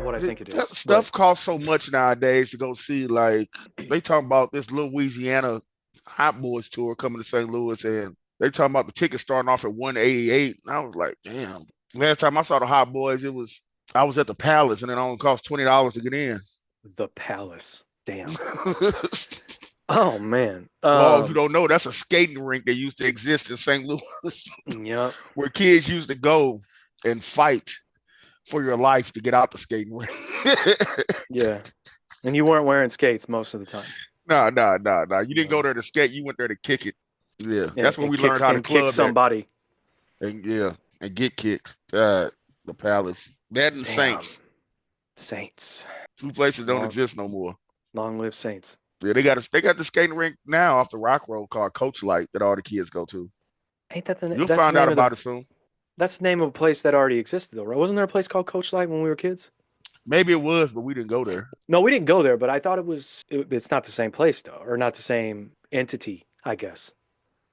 what I think it is. But Stuff costs so much nowadays to go see. Like they talking about this Louisiana Hot Boys tour coming to St. Louis, and they talking about the tickets starting off at 188. And I was like, damn. Last time I saw the Hot Boys, I was at the Palace, and it only cost $20 to get in. the Palace, damn. Oh man. Well, if you don't know, that's a skating rink that used to exist in St. Louis, Yep. where kids used to go and fight for your life to get out the skating rink. Yeah. And you weren't wearing skates most of the time. No. You didn't No. go there to skate. You went there to kick it. Yeah, And, that's when and we kick learned how to and kick club that. somebody. And yeah, and get kicked. The Palace. That and Damn. Saints. Saints. Two places don't Long, exist no more. long live Saints. Yeah, they got the skating rink now off the Rock Road called Coach Light that all the kids go to. Ain't that You'll that's the find out name of about the it soon. that's the name of a place that already existed though, right? Wasn't there a place called Coach Light when we were kids? Maybe it was, but we didn't go there. No, we didn't go there, but I thought it's not the same place though, or not the same entity, I guess.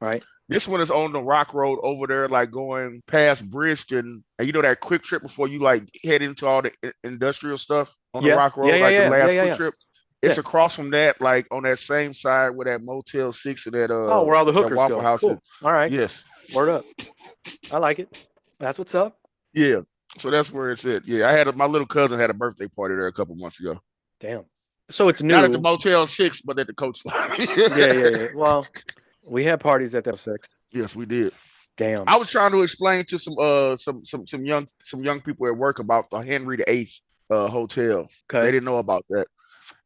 Right? This one is on the Rock Road over there, like going past Bridgeton, and you know that quick trip before you like head into all the industrial stuff on the Yeah. Rock Yeah, Road, yeah, like the yeah. Yeah, last yeah, quick yeah. trip. Yeah. It's across from that, like on that same side where that Motel 6 and Oh, where all the that hookers Waffle go. House is. Cool. All right. Yes. Word up. I like it. That's what's up. Yeah. So that's where it's at. Yeah. My little cousin had a birthday party there a couple months ago. Damn. So it's Not at the new. Motel 6, but at the Coach. Yeah. Well, we had parties at that 6. Yes, we did. Damn. I was trying to explain to some young people at work about the Henry VIII hotel. They Okay. didn't know about that.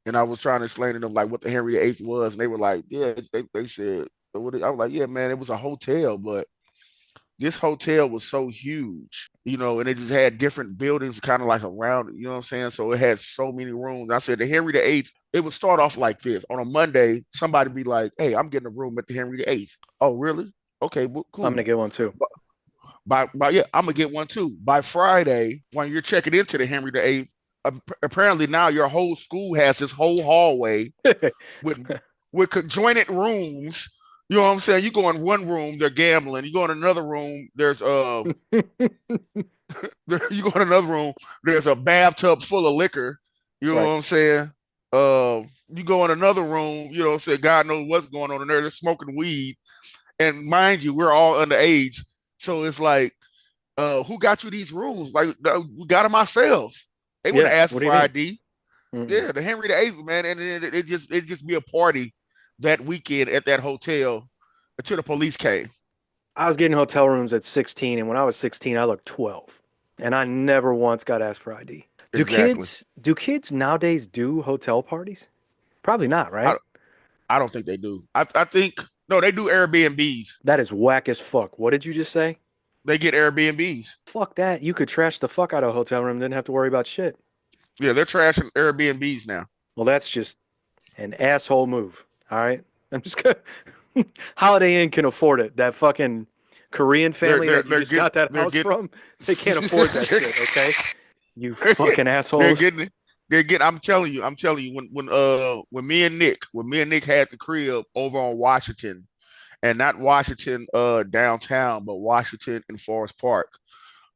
And I was trying to explain to them like what the Henry VIII was, and they were like, "Yeah." They said, so I was like, "Yeah, man, it was a hotel, but this hotel was so huge, and it just had different buildings kind of like around it. You know what I'm saying? So it had so many rooms." I said the Henry VIII, it would start off like this. On a Monday, somebody be like, "Hey, I'm getting a room at the Henry VIII." Oh, really? Okay, well, I'm gonna cool. get one too. Yeah, I'm gonna get one too. By Friday, when you're checking into the Henry VIII, apparently now your whole school has this whole hallway with conjoined rooms. You know what I'm saying? You go in one room, they're gambling. You go in another room, you go in another room, there's a bathtub full of liquor. You know Right. what I'm saying? You go in another room, you know what I'm saying? God knows what's going on in there. They're smoking weed. And mind you, we're all underage. So it's like, who got you these rooms? Like, we got them ourselves. They wouldn't Yeah. ask What do you for mean? ID. Mm-mm. Yeah, the Henry VIII, man. And it just be a party that weekend at that hotel until the police came. I was getting hotel rooms at 16, and when I was 16, I looked 12, and I never once got asked for ID. Do Exactly. kids nowadays do hotel parties? Probably not, I, right? I don't think they do. I think, no, they do Airbnbs. That is whack as fuck. What did you just say? They get Airbnbs. Fuck that. You could trash the fuck out of a hotel room, didn't have to worry about shit. Yeah, they're trashing Airbnbs now. Well, that's just an asshole move. All right. I'm just gonna Holiday Inn can afford it. That fucking Korean They're family they're that you they're just get got that they're house getting from, they can't afford that shit, okay? You they're fucking they're assholes. getting they're getting. I'm telling you, when me and Nick had the crib over on Washington, and not Washington downtown, but Washington in Forest Park.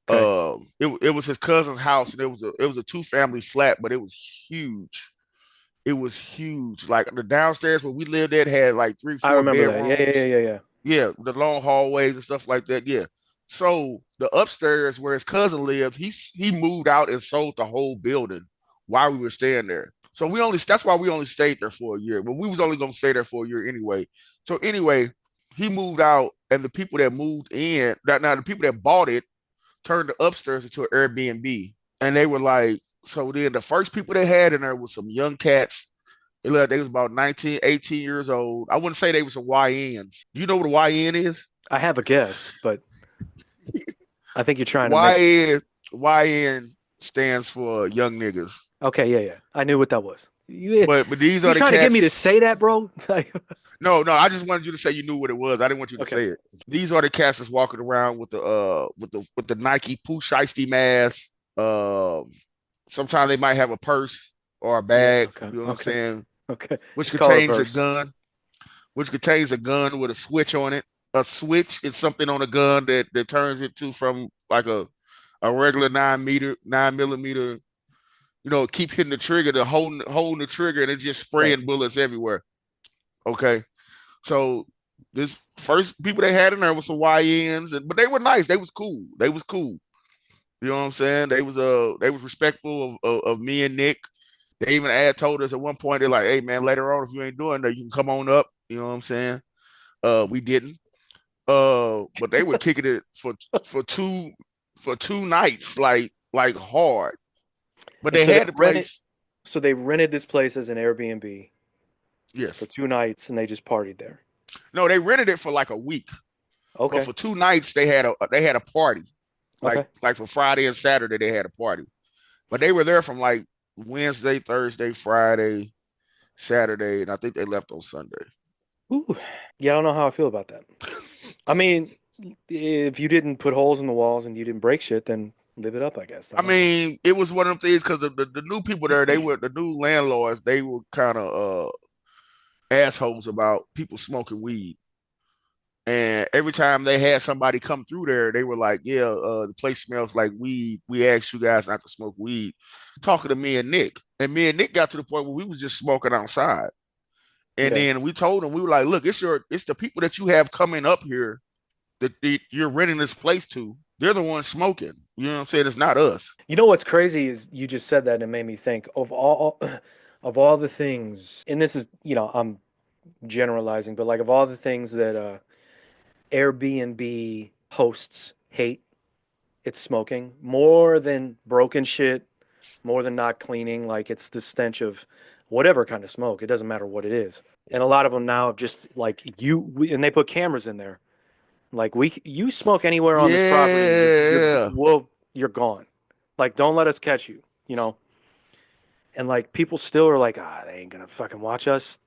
Okay. It was his cousin's house, and it was a two-family flat, but it was huge. It was huge. Like the downstairs where we lived at had like three, I four remember that. Yeah, yeah, yeah, bedrooms. yeah, yeah. Yeah, the long hallways and stuff like that. Yeah. So the upstairs where his cousin lived, he moved out and sold the whole building while we were staying there. So that's why we only stayed there for a year. But we was only gonna stay there for a year anyway. So anyway, he moved out, and the people that moved in, that now the people that bought it turned the upstairs into an Airbnb. And they were like, so then the first people they had in there was some young cats. They was about 19, 18 years old. I wouldn't say they were some YNs. Do you know what a YN is? I have a guess, but I think you're trying to make. YN stands for young niggas. Okay, yeah, yeah. I knew what that was. But these You are the trying to get me to cats. say that, bro? Like, No, I just wanted you to say you knew what it was. I didn't want you to okay, say it. These are the cats that's walking around with the Nike Pooh Shiesty mask. Sometimes they might have a purse or a yeah, bag, okay, you know what I'm okay, saying, okay. which Just call it a contains a purse. gun, with a switch on it. A switch is something on a gun that turns it to from like a regular 9 millimeter keep hitting the trigger, holding the trigger, and it's just Right. spraying bullets everywhere. Okay, so this first people they had in there was some YNs, but they were nice. They was cool. They was cool. You know what I'm saying? They was respectful of me and Nick. They even told us at one point, they're like, "Hey man, later on, if you ain't doing that, you can come on up." You know what I'm saying? We didn't. But they were kicking it for two for 2 nights, like hard. But And they so they had the rented. place. So they rented this place as an Airbnb for Yes. 2 nights, and they just partied there. No, they rented it for like a week, but Okay. for 2 nights they had a party. Like Okay. like for Friday and Saturday they had a party. But they were there from like Wednesday, Thursday, Friday, Saturday, and I think they left on Sunday. Ooh. Yeah, I don't know how I feel about that. I mean, if you didn't put holes in the walls and you didn't break shit, then live it up, I guess. I I don't know. mean, it was one of them things because the new people there, they were the new landlords. They were kind of assholes about people smoking weed. And every time they had somebody come through there, they were like, "Yeah, the place smells like weed. We asked you guys not to smoke weed." Talking to me and Nick, and me and Nick got to the point where we was just smoking outside. And Yeah. then we told them we were like, "Look, it's the people that you have coming up here that you're renting this place to. They're the ones smoking. You know what I'm saying? It's not us." You know what's crazy is you just said that and it made me think of all of all the things, and this is, I'm generalizing, but like of all the things that Airbnb hosts hate, it's smoking more than broken shit, more than not cleaning. Like it's the stench of whatever kind of smoke. It doesn't matter what it is. And a lot of them now have just like and they put cameras in there. Like you smoke anywhere on this property, Yeah, you're gone. Like don't let us catch you. You know. And like people still are like, they ain't gonna fucking watch us.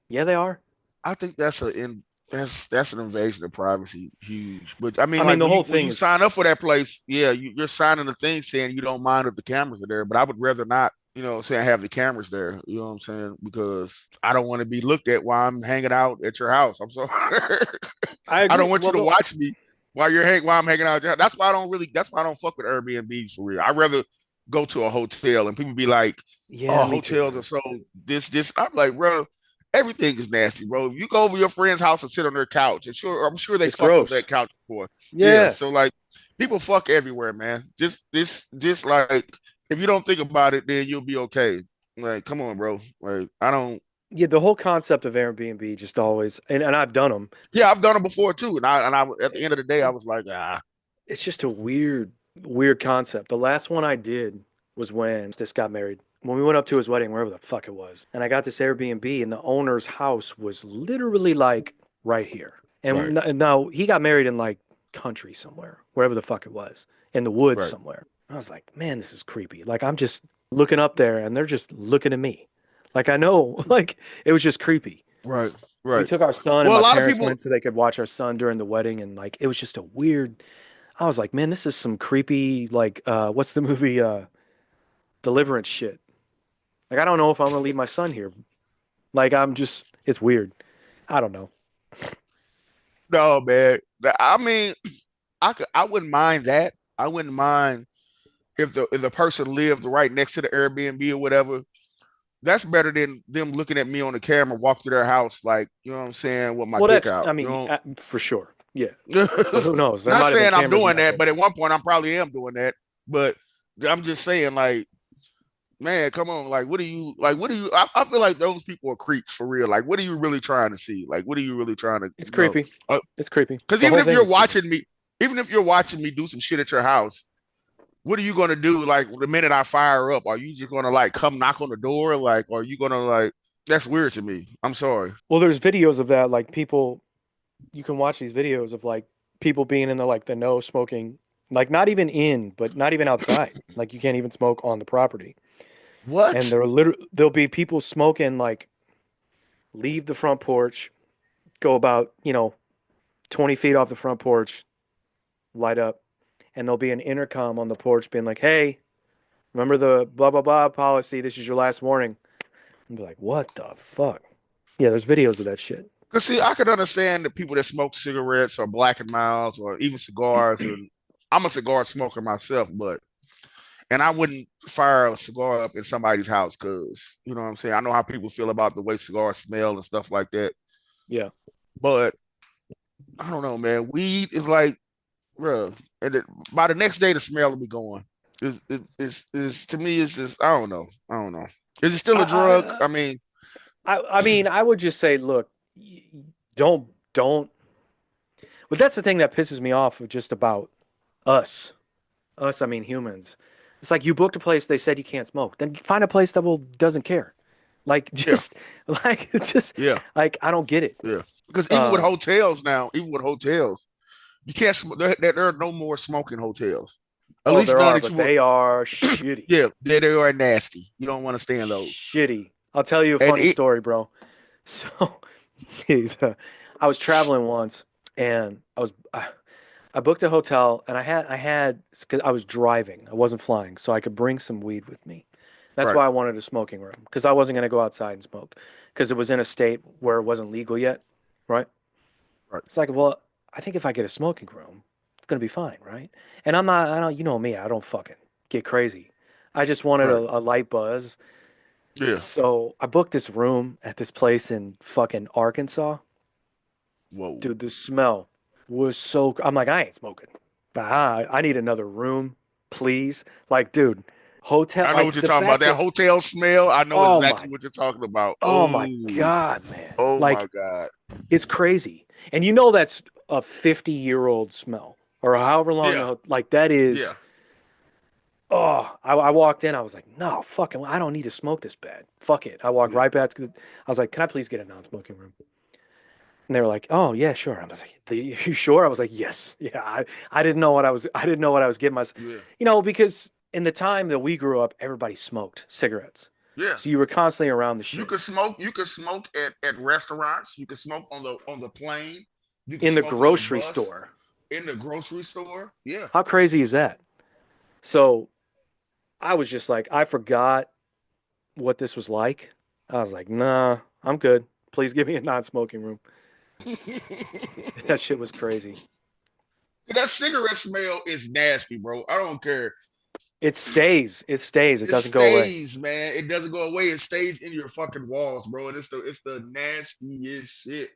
Yeah, they are. I think that's an invasion of privacy, huge. But I I mean, mean, like the when whole you when thing you is, sign up for that place, yeah, you're signing the thing saying you don't mind if the cameras are there. But I would rather not, saying have the cameras there. You know what I'm saying? Because I don't want to be looked at while I'm hanging out at your house. I'm sorry. I I don't agree. want you Well, to watch me while I'm hanging out at your house. That's why I don't fuck with Airbnbs for real. I'd rather go to a hotel and people be like, yeah, "Oh, me too, hotels are man. so this." I'm like, bro, everything is nasty, bro. If you go over your friend's house and sit on their couch, I'm sure they It's fucked on that gross. couch before. Yeah, Yeah. so like people fuck everywhere, man. Just like if you don't think about it, then you'll be okay. Like, come on, bro. Like, I don't. Yeah, the whole concept of Airbnb just always, and I've done them. Yeah, I've done it before too, and I at the end of the day, I was like, It's just a weird concept. The last one I did was when this got married. When we went up to his wedding, wherever the fuck it was, and I got this Airbnb, and the owner's house was literally like right here. right, And now he got married in like country somewhere, wherever the fuck it was, in the woods right, somewhere. I was like, man, this is creepy. Like I'm just looking up there, and they're just looking at me. Like I know, like it was just creepy. right, We right. took our son, and Well, a my lot of parents people, went so they could watch our son during the wedding, and like it was just a weird. I was like, man, this is some creepy, like, what's the movie, Deliverance shit. Like, I don't know if I'm gonna leave my son here. Like, it's weird. I don't know. no, man. I mean, I wouldn't mind that. I wouldn't mind if the person lived right next to the Airbnb or whatever. That's better than them looking at me on the camera, walk through their house, like, you know what I'm saying, with my Well, dick that's, out. I You mean, know, for sure. Yeah. But who knows? There not might have been saying I'm cameras in doing that that, but bitch. at one point I probably am doing that. But I'm just saying, like, man, come on, like, what do you? I feel like those people are creeps for real. Like, what are you really trying to see? Like, what are you really trying to, It's you know? creepy. It's creepy. Because The even whole if thing you're is creepy. watching me, even if you're watching me do some shit at your house, what are you gonna do? Like the minute I fire up, are you just gonna like come knock on the door? Like, are you gonna like? That's weird to me. I'm sorry. Well, there's videos of that. Like, you can watch these videos of like people being in the no smoking, like not even in, but not even outside. Like, you can't even smoke on the property. And What? there'll be people smoking, like, leave the front porch, go about, 20 feet off the front porch, light up, and there'll be an intercom on the porch being like, hey, remember the blah, blah, blah policy? This is your last warning. And be like, what the fuck? Yeah, there's videos of that shit. Cause see, I could understand the people that smoke cigarettes or Black and Miles or even cigars. And I'm a cigar smoker myself, but And I wouldn't fire a cigar up in somebody's house because you know what I'm saying. I know how people feel about the way cigars smell and stuff like that. Yeah. But I don't know, man. Weed is like, bro, and by the next day the smell will be gone. It's to me, it's just I don't know. Is it still a drug? I, I mean, I mean, I would just say, look, don't. But that's the thing that pisses me off of just about us. Us, I mean humans. It's like you booked a place, they said you can't smoke. Then find a place that will doesn't care. Like yeah, just like just yeah, like I don't get it. yeah. Because even with Um, hotels now, even with hotels, you can't. There are no more smoking hotels. At oh, least there none are, that but you will. they are shitty. Yeah, they are nasty. You don't want to stay in those. Shitty. I'll tell you a And funny story, bro. So, I was traveling once, and I booked a hotel, and because I was driving, I wasn't flying, so I could bring some weed with me. That's right, why I wanted a smoking room because I wasn't going to go outside and smoke because it was in a state where it wasn't legal yet, right? right, It's like, well, I think if I get a smoking room, it's going to be fine, right? And I'm not, I don't, you know me, I don't fucking get crazy. I just wanted right. a light buzz. Yeah. So I booked this room at this place in fucking Arkansas. Whoa. Dude, the smell was so. I'm like, I ain't smoking. I need another room, please. Like, dude, hotel, I know what like you're the talking about. fact That that, hotel smell. I know oh exactly my, what you're talking about. oh my Oh, God, man. oh my Like, God. it's crazy. And you know, that's a 50-year-old smell or however long Yeah, like that is. yeah, Oh, I walked in. I was like, no, fucking, I don't need to smoke this bad. Fuck it. I walked yeah. right back to I was like, can I please get a non-smoking room? And they were like, "Oh yeah, sure." I was like, "You sure?" I was like, "Yes, yeah." I didn't know what I didn't know what I was getting myself, Yeah, because in the time that we grew up, everybody smoked cigarettes, yeah. so you were constantly around the You shit could smoke. You could smoke at restaurants. You could smoke on the plane. You could in the smoke on the grocery bus, store. in the grocery store. Yeah. How crazy is that? So I was just like, I forgot what this was like. I was like, "Nah, I'm good. Please give me a non-smoking room." That shit was crazy. That cigarette smell is nasty, bro. I don't care. It stays. It stays. It It doesn't go away. stays, man. It doesn't go away. It stays in your fucking walls, bro. And it's the nastiest shit.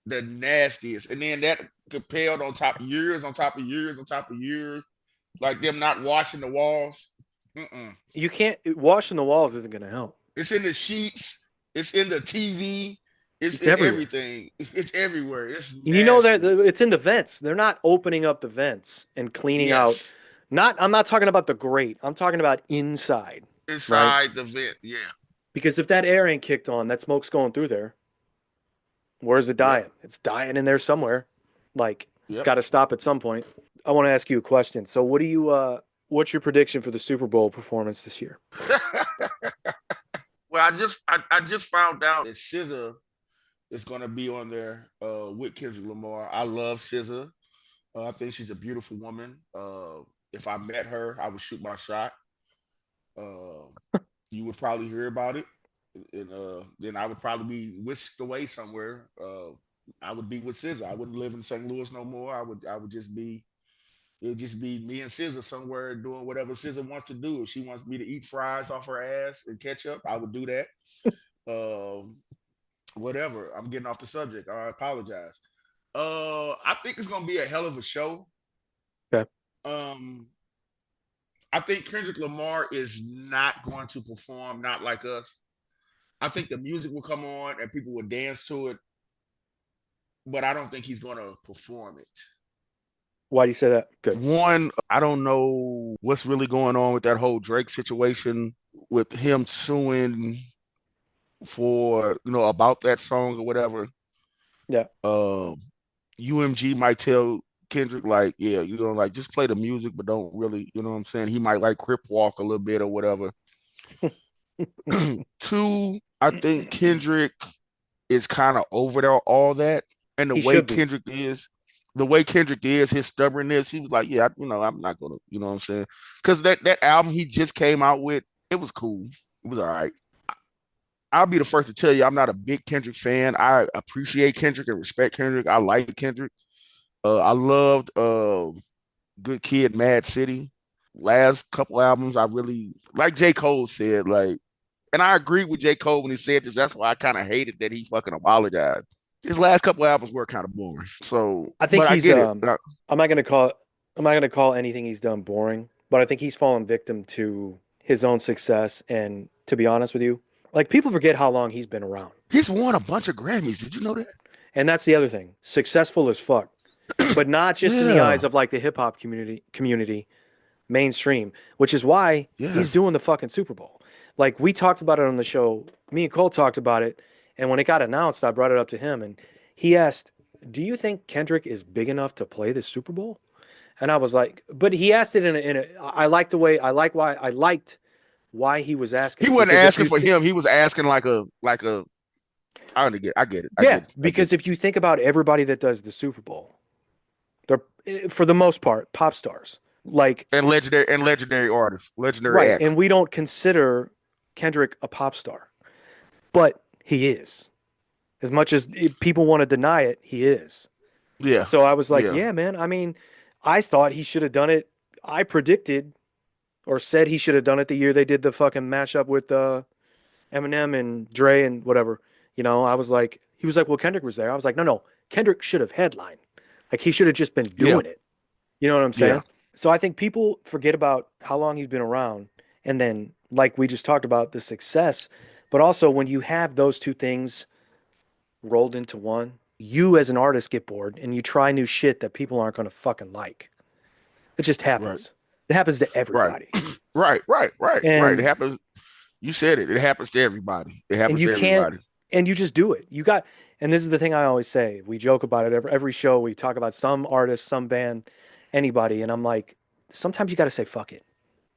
The nastiest. And then that compelled on top of years, on top of years, on top of years, like them not washing the walls. Mm-mm. You can't washing the walls isn't going to help. It's in the sheets. It's in the TV. It's It's in everywhere. everything. It's everywhere. It's And you know that nasty. it's in the vents. They're not opening up the vents and cleaning out. Yes. Not I'm not talking about the grate. I'm talking about inside, right? Inside the vent. Yeah. Because if that air ain't kicked on, that smoke's going through there. Where's it Yep. dying? It's dying in there somewhere. Like it's Yep. got to stop at some point. I want to ask you a question. So what's your prediction for the Super Bowl performance this year? Well, I just found out that SZA is gonna be on there with Kendrick Lamar. I love SZA. I think she's a beautiful woman. If I met her, I would shoot my shot. Uh, you would probably hear about it, and then I would probably be whisked away somewhere. I would be with SZA. I wouldn't live in St. Louis no more. I would just be. It'd just be me and SZA somewhere doing whatever SZA wants to do. If she wants me to eat fries off her ass and ketchup, I would do that. Um, Whatever. I'm getting off the subject. I apologize. I think it's gonna be a hell of a show. Okay. Um, I think Kendrick Lamar is not going to perform not like us. I think the music will come on and people will dance to it, but I don't think he's going to perform it. Why do you say that? Good. One, I don't know what's really going on with that whole Drake situation with him suing for, about that song or whatever. Yeah. Um, UMG might tell Kendrick like, yeah, like just play the music, but don't really, you know what I'm saying? He might like crip walk a little bit or whatever. Two, I think Kendrick is kind of over there, all that. And He should be. the way Kendrick is, his stubbornness, he was like, yeah, I'm not gonna, you know what I'm saying? Because that album he just came out with, it was cool. It was all right. I'll be the first to tell you, I'm not a big Kendrick fan. I appreciate Kendrick and respect Kendrick. I like Kendrick. I loved Good Kid, Mad City. last couple albums, I really like J. Cole said, like, and I agree with J. Cole when he said this. That's why I kind of hated that he fucking apologized. His last couple albums were kind of boring. So, I think but I he's get it. I'm not gonna call I'm not gonna call anything he's done boring, but I think he's fallen victim to his own success. And to be honest with you, like people forget how long he's been around. He's won a bunch of Grammys. Did you know that? And that's the other thing. Successful as fuck. But not just in the eyes Yeah. of like the hip hop community, mainstream, which is why he's Yes. doing the fucking Super Bowl. Like we talked about it on the show. Me and Cole talked about it, and when it got announced, I brought it up to him, and he asked, "Do you think Kendrick is big enough to play the Super Bowl?" And I was like, but he asked it in a I like the way I liked why he was asking He it wasn't because if asking you for him. He was asking like a. I get it. I yeah, get it. I get because it. if you think about everybody that does the Super Bowl, they're for the most part pop stars. Like And legendary artists, legendary right, acts. and we don't consider Kendrick a pop star, but he is. As much as people want to deny it, he is. Yeah. So I was like, Yeah. yeah, man. I mean, I thought he should have done it. I predicted or said he should have done it the year they did the fucking mashup with Eminem and Dre and whatever. I was like, he was like, well, Kendrick was there. I was like, no, no, Kendrick should have headlined. Like he should have just been Yeah. doing it. You know what I'm Yeah. saying? So I think people forget about how long he's been around, and then like we just talked about the success, but also when you have those two things rolled into one, you as an artist get bored and you try new shit that people aren't going to fucking like. It just Right. happens. It happens to Right. everybody. Right. It And happens. You said it. It happens to everybody. It and happens you to can't everybody. and you just do it. And this is the thing I always say. We joke about it every show. We talk about some artist, some band, anybody, and I'm like, sometimes you got to say fuck it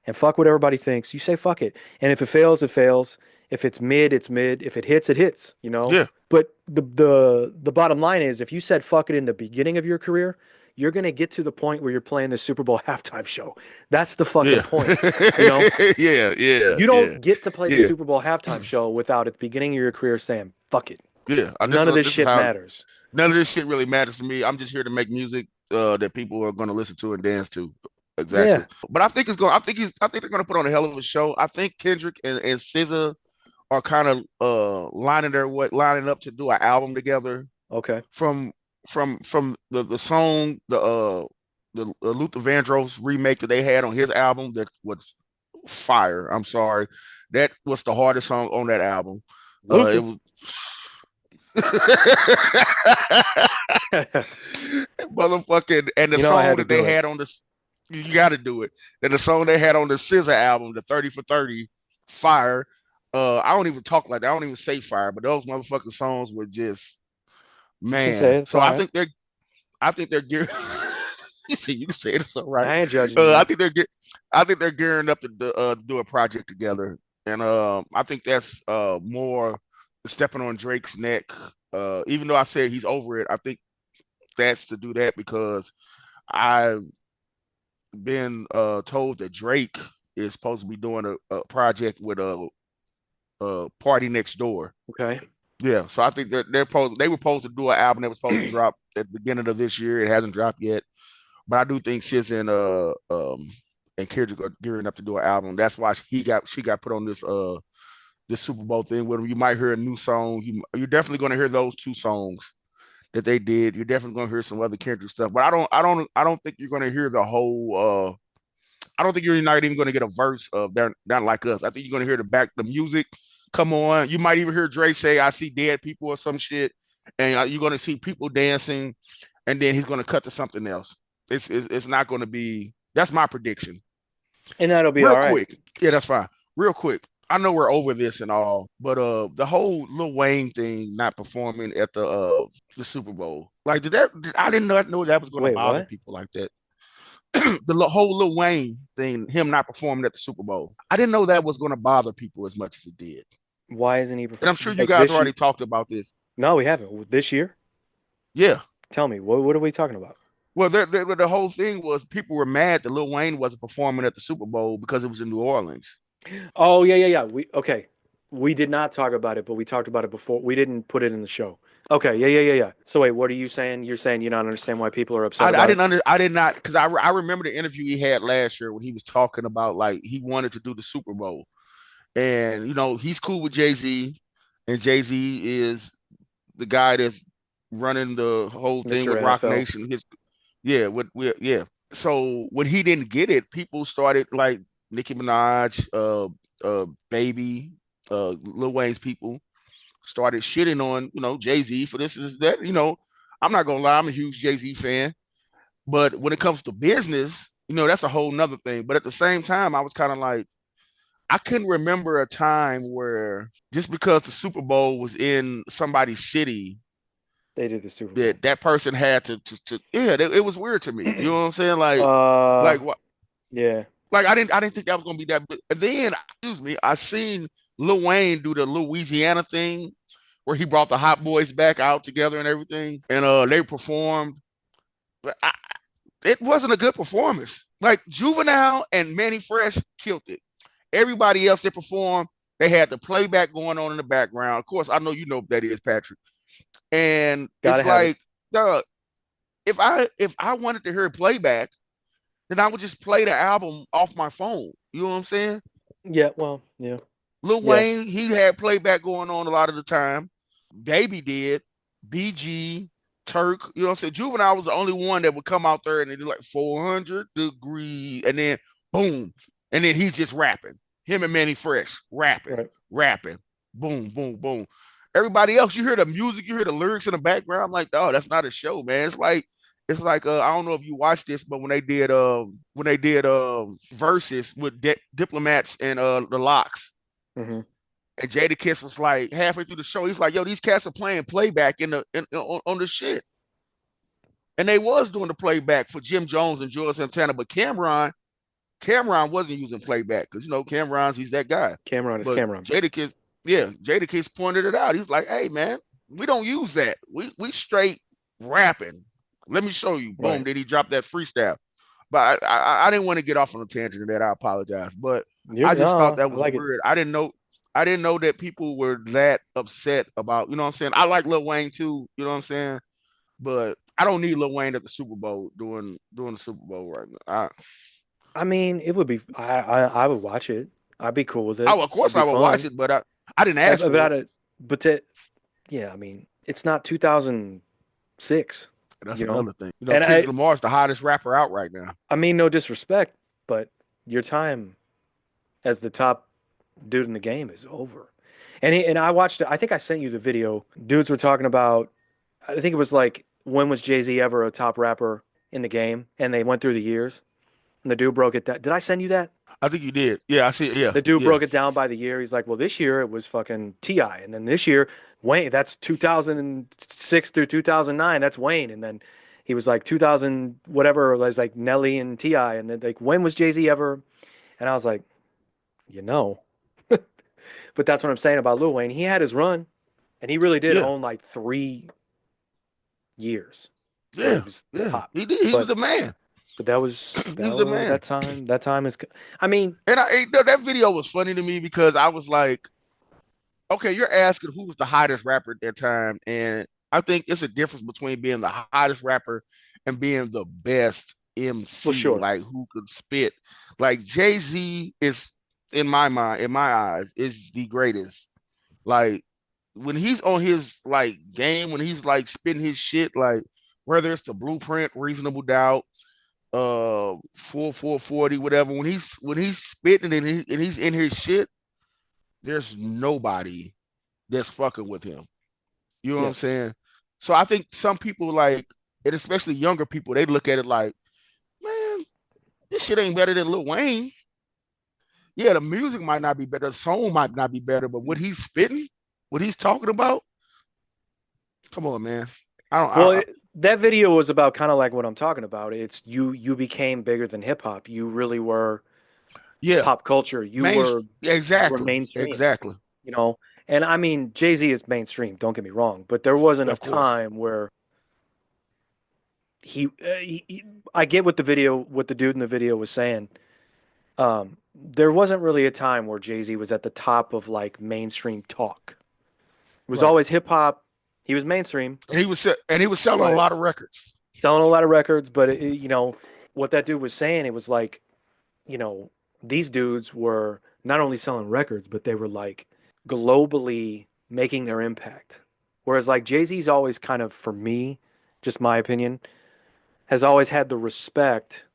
and fuck what everybody thinks. You say fuck it, and if it fails, it fails. If it's mid, it's mid. If it hits, it hits. Yeah. But the bottom line is, if you said fuck it in the beginning of your career, you're gonna get to the point where you're playing the Super Bowl halftime show. That's the fucking Yeah. point. You know, Yeah. Yeah. you Yeah. don't get to play the Yeah. Super Bowl halftime show without at the beginning of your career saying fuck it. Yeah. None of this This is shit how matters. none of this shit really matters to me. I'm just here to make music that people are going to listen to and dance to. Exactly. Yeah. But I think it's going. I think they're going to put on a hell of a show. I think Kendrick and SZA are kind of lining up to do an album together Okay. from the song the Luther Vandross remake that they had on his album that was fire. I'm sorry, that was the hardest song on that album. It Luther. was You motherfucking, and the know I song had to that they do it. had on this, you got to do it. And the song they had on the SZA album, the 30 for 30, fire. I don't even talk like that. I don't even say fire, but those motherfucking songs were just You can say man. it. It's So all right. I think they're gearing. You can say it's all right. I ain't judging you, I man. think I think they're gearing up to do a project together, and I think that's more stepping on Drake's neck. Even though I said he's over it, I think that's to do that because I've been told that Drake is supposed to be doing a project with a Party Next Door. Okay. Yeah, so I think that they were supposed to do an album that was supposed to drop at the beginning of this year. It hasn't dropped yet, but I do think Sis and Kendrick are gearing up to do an album. That's why she got put on this Super Bowl thing with him. You might hear a new song. You're definitely going to hear those two songs that they did. You're definitely going to hear some other Kendrick stuff, but I don't think you're going to hear the whole. I don't think you're not even going to get a verse of "They're Not Like Us." I think you're going to hear the music come on. You might even hear Dre say, "I see dead people" or some shit, and you're going to see people dancing, and then he's going to cut to something else. It's not going to be. That's my prediction. And that'll be Real all right. quick, yeah, that's fine. Real quick, I know we're over this and all, but the whole Lil Wayne thing not performing at the Super Bowl, like I didn't know that was going to Wait, bother what? people like that. Whole Lil Wayne thing, him not performing at the Super Bowl, I didn't know that was going to bother people as much as it did. Why isn't he And I'm sure you like guys this already year? talked about this. No, we haven't. This year? Yeah. Tell me, what are we talking about? Well, the whole thing was people were mad that Lil Wayne wasn't performing at the Super Bowl because it was in New Orleans. Oh, yeah, yeah, yeah. We did not talk about it, but we talked about it before. We didn't put it in the show. Okay, yeah, yeah, yeah, yeah. So wait, what are you saying? You're saying you don't understand why people are upset I about it? didn't I did not because I remember the interview he had last year when he was talking about like he wanted to do the Super Bowl, and he's cool with Jay Z, and Jay Z is the guy that's running the whole thing Mr. with Rock NFL. Nation. Yeah. So when he didn't get it, people started like Nicki Minaj, Baby, Lil Wayne's people started shitting on Jay Z for this is that. I'm not gonna lie, I'm a huge Jay Z fan, but when it comes to business, that's a whole nother thing. But at the same time, I was kind of like, I couldn't remember a time where just because the Super Bowl was in somebody's city They did the Super Bowl. that person had to yeah, it was weird to me. You know what I'm saying? Uh, Like what? yeah. Like I didn't think that was gonna be that. But then, excuse me, I seen Lil Wayne do the Louisiana thing where he brought the Hot Boys back out together and everything, and they performed. But it wasn't a good performance. Like Juvenile and Manny Fresh killed it. Everybody else that performed, they had the playback going on in the background. Of course, I know you know what that is, Patrick. And Gotta it's have it. like, duh, if I wanted to hear playback, then I would just play the album off my phone. You know what I'm saying? Yeah, well, yeah. Lil Yeah. Wayne, he had playback going on a lot of the time. Baby did. BG, Turk, you know what I'm saying? Juvenile was the only one that would come out there and they did like 400 degree, and then boom, and then he's just rapping. Him and Manny Fresh rapping, Right. rapping, boom, boom, boom. Everybody else, you hear the music, you hear the lyrics in the background. I'm like, oh, that's not a show, man. It's like I don't know if you watched this, but when they did verses with diplomats and the locks, Hmm. and Jadakiss was like halfway through the show, he's like, "Yo, these cats are playing playback on the shit," and they was doing the playback for Jim Jones and George Santana, but Cameron wasn't using playback because Cameron's he's that guy, Cameron is but Cameron. Jadakiss pointed it out. He's like, "Hey man, we don't use that. We straight rapping. Let me show you." Boom. Right. Then he dropped that freestyle. But I didn't want to get off on a tangent of that. I apologize. But You're I just thought no, that I was like it. weird. I didn't know that people were that upset about, what I'm saying? I like Lil Wayne too, you know what I'm saying? But I don't need Lil Wayne at the Super Bowl doing the Super Bowl right now. I mean, it would be. I would watch it. I'd be cool with it. Of It'd course be I would watch fun. it, but I didn't ask for About it. it, but to, yeah. I mean, it's not 2006. That's You know, another thing. and Kendrick Lamar's the hottest rapper out right now. I mean, no disrespect, but your time as the top dude in the game is over. And I watched it. I think I sent you the video. Dudes were talking about. I think it was like, when was Jay Z ever a top rapper in the game? And they went through the years. And the dude broke it down. Did I send you that? I think you did. Yeah, I see it. Yeah, The dude yeah, broke it down by the year. He's like, well, this year it was fucking Ti, and then this year Wayne. That's 2006 through 2009. That's Wayne, and then he was like 2000 whatever. It was like Nelly and Ti, and then like, when was Jay Z ever? And I was like, you know, but that's what I'm saying about Lil Wayne. He had his run, and he really did yeah, own like 3 years where he yeah, was yeah. top. He did. He was But the man. that was He was the man. that time. That time is. I mean, And that video was funny to me because I was like, okay, you're asking who was the hottest rapper at that time, and I think it's a difference between being the hottest rapper and being the best well, MC, sure, like who could spit. Like Jay-Z is, in my mind, in my eyes, is the greatest. Like when he's on his like game, when he's like spitting his shit, like whether it's the Blueprint, Reasonable Doubt, 440, whatever. When he's spitting and he's in his shit, there's nobody that's fucking with him. You know what yeah. I'm saying? So I think some people like, and especially younger people, they look at it like, man, this shit ain't better than Lil Wayne. Yeah, the music might not be better, the song might not be better, but what he's spitting, what he's talking about, come on, man. I don't. Well, that video was about kind of like what I'm talking about. It's you became bigger than hip hop. You really were Yeah, pop culture. main. You were Exactly, mainstream, exactly. you know. And I mean, Jay-Z is mainstream, don't get me wrong, but there wasn't a Of course, time where he I get what the dude in the video was saying. There wasn't really a time where Jay-Z was at the top of like mainstream talk. It was right. always hip hop, He was mainstream, and he was selling a right? lot of records. Selling a lot of records, but what that dude was saying, it was like, you know, these dudes were not only selling records, but they were like globally making their impact. Whereas like Jay-Z's always kind of, for me, just my opinion, has always had the respect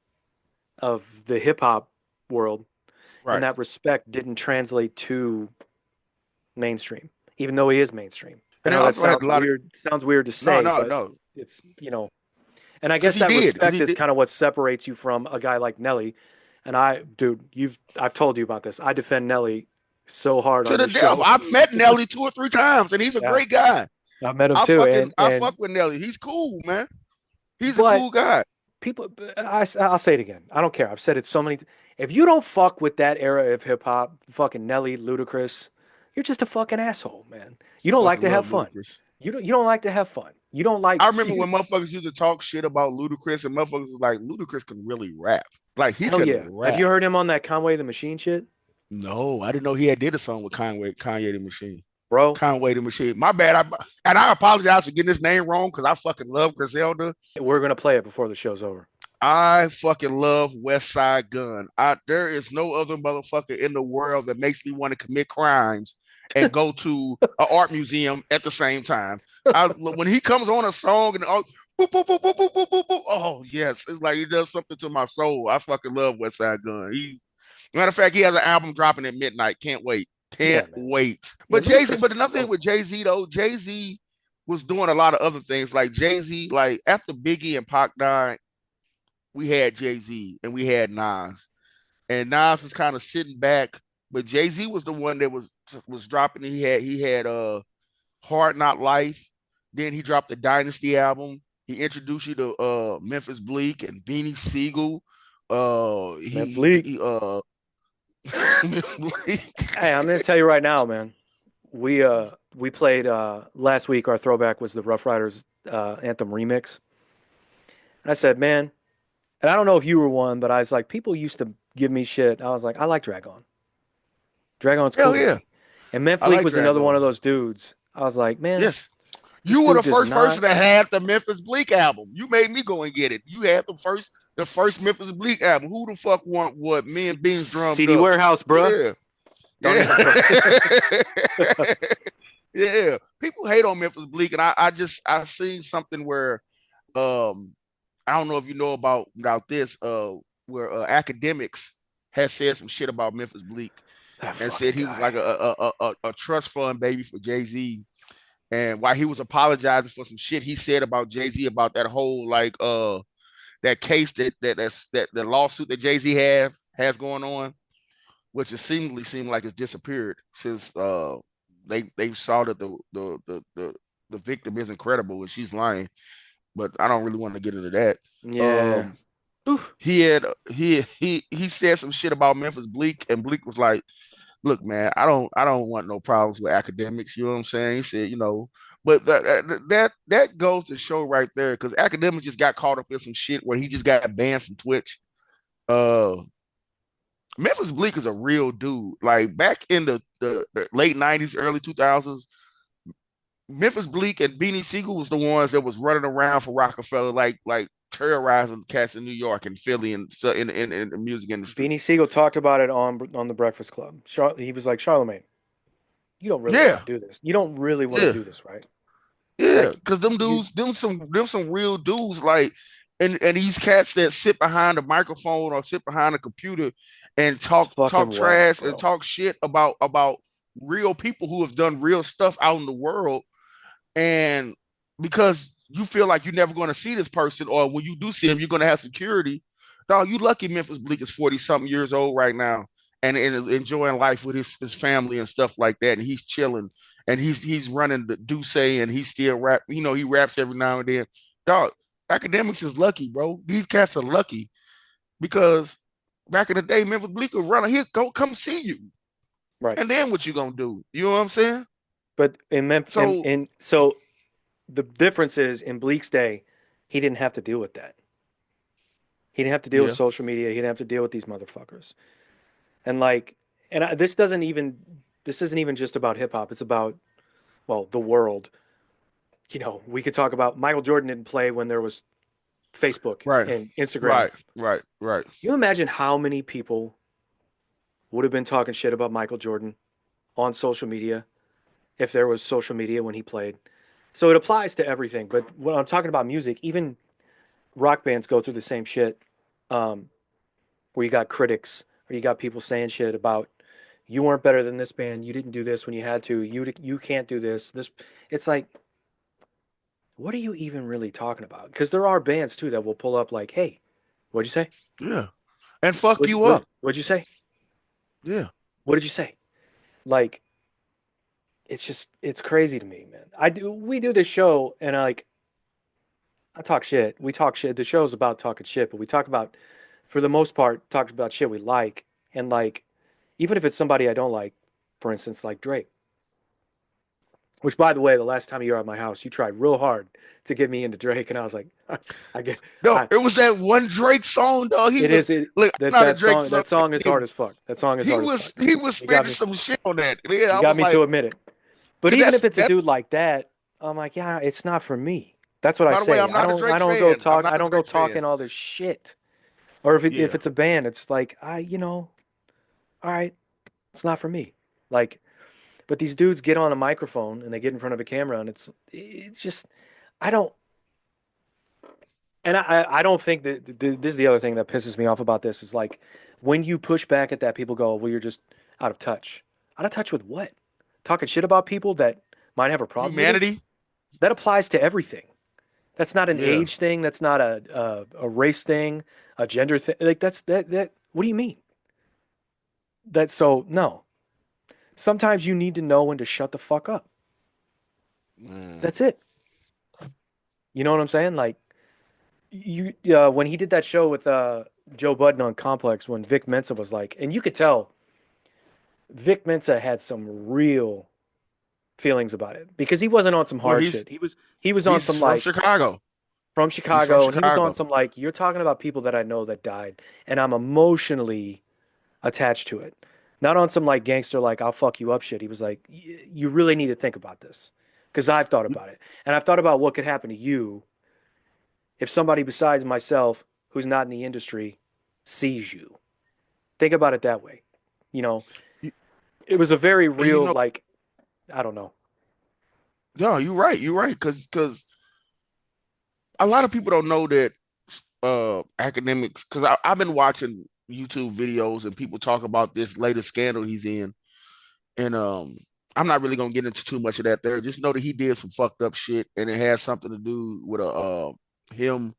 of the hip hop world, and Right. that respect didn't translate to mainstream, even though he is mainstream. I And they know that also had a lot of sounds weird to no, say, no, but no, it's, and I guess that because respect he is did kind of what separates you from a guy like Nelly. And dude, I've told you about this. I defend Nelly so hard to on the this death. show. I've met Nelly 2 or 3 times, and he's a Yeah, great guy. I met him too, I and fuck with Nelly. He's cool, man. He's a but cool guy. people, I'll say it again. I don't care. I've said it so many. If you don't fuck with that era of hip hop, fucking Nelly, Ludacris, you're just a fucking asshole, man. You don't like Fucking to have love fun. Ludacris. You don't like to have fun. You don't I like remember when motherfuckers used to talk shit about Ludacris, and motherfuckers was like, Ludacris can really rap. Like he hell can yeah. Have you rap. heard him on that Conway the Machine shit, No, I didn't know he had did a song with Kanye the Machine. bro? Conway the Machine. My bad. And I apologize for getting his name wrong because I fucking love Griselda. We're gonna play it before the show's over. I fucking love West Side Gun. There is no other motherfucker in the world that makes me want to commit crimes and go to an art museum at the same time. When he comes on a song and boop, boop, boop, boop, boop, boop, boop, boop, oh yes, it's like he does something to my soul. I fucking love West Side Gun. Matter of fact, he has an album dropping at midnight. Can't wait. Can't Yeah, man. wait. Yeah, But Jay Z, Ludacris but is another thing dope. with Jay Z though, Jay Z was doing a lot of other things. Like Jay Z, like after Biggie and Pac died, we had Jay Z and we had Nas, and Nas was kind of sitting back, but Jay Z was the one that was dropping. He had Hard Not Life. Then he dropped the Dynasty album. He introduced you to Memphis Bleak and Beanie Siegel. Man, Bleak. He Bleak. Hey, I'm gonna tell you right now, man. We played last week. Our throwback was the Rough Riders anthem remix. And I said, man, and I don't know if you were one, but I was like, people used to give me shit. I was like, I like Drag On. Drag On's cool Hell to yeah, me. And Memphis I Bleak like was another one Dragon. of those dudes. I was like, man, Yes, this you were dude the does first person not. to have the Memphis Bleak album. You made me go and get it. You had the first Memphis Bleak album. Who the fuck want what? Me and Beans drummed CD up. Warehouse, bruh. Yeah, Don't yeah, even front. yeah. People hate on Memphis Bleak, and I've seen something where um I don't know if you know about this where academics has said some shit about Memphis Bleak That and said fucking he was guy. like a trust fund baby for Jay Z. And while he was apologizing for some shit he said about Jay Z about that whole like that case that the lawsuit that Jay Z has going on, which it seemingly seemed like it's disappeared since they saw that the victim isn't credible and she's lying. But I don't really want to get into that. Yeah. Um, Oof. he said some shit about Memphis Bleak, and Bleak was like, "Look, man, I don't want no problems with academics." You know what I'm saying? He said, but that goes to show right there because academics just got caught up in some shit where he just got banned from Twitch. Uh, Memphis Bleak is a real dude. Like back in the late '90s, early 2000s, Memphis Bleak and Beanie Siegel was the ones that was running around for Rockefeller, like terrorizing cats in New York and Philly and so in the music industry. Beanie Siegel talked about it on the Breakfast Club. He was like, Charlemagne, you don't really want Yeah, to do this. You don't really want to yeah, do this, right? yeah. Like Because them you, dudes, them some real dudes. Like, and these cats that sit behind a microphone or sit behind a computer and it's talk fucking whack, trash and bro. talk shit about real people who have done real stuff out in the world. And because you feel like you're never going to see this person, or when you do see him, you're going to have security. Dog, you lucky Memphis Bleak is 40 something years old right now and is enjoying life with his family and stuff like that. And he's chilling and he's running the Duce and he still rap. He raps every now and then. Dog, academics is lucky, bro. These cats are lucky because back in the day, Memphis Bleak would run here, go come see you. Right. And then what you gonna do? You know what I'm saying? But in Memphis, So and so the difference is in Bleak's day, he didn't have to deal with that. He didn't have to deal with yeah, social media. He didn't have to deal with these motherfuckers. And like, this isn't even just about hip hop. It's about, well, the world. we could talk about Michael Jordan didn't play when there was Facebook Right, and Instagram. right, right, right. You imagine how many people would have been talking shit about Michael Jordan on social media if there was social media when he played. So it applies to everything. But when I'm talking about music, even rock bands go through the same shit. Um, where you got critics or you got people saying shit about you weren't better than this band. You didn't do this when you had to. You can't do this. This it's like, what are you even really talking about? Because there are bands too that will pull up like, hey, what'd you say? Yeah, and fuck What'd you, you what, up. what'd you say? Yeah, What did you say? Like, it's crazy to me, man. We do this show and I talk shit. We talk shit. The show's about talking shit, but we talk about, for the most part, talk about shit we like. And like, even if it's somebody I don't like, for instance, like Drake, which by the way, the last time you were at my house, you tried real hard to get me into Drake, and I was like, I get, no, I, it was that one Drake song, dog. He it was is it look, I'm that not a Drake song. that song is hard as fuck. That song is hard as fuck. He was You got spitting me, some shit on that. Yeah, you I got was me like, to admit it. But cause even if it's a that's dude like that, I'm like, yeah, it's not for me. That's what I by the way, say. I'm not a I Drake don't go fan. I'm talk. not I a don't go Drake fan. talking all this shit. Or if Yeah. it's a band, it's like all right, it's not for me. Like, but these dudes get on a microphone and they get in front of a camera, and it's just I don't. And I don't think that this is the other thing that pisses me off about this is like when you push back at that, people go, well, you're just out of touch. Out of touch with what? Talking shit about people that might have a problem with it? Humanity. That applies to everything. That's not an Yeah. age thing. That's not a race thing, a gender thing. Like that. What do you mean? That so no. Sometimes you need to know when to shut the fuck up. Mm. That's it. You know what I'm saying? Like you when he did that show with Joe Budden on Complex when Vic Mensa was like, and you could tell Vic Mensa had some real feelings about it because he wasn't on some Well, hard shit. He was on he's some from like Chicago. from He's from Chicago and he was on Chicago. some like you're talking about people that I know that died and I'm emotionally attached to it. Not on some like gangster like I'll fuck you up shit. He was like you really need to think about this because I've thought about it and I've thought about what could happen to you if somebody besides myself who's not in the industry sees you. Think about it that way. You know, You- it was a very And you real, know, like, I don't know. no, you're right. You're right. Because a lot of people don't know that academics. Because I've been watching YouTube videos and people talk about this latest scandal he's in, and I'm not really gonna get into too much of that there. Just know that he did some fucked up shit, and it has something to do with a him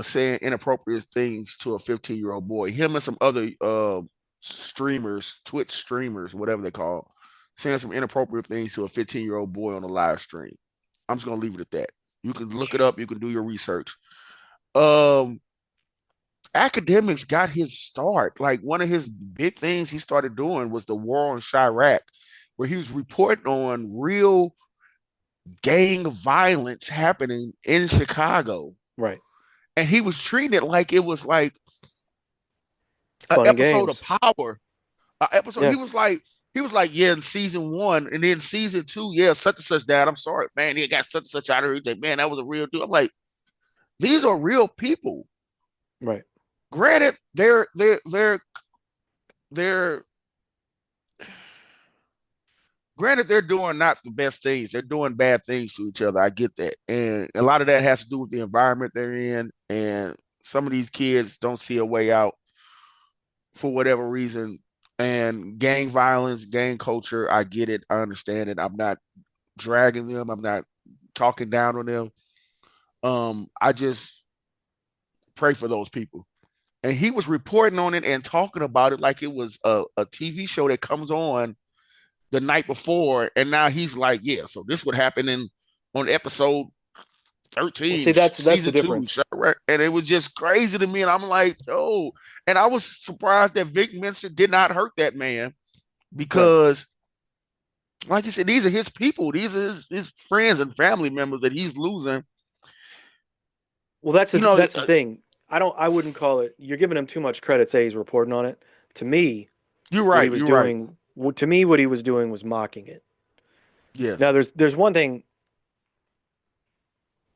saying inappropriate things to a 15-year-old boy. Him and some other streamers, Twitch streamers, whatever they call, saying some inappropriate things to a 15-year-old boy on a live stream. I'm just gonna leave it at that. You can look it up. You can do your research. Um, academics got his start. Like one of his big things he started doing was the war on Chirac, where he was reporting on real gang violence happening in Chicago. Right. And he was treating it like it was like an Fun and episode of games. Power. An episode. Yeah. He was like, yeah, in season one, and then season two, yeah, such and such died. I'm sorry, man. He got such and such out of here. He's like, man, that was a real dude. I'm like, these are real people. Right. Granted, they're granted they're doing not the best things. They're doing bad things to each other. I get that, and a lot of that has to do with the environment they're in, and some of these kids don't see a way out for whatever reason. And gang violence, gang culture, I get it. I understand it. I'm not dragging them. I'm not talking down on them. I just pray for those people. And he was reporting on it and talking about it like it was a TV show that comes on the night before. And now he's like, yeah, so this would happen in on episode Well, see, 13, that's the season two, difference. and it was just crazy to me. And I'm like, oh, and I was surprised that Vic Mensa did not hurt that man Right. because, like you said, these are his people, these are his friends and family members that he's losing. Well, You know, that's the thing. I wouldn't call it. You're giving him too much credit. Say he's reporting on it. To me, you're what he right, was you're right. doing. To me, what he was doing was mocking it. Yes, Now, there's one thing.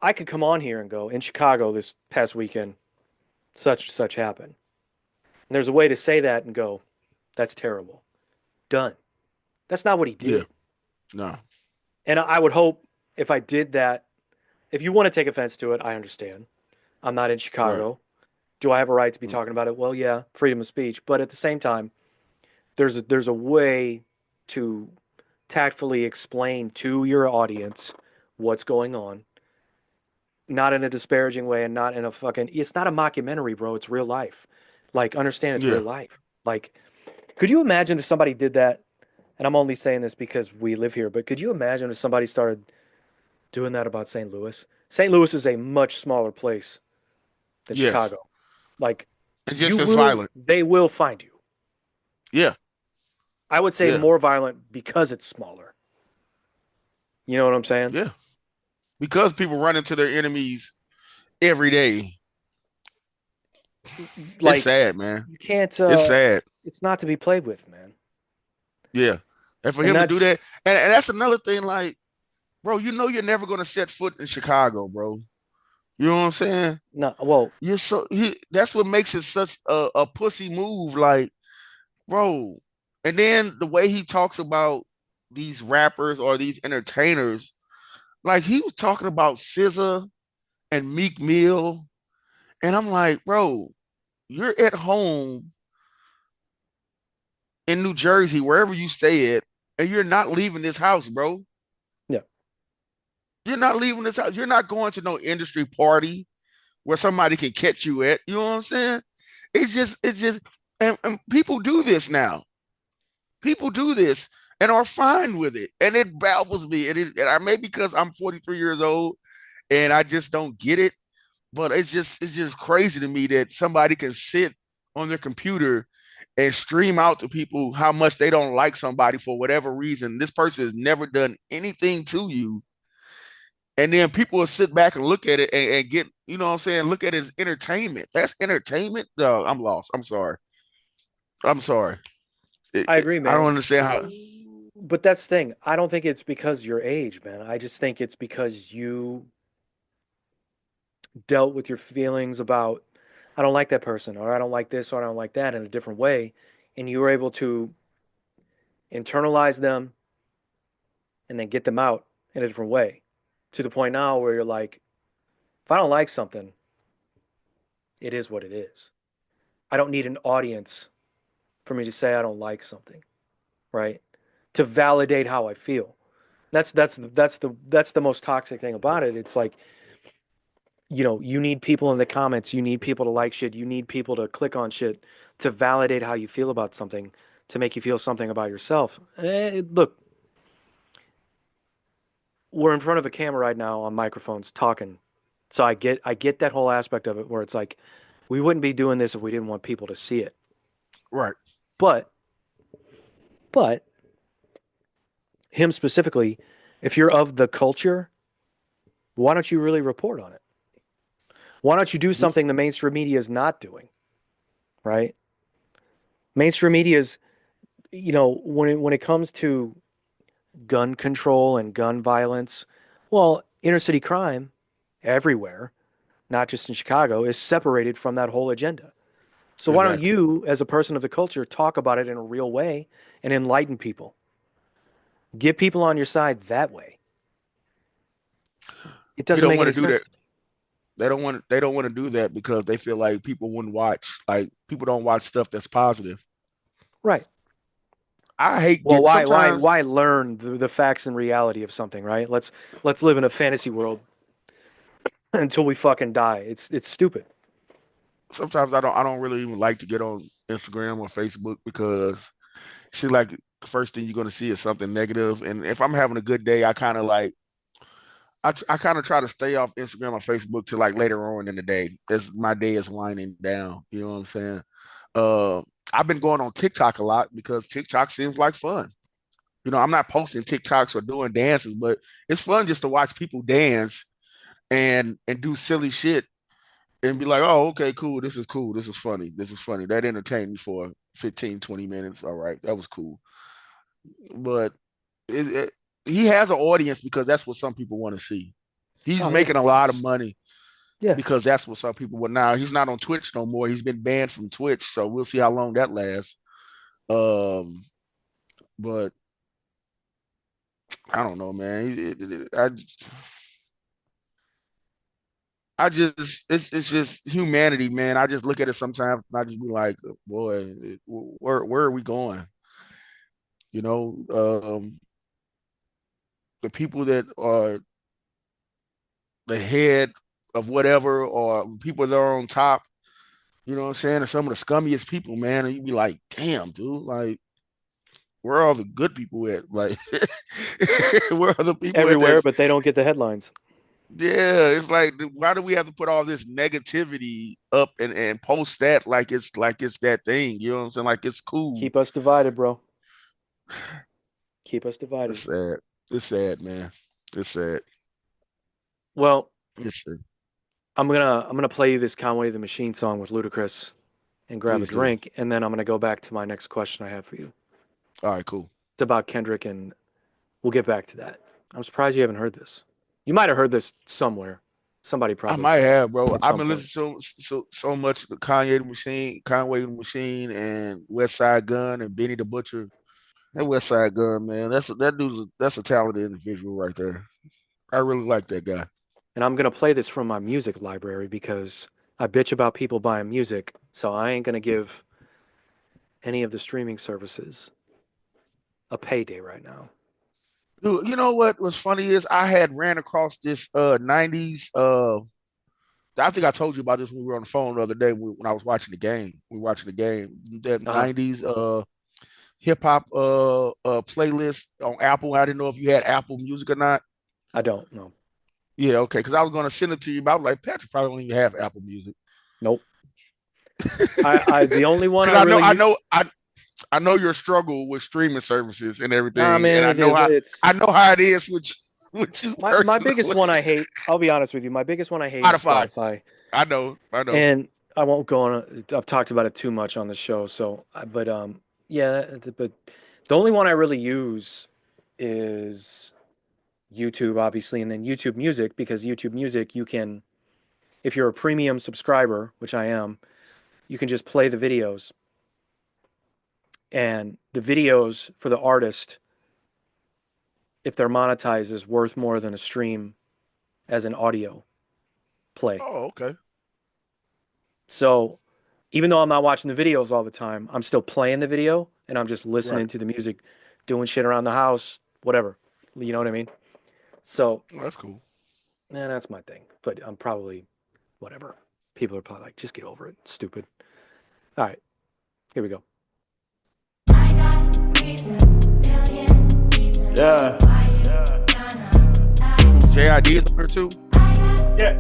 I could come on here and go, in Chicago this past weekend, such and such happened. And there's a way to say that and go, that's terrible. Done. That's not what he Yeah. did. No. And I would hope if I did that, if you want to take offense to it, I understand. I'm not in Right. Chicago. Do I have a right to be Mm. talking about it? Well, yeah, freedom of speech. But at the same time, there's a way to tactfully explain to your audience what's going on, not in a disparaging way and not in a fucking. It's not a mockumentary, bro. It's real life. Like, understand it's real Yeah. life. Like, could you imagine if somebody did that? And I'm only saying this because we live here, but could you imagine if somebody started doing that about St. Louis? St. Louis is a much smaller place than Yes. Chicago. Like, And just as violent. they will find you. Yeah. I would say Yeah. more violent because it's smaller. You know what I'm saying? Yeah. Because people run into their enemies every day. It's Like, sad, man. you can't, It's sad. it's not to be played with, man. Yeah. And for And him to do that's, that, and that's another thing, like, bro, you know you're never gonna set foot in Chicago, bro. You know what I'm saying? no, well, You're so that's what makes it such a pussy move, like, bro. And then the way he talks about these rappers or these entertainers, like he was talking about SZA and Meek Mill, and I'm like, bro, you're at home in New Jersey, wherever you stay at, and you're not leaving this house, bro. yeah, You're not leaving this house. You're not going to no industry party where somebody can catch you at. You know what I'm saying? It's just, and people do this now. People do this and are fine with it, and it baffles me. And I may because I'm 43 years old and I just don't get it. But it's just crazy to me that somebody can sit on their computer and stream out to people how much they don't like somebody for whatever reason. This person has never done anything to you. And then people will sit back and look at it and get, you know what I'm saying, look at it as entertainment. That's entertainment? No, I'm lost. I'm sorry. I'm sorry. I agree, I don't man. understand how. But that's the thing. I don't think it's because your age, man. I just think it's because you dealt with your feelings about, I don't like that person, or I don't like this, or I don't like that in a different way. And you were able to internalize them and then get them out in a different way to the point now where you're like, if I don't like something, it is what it is. I don't need an audience for me to say I don't like something, right? To validate how I feel. That's the most toxic thing about it. It's like, you need people in the comments, you need people to like shit, you need people to click on shit to validate how you feel about something, to make you feel something about yourself. Look, we're in front of a camera right now on microphones talking. So I get that whole aspect of it where it's like we wouldn't be doing this if we didn't want people to see it. Right. But but him specifically, if you're of the culture, why don't you really report on it? Why don't you do We something the mainstream media is not doing, right? Mainstream media is, when it comes to gun control and gun violence, well, inner city crime everywhere, not just in Chicago, is separated from that whole agenda. So why don't exactly. you, as a person of the culture, talk about it in a real way and enlighten people? Get people on your side that way. It We doesn't don't make want to any do sense that. to me. They don't want to do that because they feel like people wouldn't watch. Like people don't watch stuff that's positive. Right. I hate Well, getting why why sometimes. why learn the facts and reality of something, right? Let's live in a fantasy world until we fucking die. It's stupid. Sometimes I don't really even like to get on Instagram or Facebook because see like the first thing you're gonna see is something negative. And if I'm having a good day, I kind of like I kind of try to stay off Instagram or Facebook till like later on in the day as my day is winding down. You know what I'm saying? Uh, I've been going on TikTok a lot because TikTok seems like fun. You know, I'm not posting TikToks or doing dances, but it's fun just to watch people dance and do silly shit and be like, oh, okay, cool. This is cool. This is funny. This is funny. That entertained me for 15, 20 minutes. All right. That was cool. But it, he has an audience because that's what some people want to see. He's Oh yeah, making a lot of money yeah. because that's what some people will now. He's not on Twitch no more. He's been banned from Twitch, so we'll see how long that lasts. Um, but I don't know, man. I just it's just humanity, man. I just look at it sometimes and I just be like, boy, where are we going? You know, the people that are the head of whatever, or people that are on top, you know what I'm saying? Are some of the scummiest people, man. And you be like, damn, dude, like, where are all the good people at? Like, where are the people at Everywhere, that? but they don't get the headlines. Yeah, it's like, why do we have to put all this negativity up and post that like it's that thing? You know what I'm saying? Like it's cool. Keep us divided, bro. Keep us It's divided. sad. It's sad, man. It's sad. Well, It's sad. I'm gonna play you this Conway the Machine song with Ludacris and grab a Please do. drink, and then I'm gonna go back to my next question I have for you. All right, cool. It's about Kendrick, and we'll get back to that. I'm surprised you haven't heard this. You might have heard this somewhere. Somebody I probably might did have, bro. at I've some been point. listening so much to Kanye the Machine, Conway the Machine, and West Side Gun and Benny the Butcher. That West Side Gun, man. That's a talented individual right there. I really like that guy. And I'm gonna play this from my music library because I bitch about people buying music, so I ain't gonna give any of the streaming services a payday right now. Dude, you know what was funny is I had ran across this 90s I think I told you about this when we were on the phone the other day when I was watching the game. We were watching the game. That Uh huh. 90s hip hop playlist on Apple. I didn't know if you had Apple Music or not. I don't know. Yeah, okay. Because I was gonna send it to you, but I was like, Patrick probably don't even have Apple Music. Nope. I the only one I Because really I know your struggle with streaming services and nah everything, and man, it is. I It's know how it is with you my biggest personally. one I hate. I'll be honest with you. My biggest one I hate is Spotify. Spotify, I know. and I won't go on. I've talked about it too much on the show, so but yeah, but the only one I really use is YouTube, obviously, and then YouTube Music because YouTube Music you can, if you're a premium subscriber, which I am, you can just play the videos, and the videos for the artist, if they're monetized, is worth more than a stream as an audio play. Oh, okay. So even though I'm not watching the videos all the time, I'm still playing the video and I'm just Right. listening to the music, doing shit around the house, whatever. You know what I mean? So, Oh, that's cool. that's my thing. But I'm probably whatever. People are probably like, just get over it. Stupid. All right, here we go. Yeah. JID is on here too. Yeah.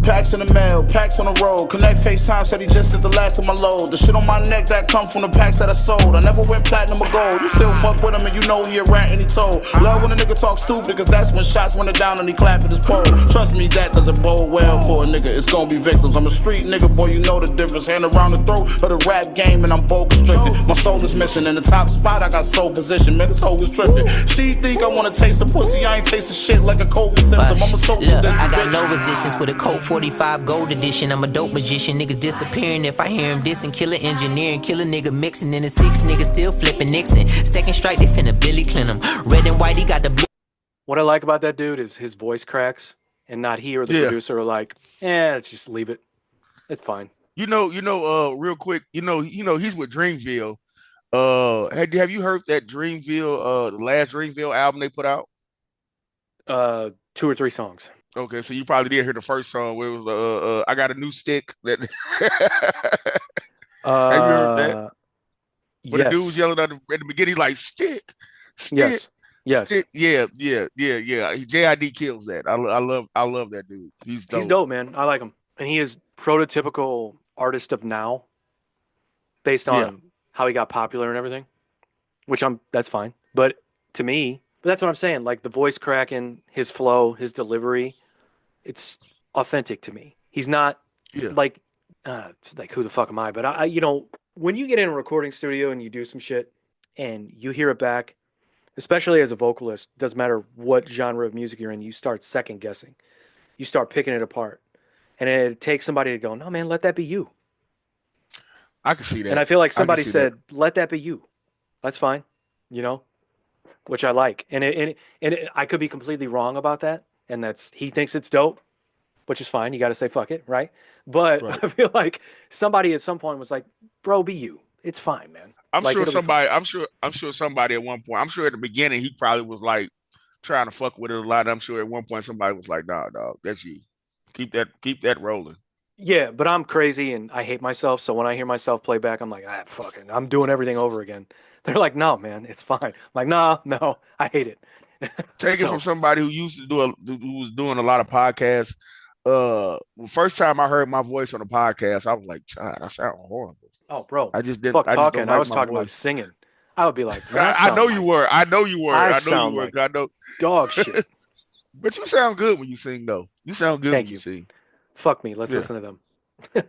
Packs in the mail, packs on the road. Connect FaceTime said he just did the last of my load. The shit on my neck that come from the packs that I sold. I never went platinum or gold. You still fuck with him and you know he a rat and he told. Love when a nigga talk stupid, cause that's when shots went down and he clapped at his pole. Trust me, that doesn't bode well for a nigga. It's gonna be victims. I'm a street nigga, boy, you know the difference. Hand around the throat of the rap game and I'm bold constricted. My soul is missing. In the top spot, I got soul position. Man, this hoe is tripping. She think I wanna taste the pussy. I ain't tasting shit like a COVID symptom. I'm a soldier. Look, I got no resistance with a Colt 45 gold edition. I'm a dope magician. Niggas disappearing if I hear him dissing. Killer engineering, kill a nigga mixing. In the 6 niggas still flipping Nixon. Second strike, they finna Billy Clinton. Red and white, he got the blue. What I like about that dude is his voice cracks and not he or the Yeah. producer are like, let's just leave it. It's fine. Real quick, he's with Dreamville. Have you heard that Dreamville, the last Dreamville album they put out? 2 or 3 songs. Okay, so you probably did hear the first song where it was I got a new stick. That have you heard that? Uh, Where the dude was yes. yelling at the beginning, like stick, stick, Yes. Yes. stick. Yeah. JID kills that. I love that dude. He's He's dope. dope, man. I like him. And he is prototypical artist of now based Yeah. on how he got popular and everything, which that's fine. But to me. But that's what I'm saying. Like the voice cracking, his flow, his delivery, it's authentic to me. He's not Yeah, like like who the fuck am I? But you know, when you get in a recording studio and you do some shit and you hear it back, especially as a vocalist, doesn't matter what genre of music you're in, you start second guessing. You start picking it apart. And it takes somebody to go, no, man, let that be you. I can see And that. I feel like I can somebody see that. said, let that be you. That's fine, you know, which I like. I could be completely wrong about that. And he thinks it's dope, which is fine. You got to say fuck it, right? But Right. I feel like somebody at some point was like, bro, be you. It's fine, man. I'm Like, sure it'll be fine. somebody. I'm sure somebody at one point. I'm sure at the beginning he probably was like trying to fuck with it a lot. I'm sure at one point somebody was like, "Nah, dog, that's you. Keep that rolling." Yeah, but I'm crazy and I hate myself. So when I hear myself play back, I'm like, fucking, I'm doing everything over again. They're like, no, man, it's fine. I'm like, nah, no, I hate it. Take it from So, somebody who used to who was doing a lot of podcasts. First time I heard my voice on a podcast, I was like, "God, I sound horrible." oh, bro, I just didn't. fuck I just don't talking. I like was my talking about voice. singing. I would be like, man, I know you were. I know you were. I I know you sound were. like 'Cause I know. dog shit. But you sound good when you sing, though. You sound good when Thank you you. sing. Fuck me. Let's Yeah. listen to them.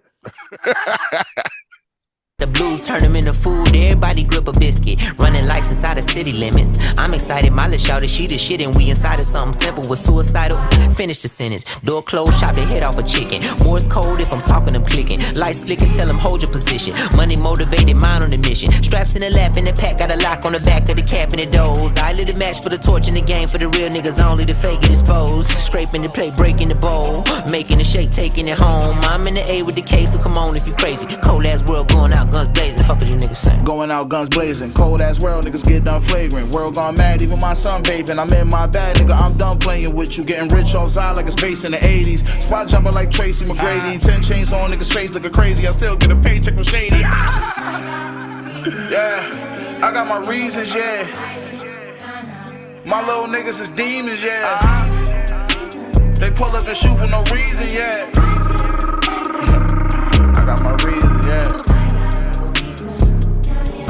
The blues turn them into food, everybody grip a biscuit. Running lights inside of city limits. I'm excited, my little shouted, she the shit, and we inside of something simple with suicidal. Finish the sentence. Door closed, chop the head off a chicken. Morse code if I'm talking, I'm clicking. Lights flicking, tell them hold your position. Money motivated, mind on the mission. Straps in the lap, in the pack, got a lock on the back of the cabinet doors. I lit a match for the torch in the game, for the real niggas only, the fake get exposed. Scraping the plate, breaking the bowl. Making the shake, taking it home. I'm in the A with the K, so come on if you crazy. Cold ass world going out, guns blazing. Fuck what you niggas saying. Going out guns blazing, cold ass world, niggas get done flagrant. World gone mad, even my son vaping. I'm in my bag, nigga, I'm done playing with you. Getting rich outside like it's based in the 80s. Spot jumping like Tracy McGrady. 10 chains on, niggas face looking crazy. I still get a paycheck from Shady. Yeah, I got my reasons, yeah. My little niggas is demons, yeah. They pull up and shoot for no reason, yeah. I got my reasons, yeah.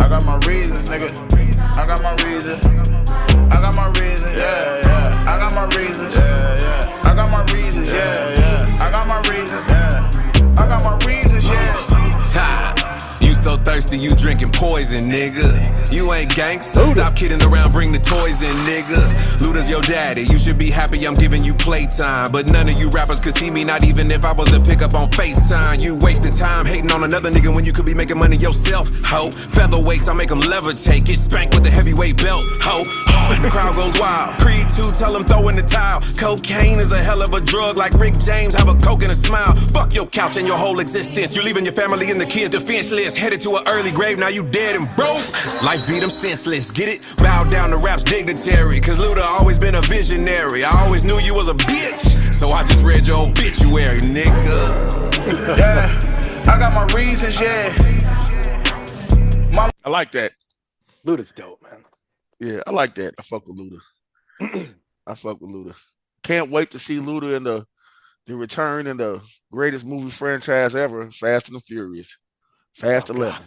I got my reasons, nigga. I got my reasons. I got my reasons, yeah, yeah. I got my reasons, yeah, yeah. I got my reasons, yeah, yeah. I got my reasons, yeah. I got my reasons, yeah. Ha! You so thirsty, you drinking poison, nigga. You ain't gangsta, stop kidding around, bring the toys in, nigga. Luda's your daddy, you should be happy I'm giving you playtime. But none of you rappers could see me, not even if I was to pick up on FaceTime. You wasting time hating on another nigga when you could be making money yourself, ho. Featherweights, I make them levitate, get spanked with the heavyweight belt, ho. And the crowd goes wild. Creed 2, tell them throw in the towel. Cocaine is a hell of a drug, like Rick James, have a coke and a smile. Fuck your couch and your whole existence. You're leaving your family and the kids defenseless. Headed to an early grave, now you dead and broke. Life beat them senseless, get it? Bow down to rap's dignitary, cause Luda always been a visionary. I always knew you was a bitch, so I just read your obituary, nigga. Yeah, I got my reasons, yeah. I like that. Luda's dope, man. Yeah, I like that. I fuck with Luda. I fuck with Luda. Can't wait to see Luda in the return in the greatest movie franchise ever, Fast and the Furious. Fast 11.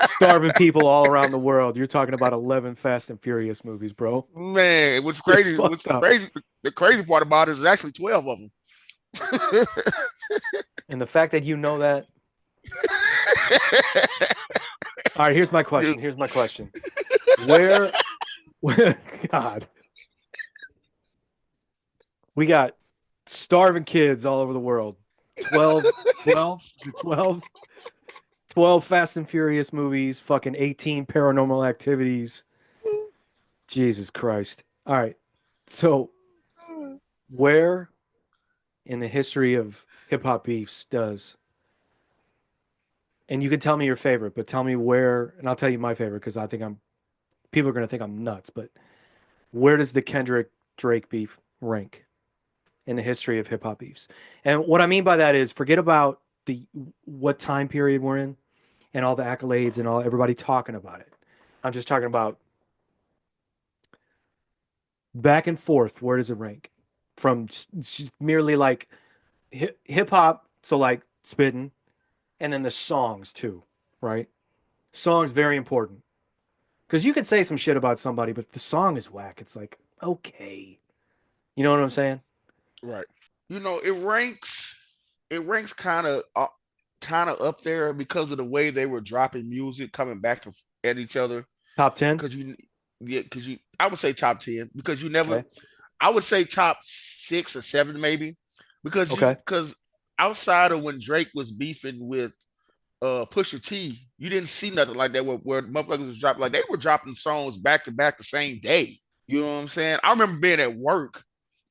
Starving people all around the world. You're talking about 11 Fast and Furious movies, bro. Man, what's crazy? What's crazy? The crazy part about it is actually 12 of them. And the fact that you know that. All right, here's my question. Where God. We got starving kids all over the world. 12 Fast and Furious movies, fucking 18 Paranormal Activities. Jesus Christ. All right. So where in the history of hip hop beefs does, and you can tell me your favorite, but tell me where, and I'll tell you my favorite because I think people are going to think I'm nuts, but where does the Kendrick Drake beef rank in the history of hip hop beefs? And what I mean by that is forget about what time period we're in and all the accolades and all everybody talking about it. I'm just talking about back and forth. Where does it rank from just merely like hip hop? So like spitting, and then the songs too, right? Songs very important. Because you could say some shit about somebody, but if the song is whack, it's like, okay. You know what I'm saying? Right. It ranks kind of up there because of the way they were dropping music coming back at each other. Top 10? Because I would say top 10 because you never. Okay. I would say top 6 or 7 maybe Okay. because outside of when Drake was beefing with Pusha T, you didn't see nothing like that where motherfuckers was dropping like they were dropping songs back to back the same day. You know what I'm saying? I remember being at work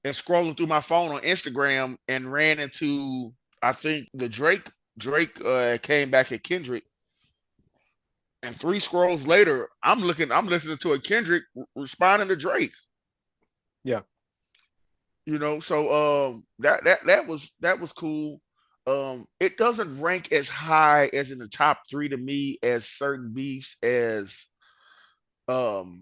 and scrolling through my phone on Instagram and ran into I think the Drake came back at Kendrick, and 3 scrolls later, I'm listening to a Kendrick responding to Drake. Yeah. So that was cool. It doesn't rank as high as in the top 3 to me as certain beefs um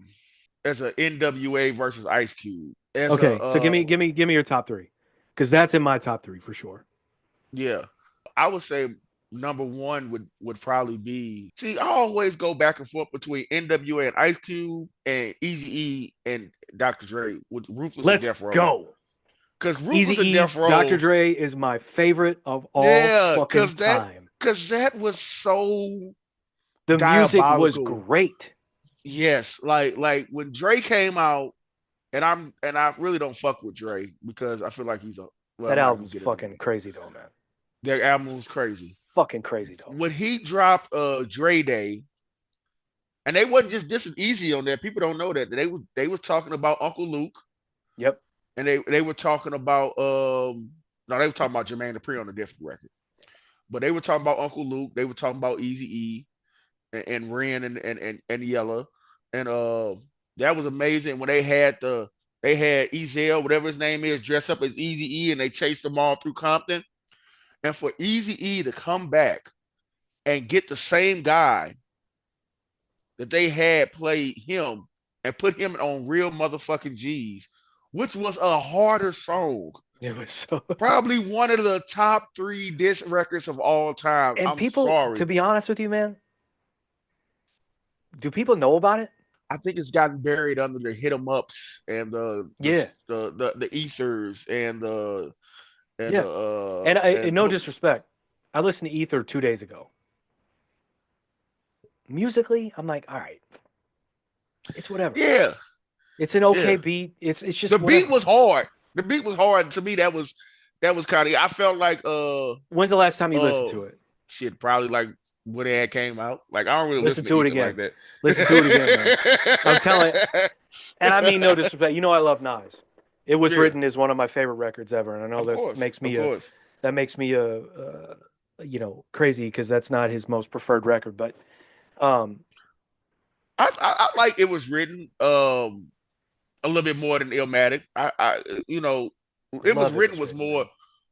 as a NWA versus Ice Cube. As a Okay. So give me your top three. Because that's in my top three for sure. Yeah. I would say number one would probably be. See, I always go back and forth between NWA and Ice Cube and Easy E and Dr. Dre with Ruthless and Let's Death Row. go. Because Easy Ruthless and E, Death Dr. Row, Dre is my favorite of all yeah, fucking time. because that was so The music was diabolical. great. Yes, like when Dre came out, and I really don't fuck with Dre because I feel like he's a. Well, That I'm not gonna album's get into fucking that. crazy though, man. Their album was crazy. Fucking crazy though. When he dropped Dre Day, and they wasn't just dissing Easy on that. People don't know that they was talking about Uncle Luke, Yep. and they were talking about no, they were talking about Jermaine Dupri on a different record, but they were talking about Uncle Luke. They were talking about Easy E and Ren and Yella, and that was amazing when they had Ezel, whatever his name is, dress up as Easy E, and they chased them all through Compton, and for Easy E to come back and get the same guy that they had played him and put him on real motherfucking G's, which was a harder song. It was so. Probably one of the top 3 disc records of all time. And I'm people, to sorry. be honest with you, man, do people know about it? I think it's gotten buried under the hit 'em ups and Yeah. the ethers and Yeah. the And no disrespect, I listened to Ether 2 days ago. Musically, I'm like, all right, it's whatever. yeah, It's an okay yeah. beat. It's just The whatever. beat was hard. The beat was hard to me. That was kind of. I felt like When's the last time you listened to it? shit, probably like when it had came out. Like I don't really Listen listen to to it Ether like again. that. Listen to it again, man. I'm telling, and I mean no disrespect. You know I love Nas. It Was Yeah, Written is one of my favorite records ever, and I know of that course, of course. makes me a crazy because that's not his most preferred record. But um, I like It Was Written a little bit more than Illmatic. I It Was love It Written Was was Written, more.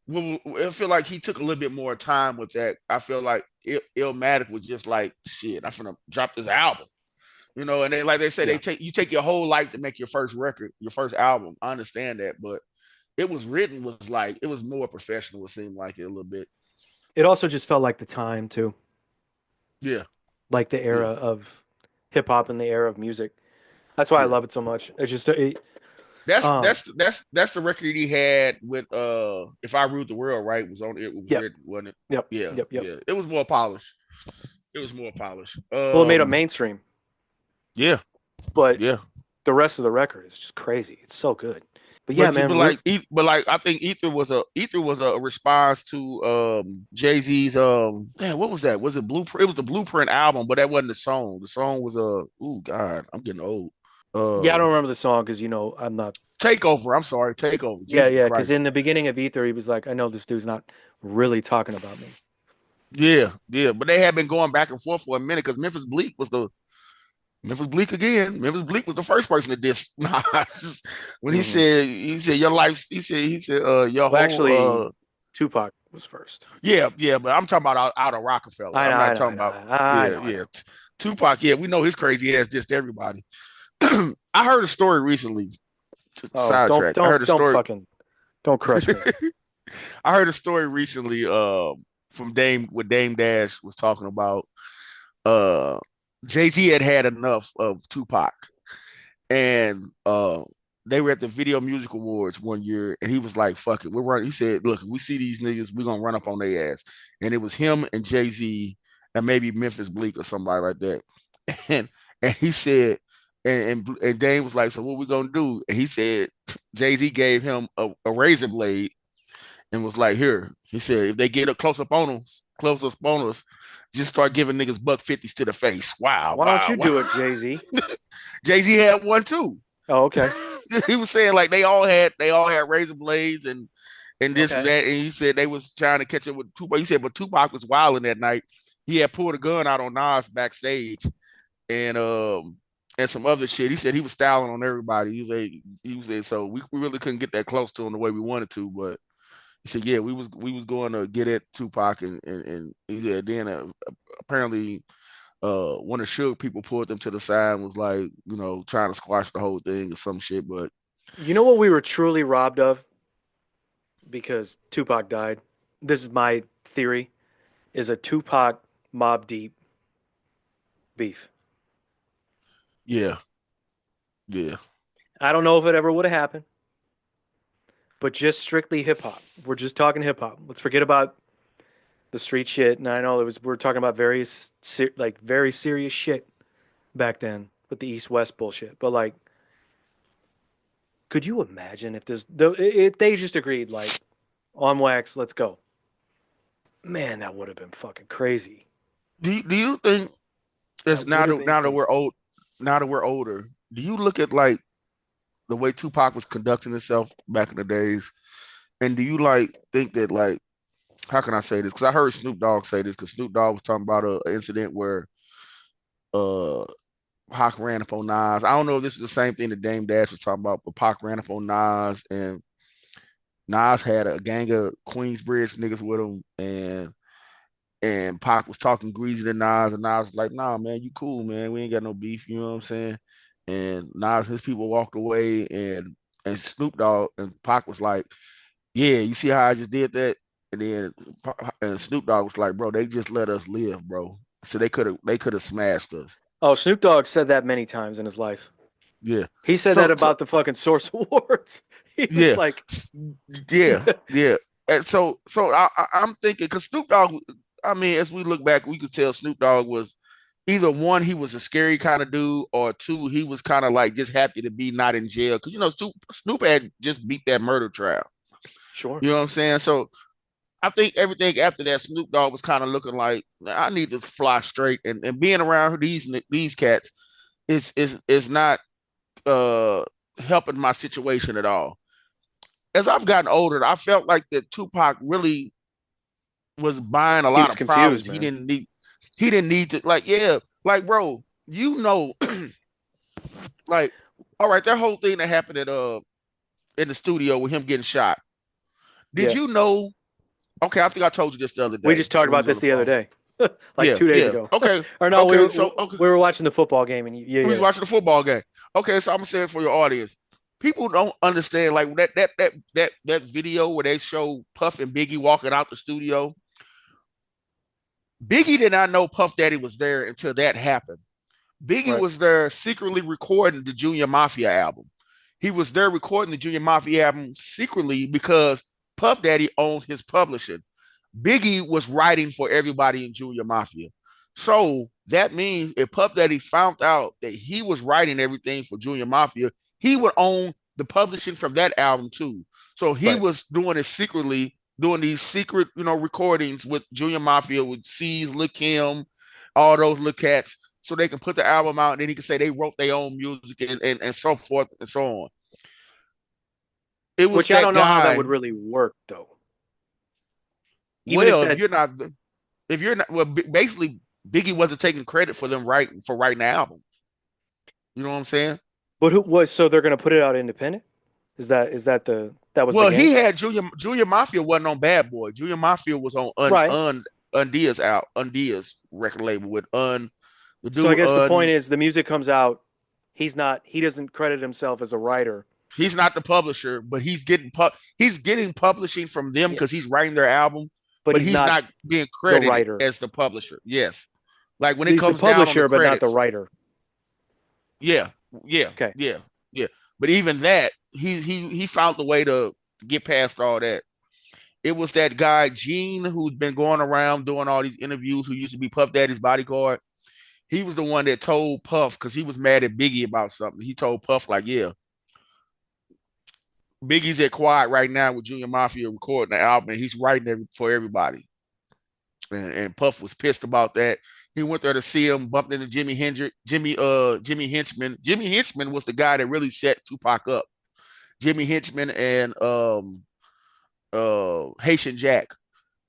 man. I feel like he took a little bit more time with that. I feel like Illmatic was just like shit. I'm gonna drop this album. And then like they say, Yeah, you take your whole life to make your first record, your first album. I understand that, but It Was Written was like it was more professional. It seemed like it a little bit. it also just felt like the time too, Yeah, like the yeah, era of hip hop and the era of music. That's why I yeah. love it so much. It's just That's um, that's that's the record he had with If I Ruled the World, right? Was on It Was yep, Written, wasn't it? yep, Yeah, yep, yep. yeah. It was more polished. It was more polished. Well, it made it mainstream, Yeah, but yeah. the rest of the record is just crazy. It's so good. But yeah, But man, I think Ether was a response to Jay Z's man, what was that? Was it Blueprint? It was the Blueprint album, but that wasn't the song. The song was oh God, I'm getting old. yeah, I Uh don't remember the song because I'm not. Takeover. I'm sorry, Takeover. Yeah, Jesus yeah, because Christ. in the beginning of Ether, he was like, "I know this dude's not really talking about me." Yeah, yeah. But they had been going back and forth for a minute because Memphis Bleak again. Memphis Bleak was the first person to diss Nas when he Hmm. said your life. He said your Well, whole actually, Tupac was first. yeah. But I'm talking about out of Rockefellers. I know, I'm I not know, I talking know, about I yeah know, I yeah. know. Tupac. Yeah, we know his crazy ass dissed everybody. I heard a story recently. Just Oh, sidetrack. I heard a story. don't crush me. I heard a story recently from Dame what Dame Dash was talking about. Uh Jay-Z had enough of Tupac, and they were at the Video Music Awards one year, and he was like, "Fuck it, we're running." He said, "Look, if we see these niggas, we're gonna run up on their ass." And it was him and Jay-Z and maybe Memphis Bleak or somebody like that. And he said, and Dane was like, "So what we gonna do?" And he said, Jay-Z gave him a razor blade and was like, "Here." He said, "If they get up close up on us, just start giving niggas buck 50s to the face." Wow, Why don't wow, you wow. do it, Jay-Z? Jay-Z had one too. Oh, okay. He was saying like they all had razor blades and this and Okay. that, and he said they was trying to catch up with Tupac. He said, but Tupac was wilding that night. He had pulled a gun out on Nas backstage, and some other shit. He said he was styling on everybody. He was like, so we really couldn't get that close to him the way we wanted to, but he said, yeah, we was going to get at Tupac, and yeah, then apparently one of the Suge people pulled them to the side and was like, trying to squash the whole thing or some shit. But You know what we were truly robbed of because Tupac died? This is my theory, is a Tupac Mob Deep beef. yeah, yeah, I don't know if it ever would have happened, but just strictly hip hop. We're just talking hip hop. Let's forget about the street shit. And I know we're talking about very serious shit back then with the East West bullshit. But like, could you imagine if they just agreed like on wax, let's go? Man, that would have been fucking crazy. do you think it's That would have been now that crazy. we're old, now that we're older, do you look at like the way Tupac was conducting himself back in the days, and do you like think that like, how can I say this? Because I heard Snoop Dogg say this, because Snoop Dogg was talking about an incident where uh Pac ran up on Nas. I don't know if this is the same thing that Dame Dash was talking about, but Pac ran up on Nas, and Nas had a gang of Queensbridge niggas with him, and Pac was talking greasy to Nas, and Nas was like, "Nah, man, you cool, man. We ain't got no beef." You know what I'm saying? And Nas, his people walked away, and Snoop Dogg and Pac was like, "Yeah, you see how I just did that?" And then and Snoop Dogg was like, "Bro, they just let us live, bro. So they could have smashed us." Oh, Snoop Dogg said that many times in his life. Yeah. He said that So about the fucking Source Awards. He was yeah, like, yeah, yeah. And so I'm thinking, because Snoop Dogg, I mean, as we look back, we could tell Snoop Dogg was either one, he was a scary kind of dude, or two, he was kind of like just happy to be not in jail. Because Snoop had just beat that murder trial. sure. You know what I'm saying? So I think everything after that, Snoop Dogg was kind of looking like, I need to fly straight, and being around these cats is not uh helping my situation at all. As I've gotten older, I felt like that Tupac really was buying a He lot was of problems. confused, He man. didn't need. He didn't need to, like, yeah, like, bro, like, all right, that whole thing that happened in the studio with him getting shot. Did Yeah. you know? Okay, I think I told you this the other We day just talked when we about was on this the the other phone. day, like Yeah, 2 days yeah. ago. Okay, Or no, we okay. were So okay, we were watching the football game, and yeah, we was yeah, watching the football game. Okay, so I'm gonna say it for your audience. People don't understand like that video where they show Puff and Biggie walking out the studio. Biggie did not know Puff Daddy was there until that happened. Biggie right. was there secretly recording the Junior Mafia album. He was there recording the Junior Mafia album secretly because Puff Daddy owned his publishing. Biggie was writing for everybody in Junior Mafia. So that means if Puff Daddy found out that he was writing everything for Junior Mafia, he would own the publishing from that album too. So he Right. was doing it secretly, doing these secret, recordings with Junior Mafia, with C's, Lil Kim, all those little cats, so they can put the album out, and then he can say they wrote their own music, and so forth and so on. It was Which I that don't know how that guy. would really work, though. Even if Well, that, if you're not, well, basically, Biggie wasn't taking credit for them for writing the album. You know what I'm saying? but who was so they're gonna put it out independent? Is that that was the Well, game? he had Junior Mafia wasn't on Bad Boy. Junior Mafia was on Right. Undia's record label with the So I dude guess the point is the music comes out. He doesn't credit himself as a writer. he's not the publisher, but he's getting publishing from them Yeah, because he's writing their album, but but he's he's not not being the credited writer. as the publisher. Yes. Like when it He's the comes down on the publisher, but not the credits. writer. Yeah, yeah, Okay. yeah, yeah. But even that, he found the way to get past all that. It was that guy Gene who's been going around doing all these interviews, who used to be Puff Daddy's bodyguard. He was the one that told Puff, because he was mad at Biggie about something. He told Puff, like, yeah, Biggie's at Quiet right now with Junior Mafia recording the album, and he's writing it for everybody. And Puff was pissed about that. He went there to see him, bumped into Jimmy Hendrix, Jimmy Henchman. Jimmy Henchman was the guy that really set Tupac up. Jimmy Henchman and Haitian Jack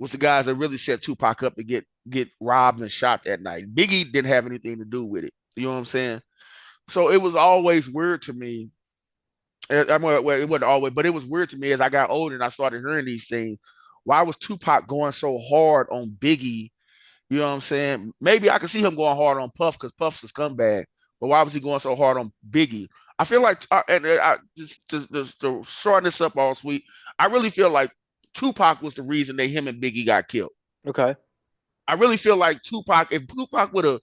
was the guys that really set Tupac up to get robbed and shot that night. Biggie didn't have anything to do with it. You know what I'm saying? So it was always weird to me. I mean, well, it wasn't always, but it was weird to me as I got older and I started hearing these things. Why was Tupac going so hard on Biggie? You know what I'm saying? Maybe I could see him going hard on Puff because Puff's a scumbag. But why was he going so hard on Biggie? I feel like, just to shorten this up all sweet, I really feel like Tupac was the reason that him and Biggie got killed. Okay. I really feel like if Tupac would have,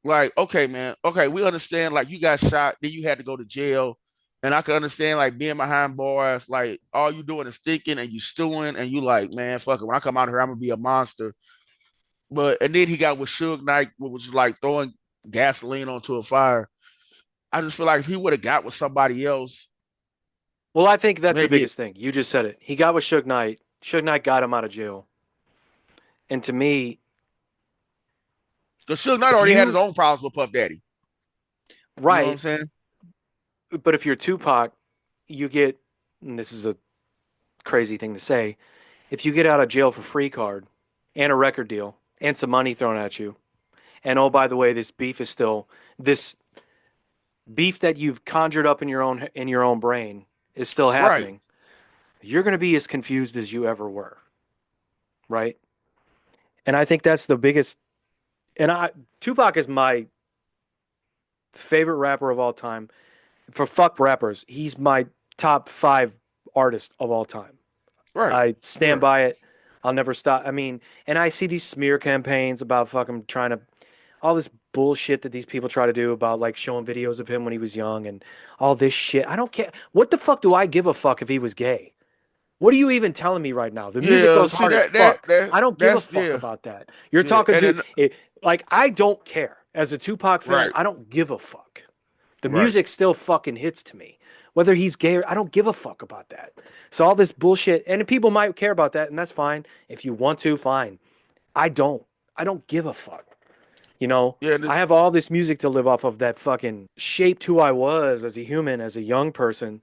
like, okay, man, okay, we understand, like, you got shot, then you had to go to jail. And I can understand, like, being behind bars, like, all you doing is thinking and you stewing, and you like, man, fuck it. When I come out here, I'm gonna be a monster. And then he got with Suge Knight, which was like throwing gasoline onto a fire. I just feel like if he would have got with somebody else, Well, I think that's the maybe. biggest thing. You just said it. He got with Suge Knight. Suge Knight got him out of jail. And to me, Because Suge Knight if already had his you own problems with Puff Daddy. You know what I'm right, saying? but if you're Tupac, you get, and this is a crazy thing to say, if you get out of jail for free card and a record deal and some money thrown at you, and oh, by the way, this beef that you've conjured up in your own brain is still Right. happening, you're going to be as confused as you ever were, right? And I think that's the biggest. Tupac is my favorite rapper of all time. For fuck rappers, he's my top 5 artist of all time. Right. I stand Right. by it. I'll never stop. I mean, and I see these smear campaigns about fucking trying to, all this bullshit that these people try to do about like showing videos of him when he was young and all this shit. I don't care. What the fuck do I give a fuck if he was gay? What are you even telling me right now? The music Yeah. goes See hard as that that fuck. that I don't give a that's fuck yeah. about that. You're Yeah. talking And to then it, like I don't care. As a Tupac fan, right. I don't give a fuck. The Right. music still fucking hits to me. Whether he's gay or I don't give a fuck about that. So all this bullshit, and people might care about that, and that's fine. If you want to, fine. I don't. I don't give a fuck. You know, Yeah. I have all this music to live off of that fucking shaped who I was as a human, as a young person.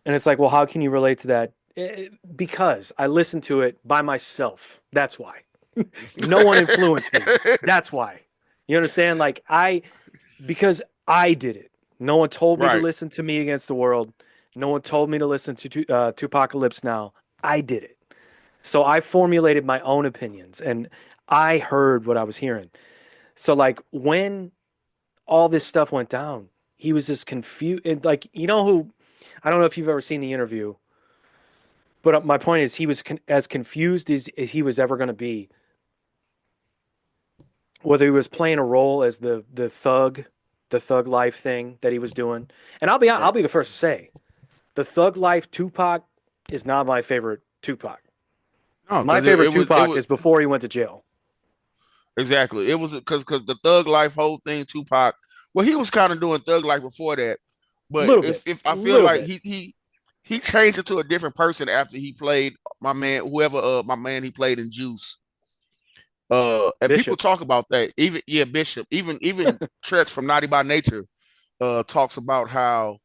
And it's like, well, how can you relate to that? Because I listened to it by myself. That's why. No one influenced me. That's why. You understand? Because I did it. No one told me to Right. listen to Me Against the World. No one told me to listen to Tupacalypse Now. I did it. So I formulated my own opinions and I heard what I was hearing. So like when all this stuff went down, he was just confused. Like, you know who, I don't know if you've ever seen the interview, but my point is he was as confused as he was ever going to be, whether he was playing a role as the thug life thing that he was doing. And I'll Right. be the first to say, the thug life Tupac is not my favorite Tupac. No, My because favorite it Tupac was is before he went to jail. exactly. It was because the Thug Life whole thing, Tupac. Well, he was kind of doing Thug Life before that, but Little bit, if I feel little like bit. he changed into a different person after he played my man, whoever my man he played in Juice. And people Bishop. talk about that. Even Bishop, even Tretch from Naughty by Nature, talks about how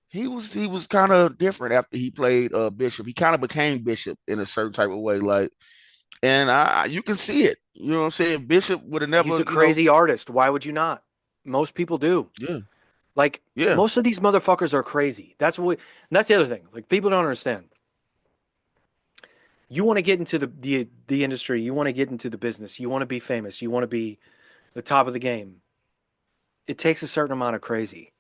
he was kind of different after he played Bishop. He kind of became Bishop in a certain type of way, like, and you can see it. You know what I'm saying? Bishop would have He's never, a crazy artist. Why would you not? Most people do. yeah, Like yeah, most of these motherfuckers are crazy. And that's the other thing. Like people don't understand. You want to get into the industry, you want to get into the business, you want to be famous, you want to be the top of the game. It takes a certain amount of crazy.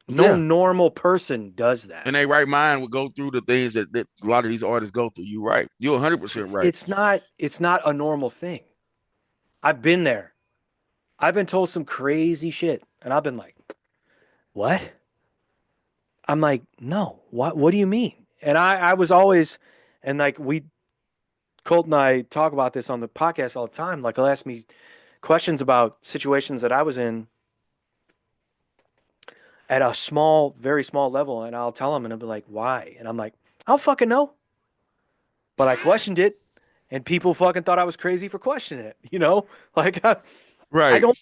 No yeah. normal person does that. And they right mind would go through the things that a lot of these artists go through. You're right. You're 100% right. It's not a normal thing. I've been there. I've been told some crazy shit, and I've been like, "What?" I'm like, "No. What do you mean?" And I was always, and like Colt and I talk about this on the podcast all the time. Like, he'll ask me questions about situations that I was in at a small, very small level, and I'll tell him, and I'll be like, "Why?" And I'm like, "I don't fucking know." But I questioned it, and people fucking thought I was crazy for questioning it. Like Right. I don't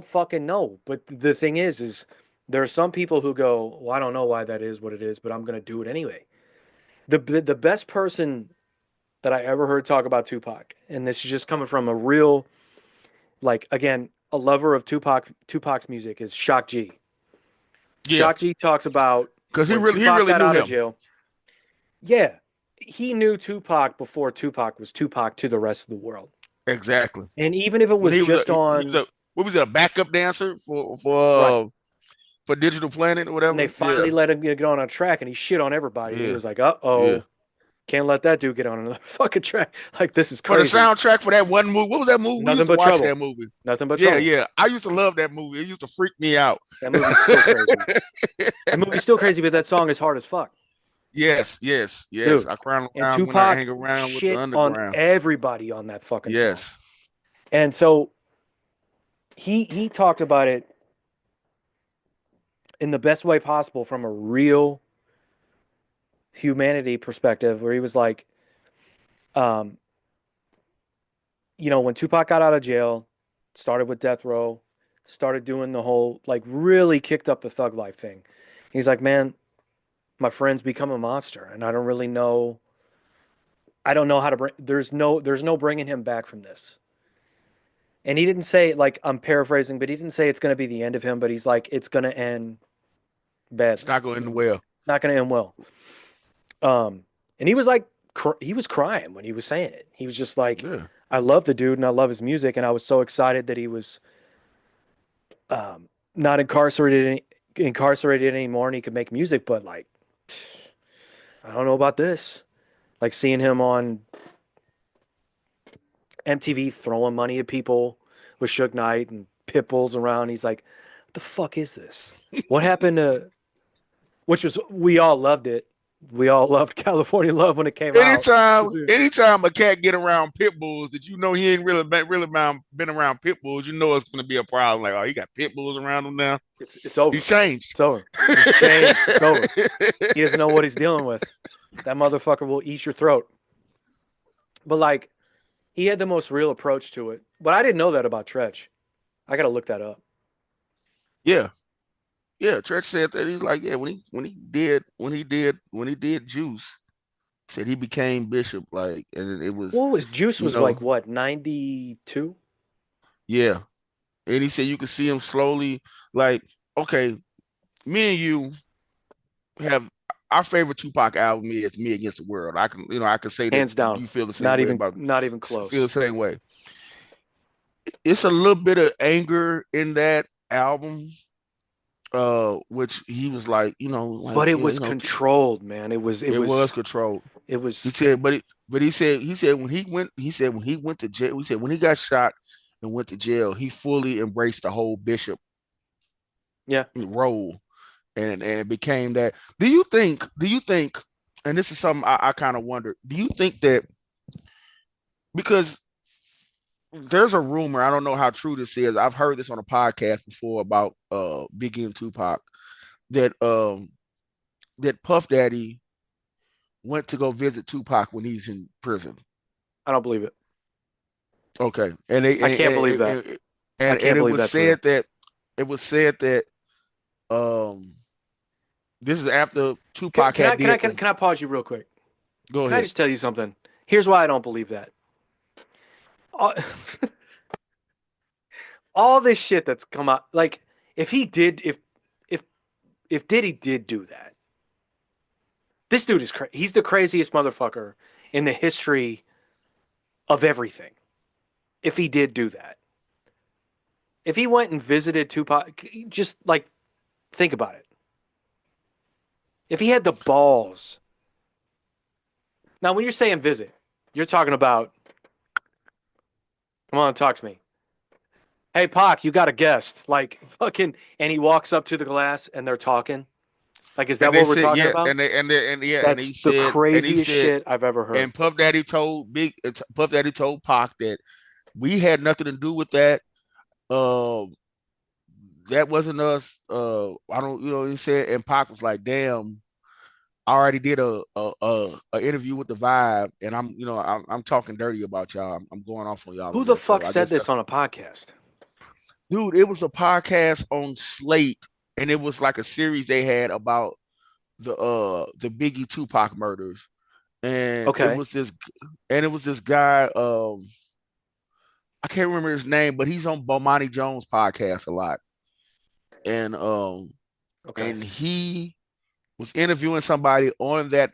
fucking know. But the thing is there are some people who go, "Well, I don't know why that is what it is, but I'm gonna do it anyway." The best person that I ever heard talk about Tupac, and this is just coming from a real, like, again, a lover of Tupac's music, is Shock G. Yeah. Shock G talks about Because he when really he Tupac really got knew out of him. jail. Yeah, he knew Tupac before Tupac was Tupac to the rest of the world. Exactly. And even if it When was just he was on, a what was it, a backup dancer right, for Digital Planet or and they whatever? finally Yeah. let him get on a track, and he shit on everybody, and he Yeah. was like, Yeah. "Uh-oh, can't let that dude get on another fucking track. Like, this is For the crazy. soundtrack for that one movie. What was that movie? We Nothing used to but watch that trouble. movie. Nothing but Yeah, trouble." yeah. I used to love that movie. It used to freak me out. That movie's still crazy. The movie's still crazy, but that song is hard as fuck, Yes, yes, yes. dude. I cry And around when I Tupac hang around with the shit on underground. everybody on that fucking song. Yes. And so he talked about it in the best way possible from a real humanity perspective, where he was like, um, when Tupac got out of jail, started with death row, started doing the whole, like, really kicked up the thug life thing. He's like, "Man, my friend's become a monster, and I don't really know. I don't know how to bring. There's no bringing him back from this." And he didn't say, like, I'm paraphrasing, but he didn't say it's going to be the end of him. But he's like, it's going to end It's badly. not going to end well. Not going to end well. Um, and he was like, he was crying when he was saying it. He was just like, Yeah. "I love the dude and I love his music, and I was so excited that he was not incarcerated anymore, and he could make music. But, like, I don't know about this. Like, seeing him on MTV throwing money at people with Suge Knight and pit bulls around. He's like, what the fuck is this? What happened to?" Which was, we all loved it. We all loved California Love when it came out. Anytime a cat get around pit bulls that you know he ain't been around pit bulls, you know it's going to be a problem. Like, oh, he got pit bulls around him now. It's over. He's changed. It's over. He's changed. It's over. He doesn't know what he's dealing with. That motherfucker will eat your throat. But, like, he had the most real approach to it. But I didn't know that about Tretch. I gotta look that up. Yeah, yeah. Tretch said that he's like, yeah, when he did Juice, said he became Bishop, like, and it was, What was Juice you was know, like, what, 92? yeah. And he said you could see him slowly, like, okay, me and you have our favorite Tupac album is Me Against the World. I can say that Hands down. you feel the same Not way even about not even feel the close. same way. It's a little bit of anger in that album, which he was like, like, But it yeah, was controlled, man. It was it it was was controlled. it He was said, but he said when he went to jail, he said when he got shot and went to jail, he fully embraced the whole Bishop yeah. role, and it became that. Do you think, and this is something I kind of wonder, do you think that because there's a rumor, I don't know how true this is. I've heard this on a podcast before about Biggie and Tupac that that Puff Daddy went to go visit Tupac when he's in prison. I don't believe it. Okay, and they I can't believe that. I and can't believe that's real. it was said that um this is after Can, Tupac can I had can I did can, this. can I pause you real quick? Go Can I ahead. just tell you something? Here's why I don't believe that. All, all this shit that's come out, like, if he did, if if Diddy did do that, this dude is crazy. He's the craziest motherfucker in the history of everything. If he did do that, if he went and visited Tupac, just, like, think about it. If he had the balls. Now, when you're saying visit, you're talking about Come on, talk to me. Hey, Pac, you got a guest. Like, fucking, and he walks up to the glass and they're talking. Like, is And that they what we're said, talking yeah, about? and That's the he craziest said, shit I've ever heard. and Puff Daddy told Pac that we had nothing to do with that. Um, that wasn't us. I don't, he said, and Pac was like, damn, I already did a interview with the Vibe, and I'm talking dirty about y'all. I'm going off on y'all Who on the this. So fuck I said guess this that's on a podcast? dude. It was a podcast on Slate, and it was like a series they had about the Biggie Tupac murders, and Okay. it was this guy. I can't remember his name, but he's on Bomani Jones podcast a lot, and Okay. he was interviewing somebody on that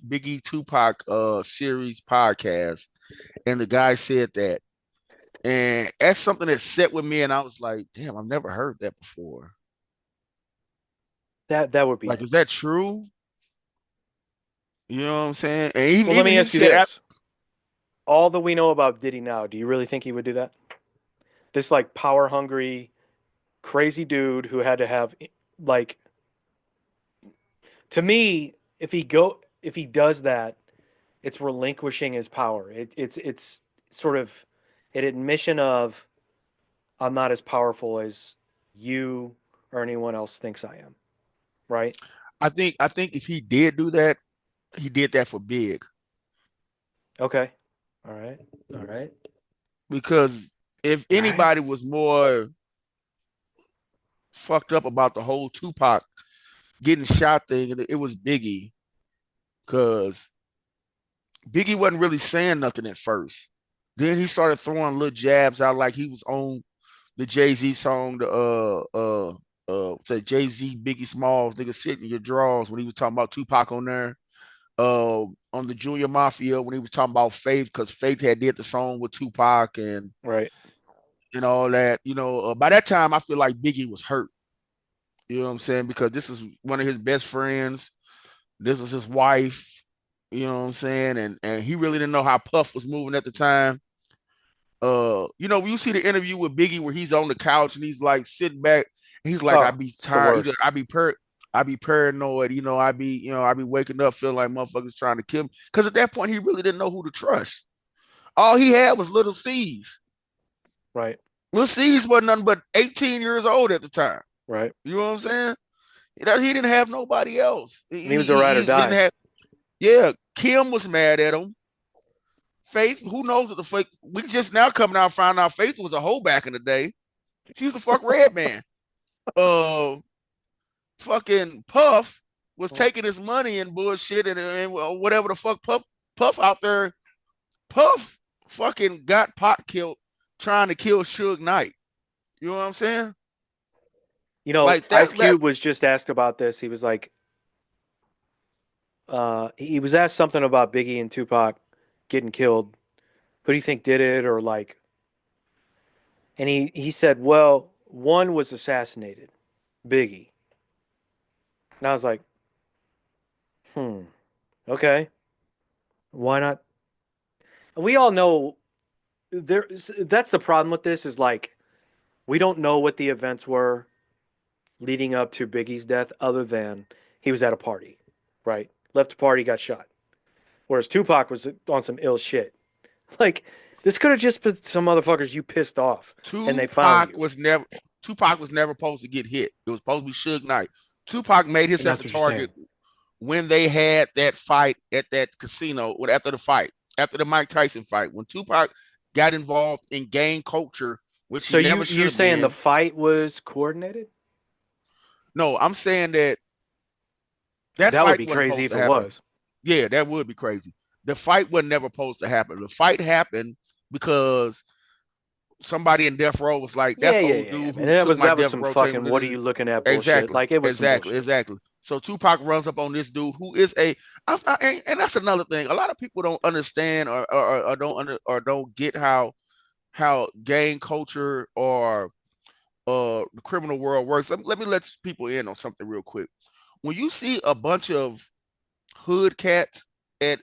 Biggie Tupac series podcast, and the guy said that, and that's something that set with me, and I was like, damn, I've never heard that before. That would be Like, it. is that true? You know what I'm saying? And Well, let even me he ask you said, this. All that we know about Diddy now, do you really think he would do that? This like power hungry, crazy dude who had to have like to me, if he does that, it's relinquishing his power. It's sort of an admission of I'm not as powerful as you or anyone else thinks I am. Right? I think if he did do that, he did that for big, Okay. All right. All right. because if All right. anybody was more fucked up about the whole Tupac getting shot thing, it was Biggie, because Biggie wasn't really saying nothing at first. Then he started throwing little jabs out, like he was on the Jay-Z song, say Jay-Z Biggie Smalls, nigga sit in your drawers, when he was talking about Tupac on there. On the Junior Mafia, when he was talking about Faith, because Faith had did the song with Tupac Right. and all that. By that time I feel like Biggie was hurt. You know what I'm saying? Because this is one of his best friends. This was his wife. You know what I'm saying? And he really didn't know how Puff was moving at the time. When you see the interview with Biggie where he's on the couch and he's like sitting back, and he's like, I Oh, be it's the tired, worst. I be paranoid, I be waking up feeling like motherfuckers trying to kill me. Because at that point he really didn't know who to trust. All he had was Little C's. Right. Little C's wasn't nothing but 18 years old at the time. Right. You know what I'm saying? He didn't have nobody else. And he was a ride or He didn't die. have. Yeah, Kim was mad at him. Faith, who knows what the fuck? We just now coming out and find out Faith was a hoe back in the day. She was a fuck red man. Uh, Fucking Puff was taking his money and bullshit and whatever the fuck. Puff out there. Puff fucking got pot killed trying to kill Suge Knight. You know what I'm saying? You know, Like Ice that. Cube was just asked about this. He was like, he was asked something about Biggie and Tupac getting killed. Who do you think did it, or like? And he said, well, one was assassinated, Biggie. And I was like, okay, why not? We all know there. That's the problem with this is like we don't know what the events were leading up to Biggie's death, other than he was at a party, right? Left a party, got shot. Whereas Tupac was on some ill shit. Like this could have just been some motherfuckers you pissed off, and they found Tupac you, was never Tupac was never supposed to get hit. It was supposed to be Suge Knight. Tupac made and himself that's a what you're saying. target when they had that fight at that casino. After the fight, after the Mike Tyson fight, when Tupac got involved in gang culture, which he So never should you're have saying the been. fight was coordinated? No, I'm saying that That would fight be wasn't crazy supposed if to it happen. was. Yeah, that would be crazy. The fight was never supposed to happen. The fight happened because somebody in death row was like, "That's old Yeah, dude man. who took my That was death some row table." fucking what are you looking at bullshit. Exactly, Like it was some exactly, bullshit. exactly. So Tupac runs up on this dude who is and that's another thing. A lot of people don't understand or don't don't get how gang culture or the criminal world works. Let me let people in on something real quick. When you see a bunch of hood cats at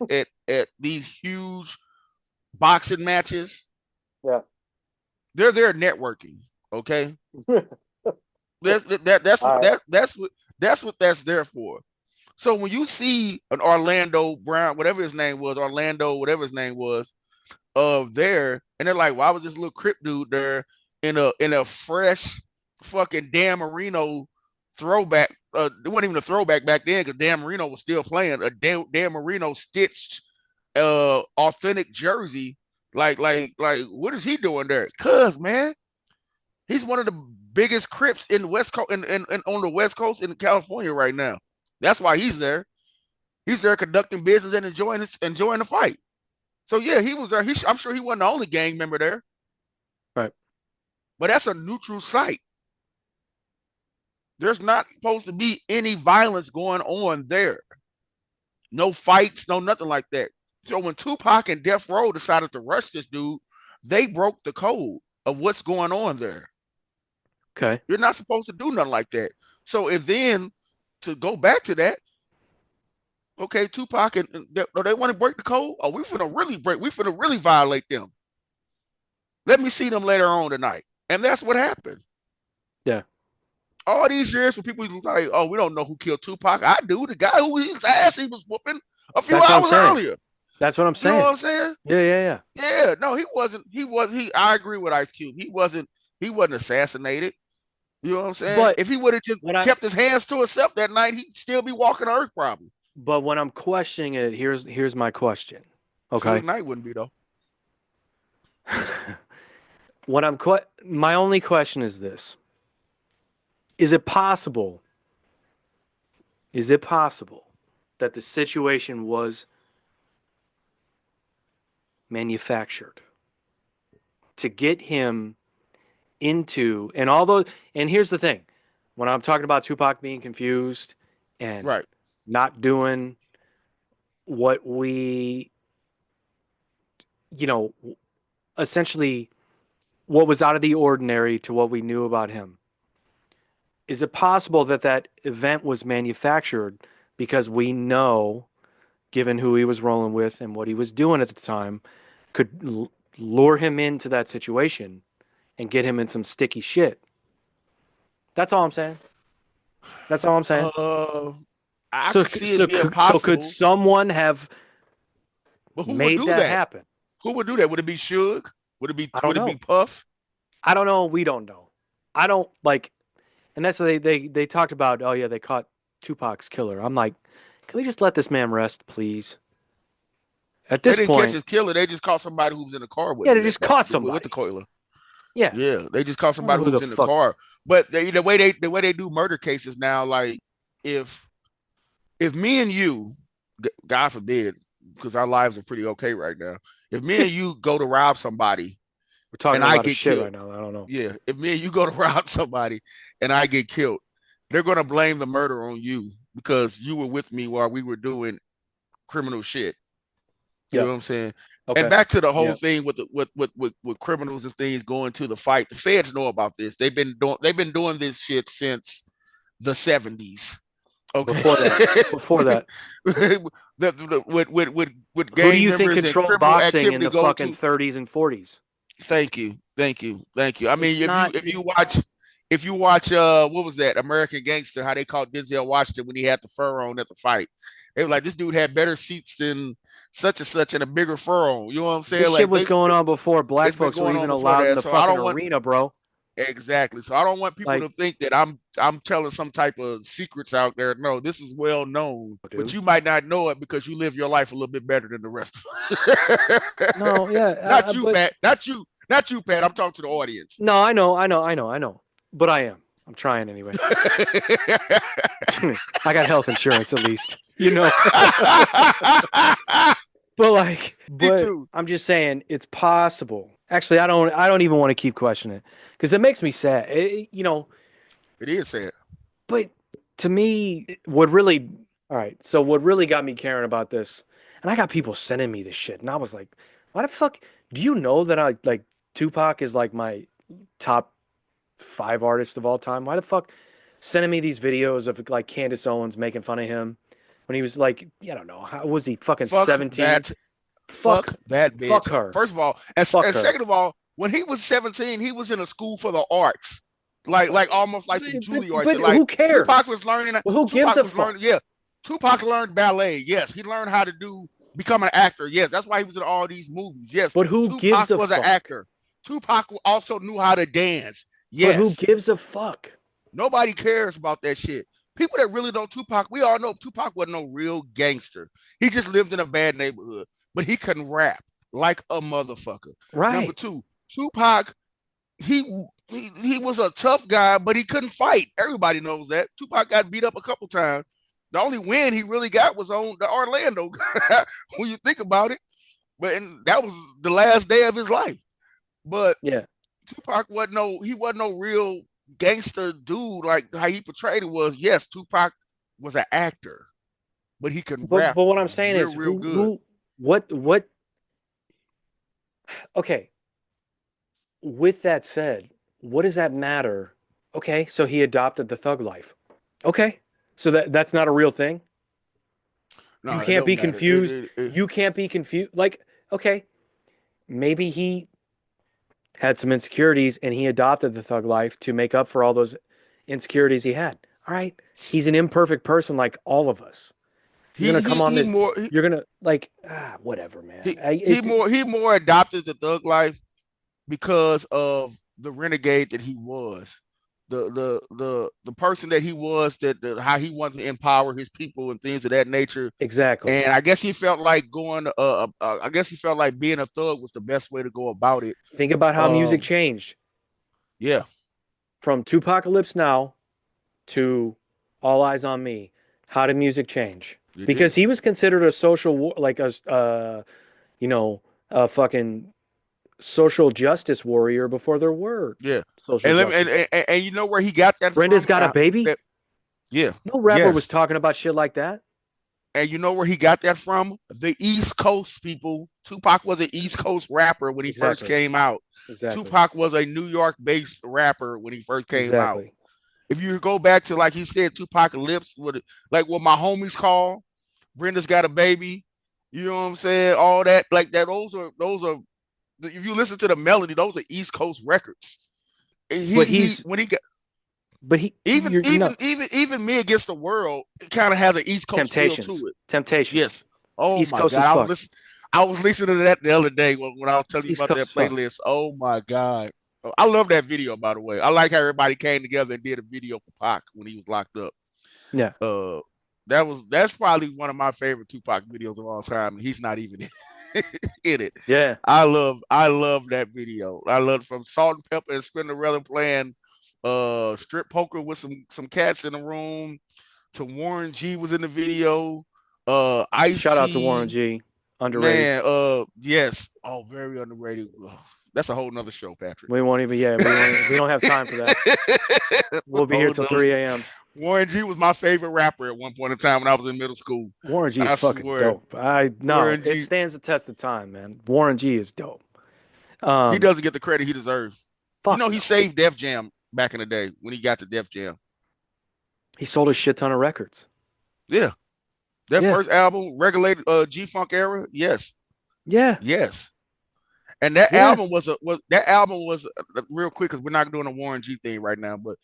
these huge boxing matches, Yeah. They're there networking. Okay. That's All right. that's what that's there for. So when you see an Orlando Brown, whatever his name was, Orlando, whatever his name was, of there, and they're like, why was this little crip dude there in a fresh fucking Dan Marino throwback? It wasn't even a throwback back then because Dan Marino was still playing a Dan Marino stitched authentic jersey. Like what is he doing there? Cuz man, he's one of the biggest crips in the West Coast and on the West Coast in California right now. That's why he's there. He's there conducting business and enjoying the fight. So yeah, he was there. I'm sure he wasn't the only gang member there, Right. but that's a neutral site. There's not supposed to be any violence going on there. No fights, no nothing like that. So when Tupac and Death Row decided to rush this dude, they broke the code of what's going on there. Okay. You're not supposed to do nothing like that. So and then to go back to that, okay, Tupac and they want to break the code. Oh, we finna really violate them. Let me see them later on tonight. And that's what happened. Yeah. All these years when people like, oh, we don't know who killed Tupac. I do. The guy who his ass he was whooping a few That's what I'm hours saying. earlier. That's what I'm You know saying. what I'm saying? Yeah. Yeah. No, he wasn't. I agree with Ice Cube. He wasn't assassinated. You know what I'm saying? But if he would have just kept his hands to himself that night, he'd still be walking the earth probably. But when I'm questioning it, here's my question. Okay. Suge Knight wouldn't be though. When my only question is this. Is it possible that the situation was manufactured to get him into, and here's the thing, when I'm talking about Tupac being confused and Right. not doing what we, essentially what was out of the ordinary to what we knew about him. Is it possible that event was manufactured because we know, given who he was rolling with and what he was doing at the time, could lure him into that situation and get him in some sticky shit? That's all I'm saying. I could see it being possible. So could someone have but who made would do that happen? Who would do that? Would it be Suge? Would it be Puff? I don't know. We don't know. I don't like. And that's they talked about, oh yeah, they caught Tupac's killer. I'm like, can we just let this man rest, please? At this point, they didn't catch his killer. They just caught somebody who was in the car with him. Yeah, they just caught somebody with the coiler. Yeah, they just caught somebody who was in the car. But the way they do murder cases now, like if me and you, God forbid, because our lives are pretty okay right now. If me and you go to rob somebody, we're talking about shit killed right now. I don't know. Yeah, if me and you go to rob somebody and I get killed, they're gonna blame the murder on you because you were with me while we were doing criminal shit. You know what I'm saying? Okay. And back to the whole thing with criminals and things going to the fight. The feds know about this. They've been doing this shit since the 70s. Okay. Before that. with gang. Who do you think controlled boxing in the fucking 30s and 40s? Thank you. I mean, if you watch what was that, American Gangster, how they called Denzel Washington when he had the fur on at the fight. They were like, this dude had better seats than such and such and a bigger fur on. You know what I'm saying? This shit was going on before black folks were even allowed in the fucking arena, bro. Exactly. So I don't want people to think that I'm telling some type of secrets out there. No, this is well known, but you might not know it because you live your life a little bit better than the rest of No, yeah. Not you, Pat. Not you, Pat. I'm talking to the audience. No, I know. But I am. I'm trying anyway. I got health insurance at least, But I'm just saying it's possible. Actually, I don't even want to keep questioning it because it makes me sad. It is sad. But to me, what really got me caring about this, and I got people sending me this shit, and I was like, why the fuck? Do you know that Tupac is like my top 5 artists of all time? Why the fuck sending me these videos of like Candace Owens making fun of him when he was like, I don't know, how was he fucking 17? Fuck that bitch. Fuck her. First of all, and second of all, When he was 17, he was in a school for the arts, like almost like some Juilliard but shit. Like who Tupac cares? was learning. Well, who gives Tupac a was fuck? learning. Yeah, Tupac learned ballet. Yes, he learned how to become an actor. Yes, that's why he was in all these movies. Yes, But who Tupac gives a was an fuck? actor. Tupac also knew how to dance. But who Yes, gives a fuck? nobody cares about that shit. People that really know Tupac, we all know Tupac wasn't no real gangster. He just lived in a bad neighborhood, but he couldn't rap like a motherfucker. Number Right. two, Tupac, he was a tough guy, but he couldn't fight. Everybody knows that. Tupac got beat up a couple times. The only win he really got was on the Orlando when you think about it. But that was the last day of his life. But Yeah. Tupac wasn't no real gangster dude like how he portrayed it was. Yes, Tupac was an actor, but he can But rap what I'm saying is real good. what okay, with that said, what does that matter? Okay, so he adopted the thug life. Okay. So that's not a real thing. You No, it can't don't be matter. confused. You can't be confused. Like, okay, maybe he had some insecurities and he adopted the thug life to make up for all those insecurities he had. All right. He's an imperfect person like all of us. You're gonna come on he this. more You're gonna like whatever, man. he more adopted the thug life because of the renegade that he was, the person that he was, how he wanted to empower his people and things of that nature. Exactly. And I guess he felt like I guess he felt like being a thug was the best way to go about it. Think about how music changed Yeah, from Tupacalypse Now to All Eyes on Me. How did music change? Because he was considered a social like a a fucking social justice warrior before there were yeah. social And justice. and you know where he got that Brenda's from? got a baby. Yeah, No rapper was yes. talking about shit like that. And you know where he got that from? The East Coast people. Tupac was an East Coast rapper when he first Exactly. came out. Exactly. Tupac was a New York based rapper when he first came out. Exactly. If you go back to, like he said, Tupacalypse, like what my homies call Brenda's Got a Baby, you know what I'm saying? All that, like that, those are if you listen to the melody, those are East Coast records. And But he he's when he got but he even you're even no even even Me Against the World, it kind of has an East Coast feel to Temptations. it. Temptations. Yes. It's Oh East my Coast God. as fuck. I was listening to that the other day when I was It's telling you East about Coast that as fuck. playlist. Oh my God. Oh, I love that video, by the way. I like how everybody came together and did a video for Pac when he was locked up. Yeah. Uh that's probably one of my favorite Tupac videos of all time, and he's not even in it. Yeah. I love that video. I love from Salt and Pepper and Spinderella playing strip poker with some cats in the room, to Warren G was in the video. Ice Shout out to Warren T, G. Underrated. man, yes. Oh, very underrated. Ugh, that's a whole nother show, Patrick. We won't even we don't have time for that. We'll be here till 3 a.m. Warren G was my favorite rapper at one point in time when I was in middle school. Warren G is I fucking swear. dope. Warren It G, stands the test of time, man. Warren G is dope. he doesn't get the credit he deserves. You know, he No. saved Def Jam back in the day when he got to Def Jam. He sold a shit ton of records. Yeah. That Yeah. first album, Regulated G-Funk Era, yes. Yeah. Yes. And that Yeah. album was real quick, because we're not doing a Warren G thing right now, but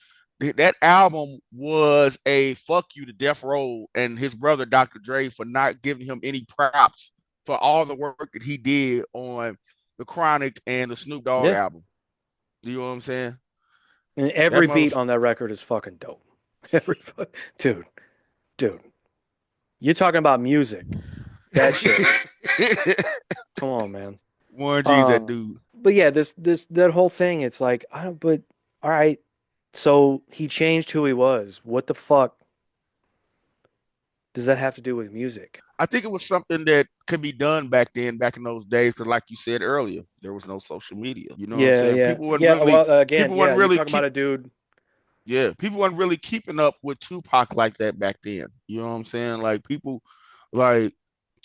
that album was a fuck you to Death Row and his brother Dr. Dre for not giving him any props for all the work that he did on the Chronic and the Snoop Dogg album. Do you know what I'm saying? And every beat on that record is fucking dope. Dude. You're talking about music. That shit. Come on, man. Warren G's that dude. But yeah, that whole thing, it's like, but all right. So he changed who he was. What the fuck does that have to do with music? I think it was something that could be done back in those days, because like you said earlier, there was no social media. You know what I'm saying? Yeah. People weren't really, well, again, people weren't really you're talking about a dude. Yeah, people weren't really keeping up with Tupac like that back then. You know what I'm saying? Like people, like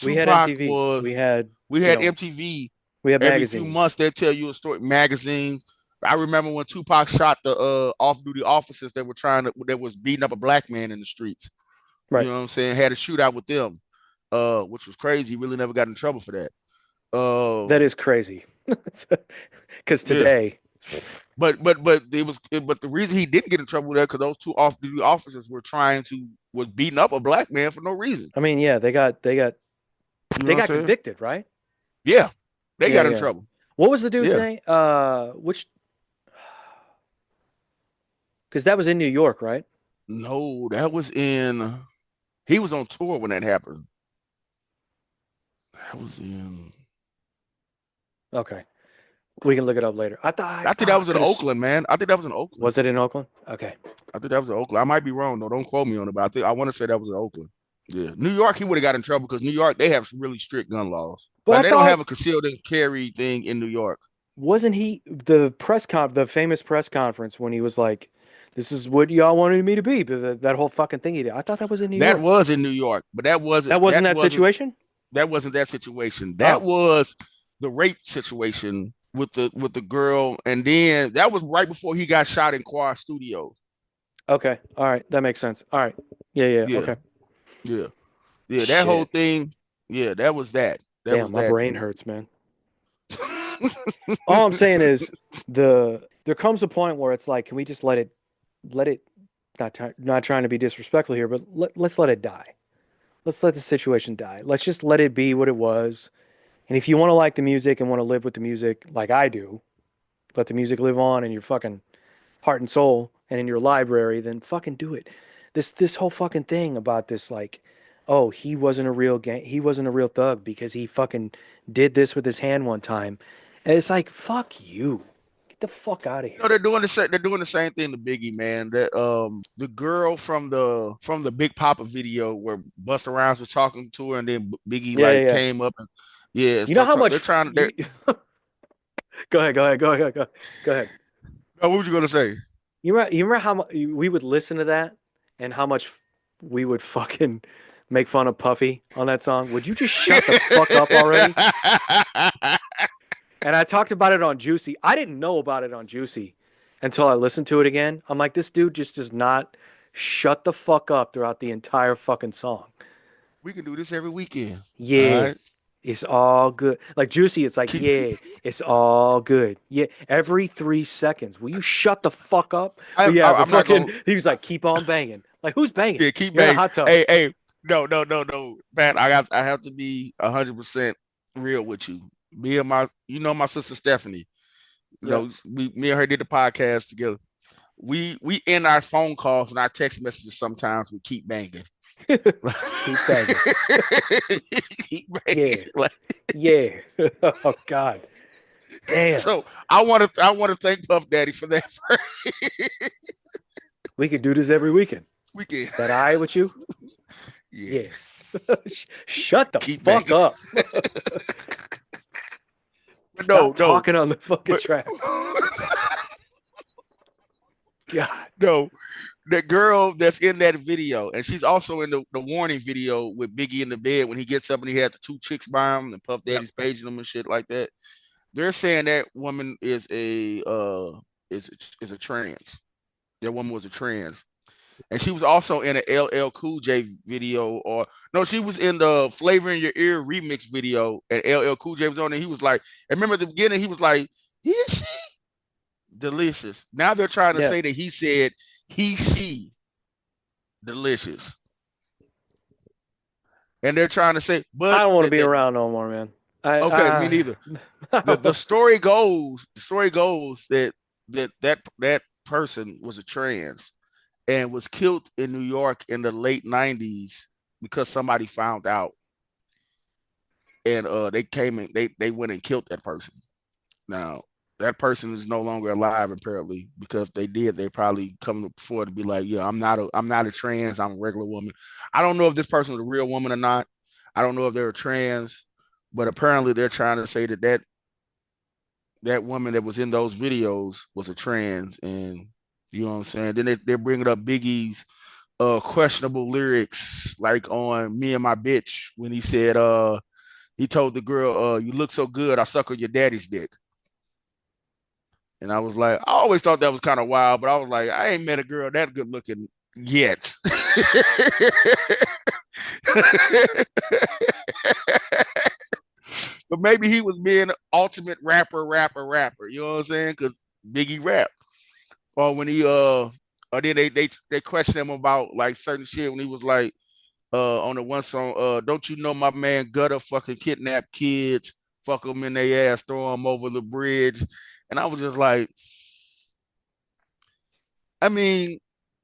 We had Tupac MTV. was. We had MTV. We had Every magazines. few months they tell you a story. Magazines. I remember when Tupac shot the off-duty officers that was beating up a black man in the streets. Right. You know what I'm saying? Had a shootout with them, which was crazy. He really never got in trouble for that. That is crazy. Because Yeah. today, But the reason he didn't get in trouble with that because those the officers was beating up a black man for no reason. I mean, yeah, they got You know what I'm saying? convicted, right? Yeah, they Yeah, got in yeah. trouble. What was the dude's Yeah. name? Which because that was in New York, right? No, that was in. He was on tour when that happened. That was in. Okay, we can look it up later. I I think that thought was in because Oakland, man. I think that was in Oakland. was it in Oakland? Okay, I think that was in Oakland. I might be wrong though. Don't quote me on it, but I want to say that was in Oakland. Yeah, New York, he would have got in trouble because New York they have really strict gun laws. but Like I they don't have thought a concealed and carry thing in New York. wasn't he the famous press conference when he was like, "This is what y'all wanted me to be," but that whole fucking thing he did. I thought that was in New That York. was in New York, but that That wasn't wasn't that situation. that situation. That Oh, was the rape situation with the girl, and then that was right before he got shot in Quad Studios. okay, all right, that makes sense. All right, yeah, yeah, Yeah, okay. yeah, yeah. That whole Shit, thing. Yeah, that was that. That damn, was my that. brain hurts, man. All I'm saying is there comes a point where it's like, can we just let it not trying to be disrespectful here, but let's let it die. Let's let the situation die. Let's just let it be what it was. And if you want to like the music and want to live with the music like I do, let the music live on in your fucking heart and soul and in your library, then fucking do it. This whole fucking thing about this like, oh, he wasn't a real thug because he fucking did this with his hand one time. And it's like, fuck you. Get the fuck out of No, here. they're doing the same thing to Biggie, man. That the girl from the Big Papa video where Busta Rhymes was talking to her, and then Biggie Yeah, yeah, like yeah. came up and yeah, You know how they're much trying to. go ahead, go ahead, go ahead, go ahead. Oh, what was you gonna say? You remember how we would listen to that and how much we would fucking make fun of Puffy on that song? Would you just shut the fuck up already? And I talked about it on Juicy. I didn't know about it on Juicy until I listened to it again. I'm like, this dude just does not shut the fuck up throughout the entire fucking song. We can do this every weekend. All Yeah, right. it's all good. Like Juicy, it's like, Keep, yeah, it's all good. Yeah, every 3 seconds. Will you shut the fuck up? But yeah, the I'm not fucking gonna. he was like, keep on banging. Like who's banging? Yeah, keep You're in a banging. hot tub. Hey, no, man. I have to be 100% real with you. Me and my sister Stephanie. Yep. Me and her did the podcast together. We end our phone calls and our text messages sometimes we keep banging. Keep banging. Keep Yeah. banging. Like, Yeah. Oh God. Damn. so I want to thank Puff Daddy for that. We could do this every weekend. We can. That I with you? Yeah. Yeah. Shut the Keep fuck banging. up. But Stop no. talking on the fucking But track. God. no, the girl that's in that video, and she's also in the warning video with Biggie in the bed when he gets up and he had the two chicks by him and Puff Yep. Daddy's paging him and shit like that. They're saying that woman is a trans. That woman was a trans. And she was also in an LL Cool J video, or no, she was in the Flavor in Your Ear remix video, and LL Cool J was on it. He was like, and remember at the beginning, he was like, is she delicious? Now they're trying to Yeah. say that he said she delicious. And they're trying to say, but I don't want to be around no more, man. okay, me neither. The story goes that person was a trans and was killed in New York in the late 90s because somebody found out. And they came and they went and killed that person. Now, that person is no longer alive apparently, because if they did, they probably come forward to be like, yeah, I'm not a trans, I'm a regular woman. I don't know if this person is a real woman or not. I don't know if they're a trans, but apparently they're trying to say that woman that was in those videos was a trans, and you know what I'm saying? Then they're bringing up Biggie's questionable lyrics, like on Me and My Bitch, when he said he told the girl, you look so good, I suck on your daddy's dick. And I was like, I always thought that was kind of wild, but I was like, I ain't met a girl that good looking yet. but maybe he was being ultimate rapper. You know what I'm saying? Because Biggie rap. Or when he or then they questioned him about like certain shit when he was like on the one song, don't you know my man Gutter fucking kidnap kids, fuck them in their ass, throw them over the bridge. And I was just like, I mean,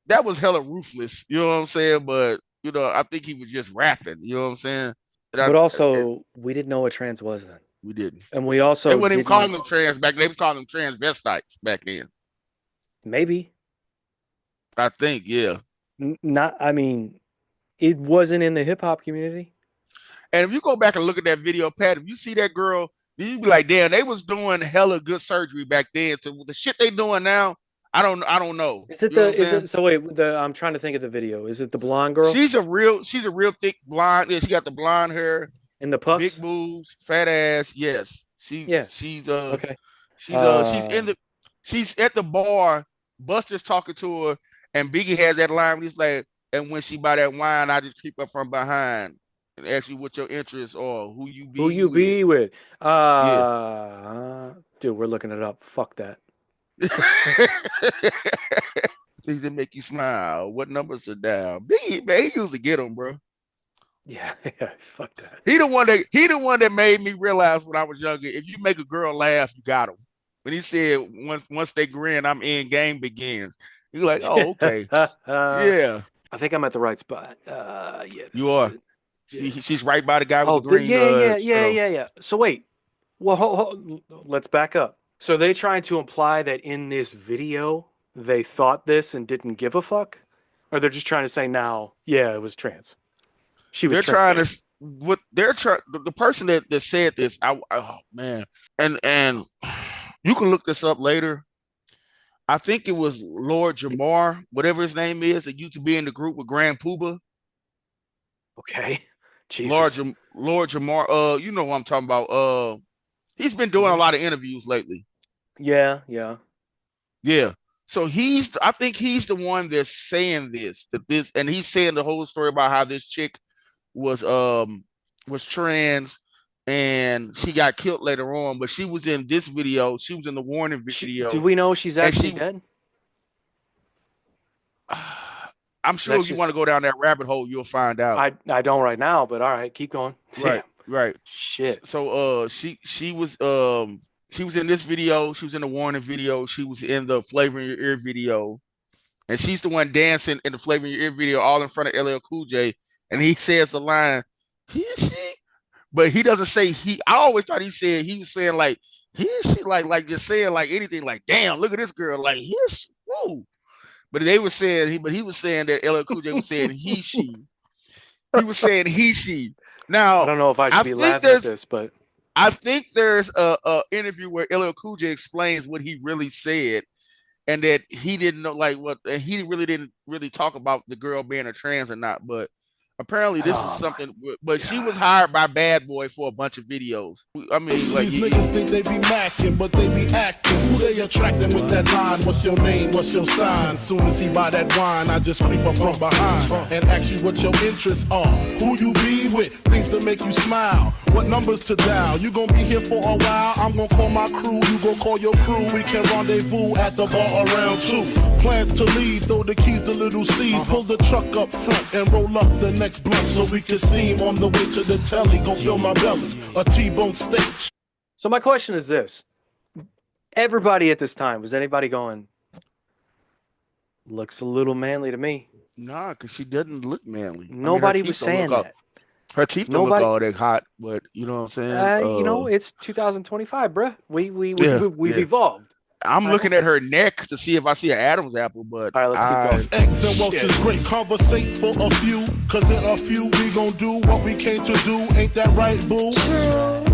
that was hella ruthless, you know what I'm saying? But you know, I think he was just rapping, you know what I'm saying? But also, we didn't know what trans was then. We didn't. And we They also weren't even didn't. calling them trans back then. They was calling them transvestites back then. Maybe. I think, yeah. Not, I mean, it wasn't in the hip hop community. And if you go back and look at that video, Pat, if you see that girl, you be like, damn, they was doing hella good surgery back then. So the shit they doing now, I don't know. Is it so wait, I'm trying to think of the video. Is it the blonde girl? She's a real thick blonde. Yeah, she got the blonde hair. In the puffs? Big boobs, fat ass. Yes. She's okay. She's at the bar. Buster's talking to her, and Biggie has that line. He's like, and when she buy that wine, I just creep up from behind and ask you what your interests are, who you be with. Yeah. Dude, we're looking it up. Fuck that. Things that make you smile. What numbers are down? Biggie, man, he used to get them, bro. Yeah, fuck that. He the one that made me realize when I was younger, if you make a girl laugh, you got them. When he said once they grin, I'm in, game begins. You're like, oh, okay. Yeah. I think I'm at the right spot. Yeah. You are. She's right by the guy with the green. Yeah. So wait. Well, let's back up. So are they trying to imply that in this video they thought this and didn't give a fuck? Or they're just trying to say now, yeah, it was trans. She was trans. The person that said this, oh man. And you can look this up later. I think it was Lord Jamar, whatever his name is, that used to be in the group with Grand Poobah. Okay. Jesus. Lord Jamar, you know what I'm talking about. He's been doing a lot of interviews lately. Yeah. So I think he's the one that's saying this, and he's saying the whole story about how this chick was trans and she got killed later on, but she was in this video. She was in the warning video. Do we know she's actually dead? I'm sure if you want to go down that rabbit hole, you'll find out. I don't right now, but all right, keep going. Right. Shit. So she was in this video. She was in the warning video. She was in the Flavor in Your Ear video, and she's the one dancing in the Flavor in Your Ear video, all in front of LL Cool J. And he says the line, "He is she," but he doesn't say he. I always thought he was saying like he is she, like just saying like anything, like damn, look at this girl, like he is she, whoa. But he was saying that LL Cool J was saying he she. He was saying he she. Now I don't know if I should be laughing at this, but I think there's a interview where LL Cool J explains what he really said, and that he didn't know he really didn't talk about the girl being a trans or not, but apparently this is something. But she was hired by Bad Boy for a bunch of videos. I mean, like these niggas think they be macking, but they be acting. Who they attracting with that line? What's your name? What's your sign? Soon as he buy that wine, I just creep up from behind and ask you what your interests are. Who you be with? Things to make you smile. What numbers to dial? You gonna be here for a while? I'm gonna call my crew. You gonna call your crew. We can rendezvous at the bar around 2. Plans to leave, throw the keys to little C's. Pull the truck up front and roll up the next blunt so we can steam on the way to the telly. Go fill my belly. A T-bone steak. So my question is this. Everybody at this time, was anybody going, looks a little manly to me? Nah, because she doesn't look manly. Nobody was saying that. Her teeth don't look all that hot, but you know what I'm saying? It's 2025, bruh. We've evolved. I'm looking at her neck to see if I see an Adam's apple, but all right, let's keep going. Eggs and Welch is great. Conversate for a few, cause in a few we gon' do what we came to do. Ain't that right, boo?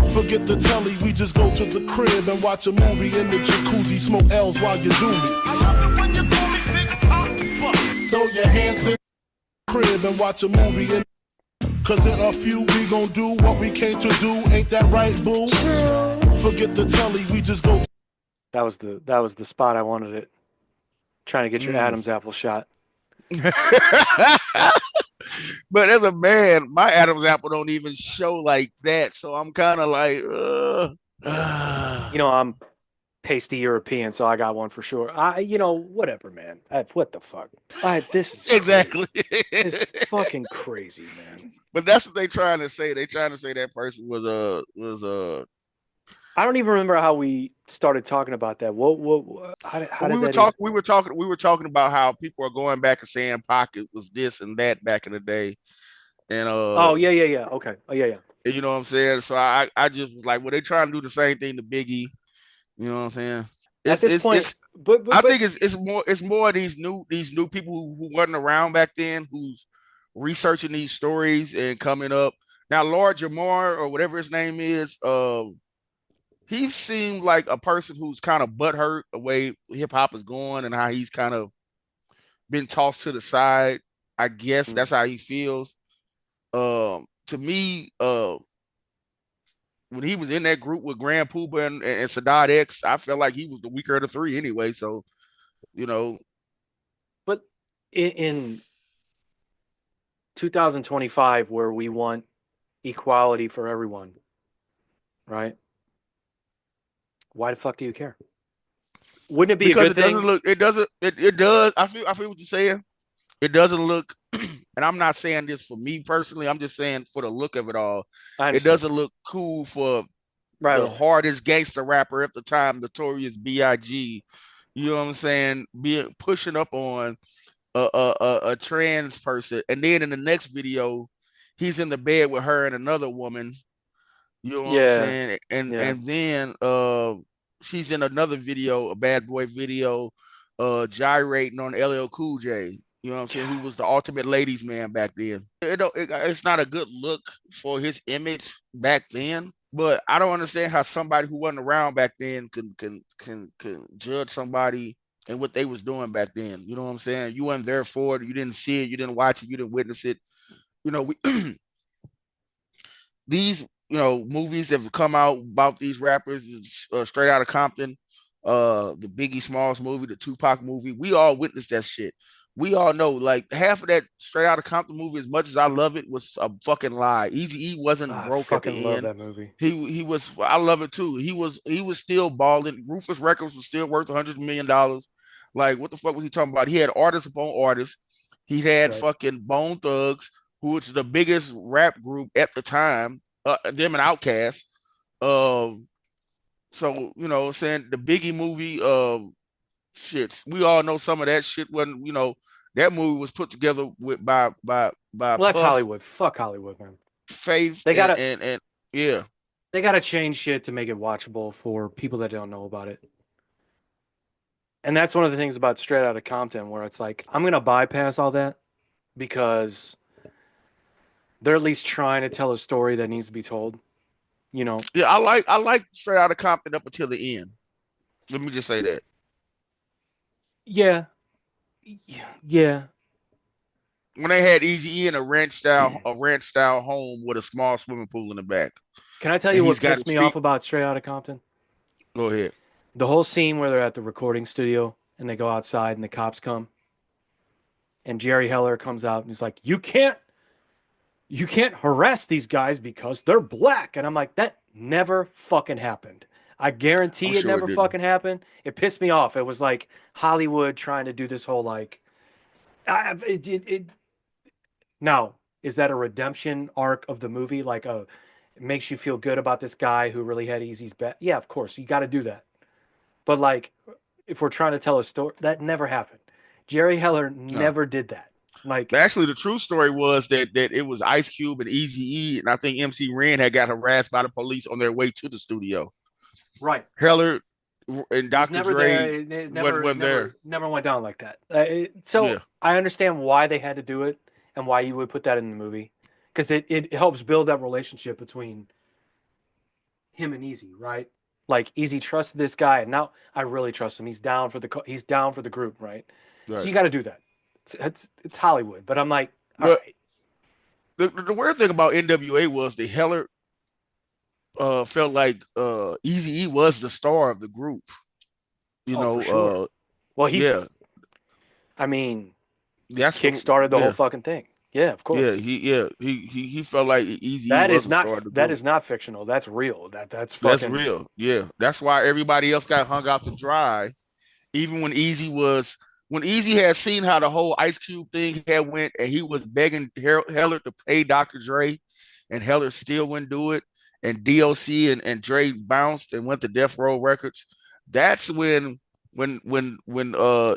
Forget the telly, we just go to the crib and watch a movie in the jacuzzi, smoke L's while you do me. I love it when you call me Big Papa. Throw your hands in the crib and watch a movie in. Cause in a few we gon' do what we came to do. Ain't that right, boo? Forget the telly, we just go. That was the spot I wanted it. Trying to get your Adam's apple shot. But as a man, my Adam's apple don't even show like that. So I'm kind of like, You know, I'm pasty European, so I got one for sure. Whatever, man. What the fuck? This is exactly. crazy. It's fucking crazy, man. But that's what they trying to say. They trying to say that person was. I don't even remember how we started talking about that. How But did that even? we were talking about how people are going back and saying Pocket was this and that back in the day, and Oh, yeah, yeah, yeah. Okay. Oh, yeah, yeah. you know what I'm saying. So I just was like, well, they trying to do the same thing to Biggie. You know what I'm saying? At It's this it's point, it's. but but I but think it's more of these new people who wasn't around back then who's researching these stories and coming up now. Lord Jamar or whatever his name is, he seemed like a person who's kind of butthurt the way hip hop is going and how he's kind of been tossed to the side. I guess mm, that's how he feels. To me, when he was in that group with Grand Pooba and Sadat X, I felt like he was the weaker of the three anyway. So, you know, but in 2025, where we want equality for everyone, right? Why the fuck do you care? Wouldn't it be a because good it doesn't thing? look, it does. I feel what you're saying. It doesn't look, and I'm not saying this for me personally. I'm just saying for the look of it all, I it understand. doesn't look cool for Right, the right, right. hardest gangster rapper at the time, Notorious B.I.G. You know what I'm saying? Being pushing up on a trans person, and then in the next video, he's in the bed with her and another woman. You know what I'm Yeah, saying? And yeah. and then she's in another video, a bad boy video, gyrating on LL Cool J. You know what I'm saying? Who was the ultimate ladies man back then. It's not a good look for his image back then. But I don't understand how somebody who wasn't around back then can judge somebody and what they was doing back then. You know what I'm saying? You weren't there for it. You didn't see it. You didn't watch it. You didn't witness it. You know, we these movies that have come out about these rappers, Straight Outta Compton, the Biggie Smalls movie, the Tupac movie. We all witnessed that shit. We all know, like half of that Straight Outta Compton movie, as much as I love it, was a fucking lie. Easy E wasn't I broke at fucking the love end. that movie. He was. I love it too. He was still balling. Rufus Records was still worth $100 million. Like what the fuck was he talking about? He had artists upon artists. He had Right. fucking Bone Thugs, who was the biggest rap group at the time, them and Outkast. Um, so saying the Biggie movie, shits. We all know some of that shit wasn't. That movie was put together with by Well, that's Puff, Hollywood. Fuck Hollywood, man. Faith, They and gotta and and yeah, they gotta change shit to make it watchable for people that don't know about it. And that's one of the things about Straight Outta Compton, where it's like I'm gonna bypass all that because they're at least trying to tell a story that needs to be told. You know? yeah. I like Straight Outta Compton up until the end. Let me just say that. Yeah, yeah, yeah. When they had Easy E in a ranch style home with a small swimming pool in the back, Can I tell and you he's what got pissed his me feet. off about Straight Outta Compton? Go ahead. The whole scene where they're at the recording studio and they go outside and the cops come and Jerry Heller comes out and he's like, you can't harass these guys because they're black. And I'm like, that never fucking happened. I I'm guarantee it sure it never didn't. fucking happened. It pissed me off. It was like Hollywood trying to do this whole like, now, is that a redemption arc of the movie? Like it makes you feel good about this guy who really had Easy's bet. Yeah, of course, you got to do that. But like, if we're trying to tell a story, that never happened. Jerry Heller No. never did that. Like, But actually, the true story was that it was Ice Cube and Easy E, and I think MC Ren had got harassed by the police on their way to the studio. right. Heller and Was Dr. never there. Dre It wasn't, never, wasn't there. never went down like that. So Yeah, I understand why they had to do it and why you would put that in the movie because it helps build that relationship between him and Easy, right? Like Easy trusted this guy, and now I really trust him. He's down for the group, right? So right. you got to do that. It's Hollywood, but I'm like, all But right, the weird thing about NWA was the Heller felt like Easy E was the star of the group. You oh for know, sure. Well, yeah, I mean, that's kick what, started the whole yeah, fucking thing. Yeah, of Yeah, course. he felt like Eazy was the star of the That group. is not fictional. That's real. That's That's fucking real. Yeah, that's why everybody else got hung out to dry. Even when Easy had seen how the whole Ice Cube thing had went, and he was begging Heller to pay Dr. Dre, and Heller still wouldn't do it, and DOC and Dre bounced and went to Death Row Records. That's when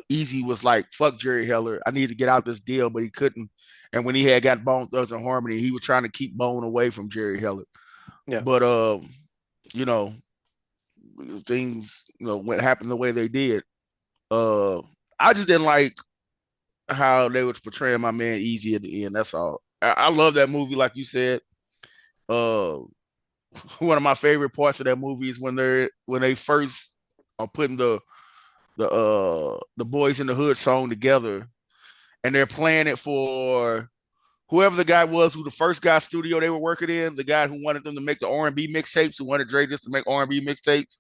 Easy was like, "Fuck Jerry Heller, I need to get out this deal," but he couldn't. And when he had got Bone Thugs and Harmony, he was trying to keep Bone away from Jerry Heller. yeah. But you know, things what happened the way they did. Uh, I just didn't like how they was portraying my man Easy at the end. That's all. I love that movie, like you said. Uh, one of my favorite parts of that movie is when they first are putting the Boys in the Hood song together, and they're playing it for whoever the guy was who the first guy studio they were working in, the guy who wanted them to make the R&B mixtapes, who wanted Dre just to make R&B mixtapes.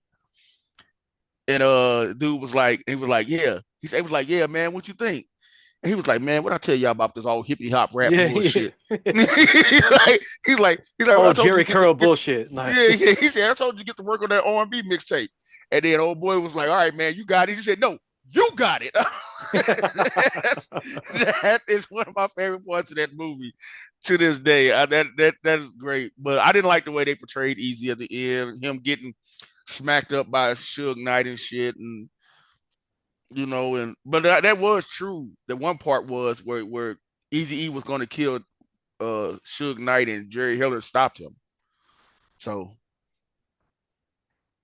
And dude was like, yeah. He was like, yeah, man, what you think? And he was like, man, what I tell y'all about this all hippie hop rap Yeah, bullshit? yeah. He's like, Oh, I told you Jerry to Curl bullshit. Like, yeah. He said, I told you to get to work on that R&B mixtape. And then old boy was like, all right, man, you got it. He said, no, you got it. That is one of my favorite parts of that movie to this day. That is great. But I didn't like the way they portrayed Easy at the end, him getting smacked up by Suge Knight and shit, and but that was true. The one part was where Easy E was going to kill Suge Knight, and Jerry Heller stopped him. So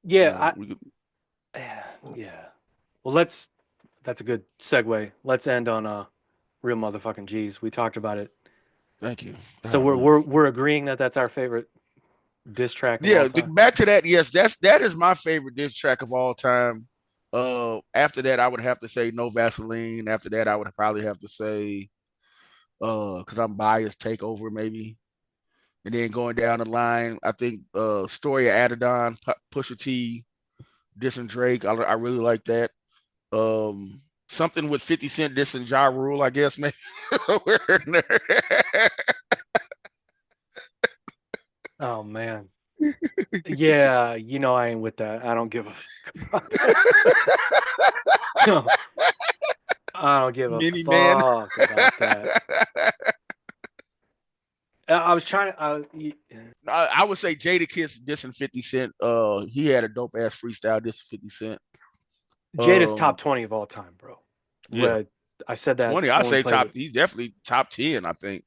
yeah, we could, yeah. Well, that's a good segue. Let's end on real motherfucking G's. We talked about it. thank you. So Oh, we're agreeing that that's our favorite diss track of all yeah. time. Back to that. Yes, that is my favorite diss track of all time. After that, I would have to say No Vaseline. After that, I would probably have to say because I'm biased, Takeover maybe. And then going down the line, I think Story of Adidon, Pusha T, dissing Drake. I really like that. Something with 50 Cent dissing Ja Rule, I guess, maybe. Oh man. Yeah, I ain't with that. I don't give a fuck about that. No, I don't give a Mini Man. fuck about that. I was trying to. I would say Jadakiss dissing 50 Cent. He had a dope ass freestyle dissing 50 Cent. Jada's top 20 of all time, bro. Yeah, I said that 20. I when we say played top. it. He's definitely top 10. I think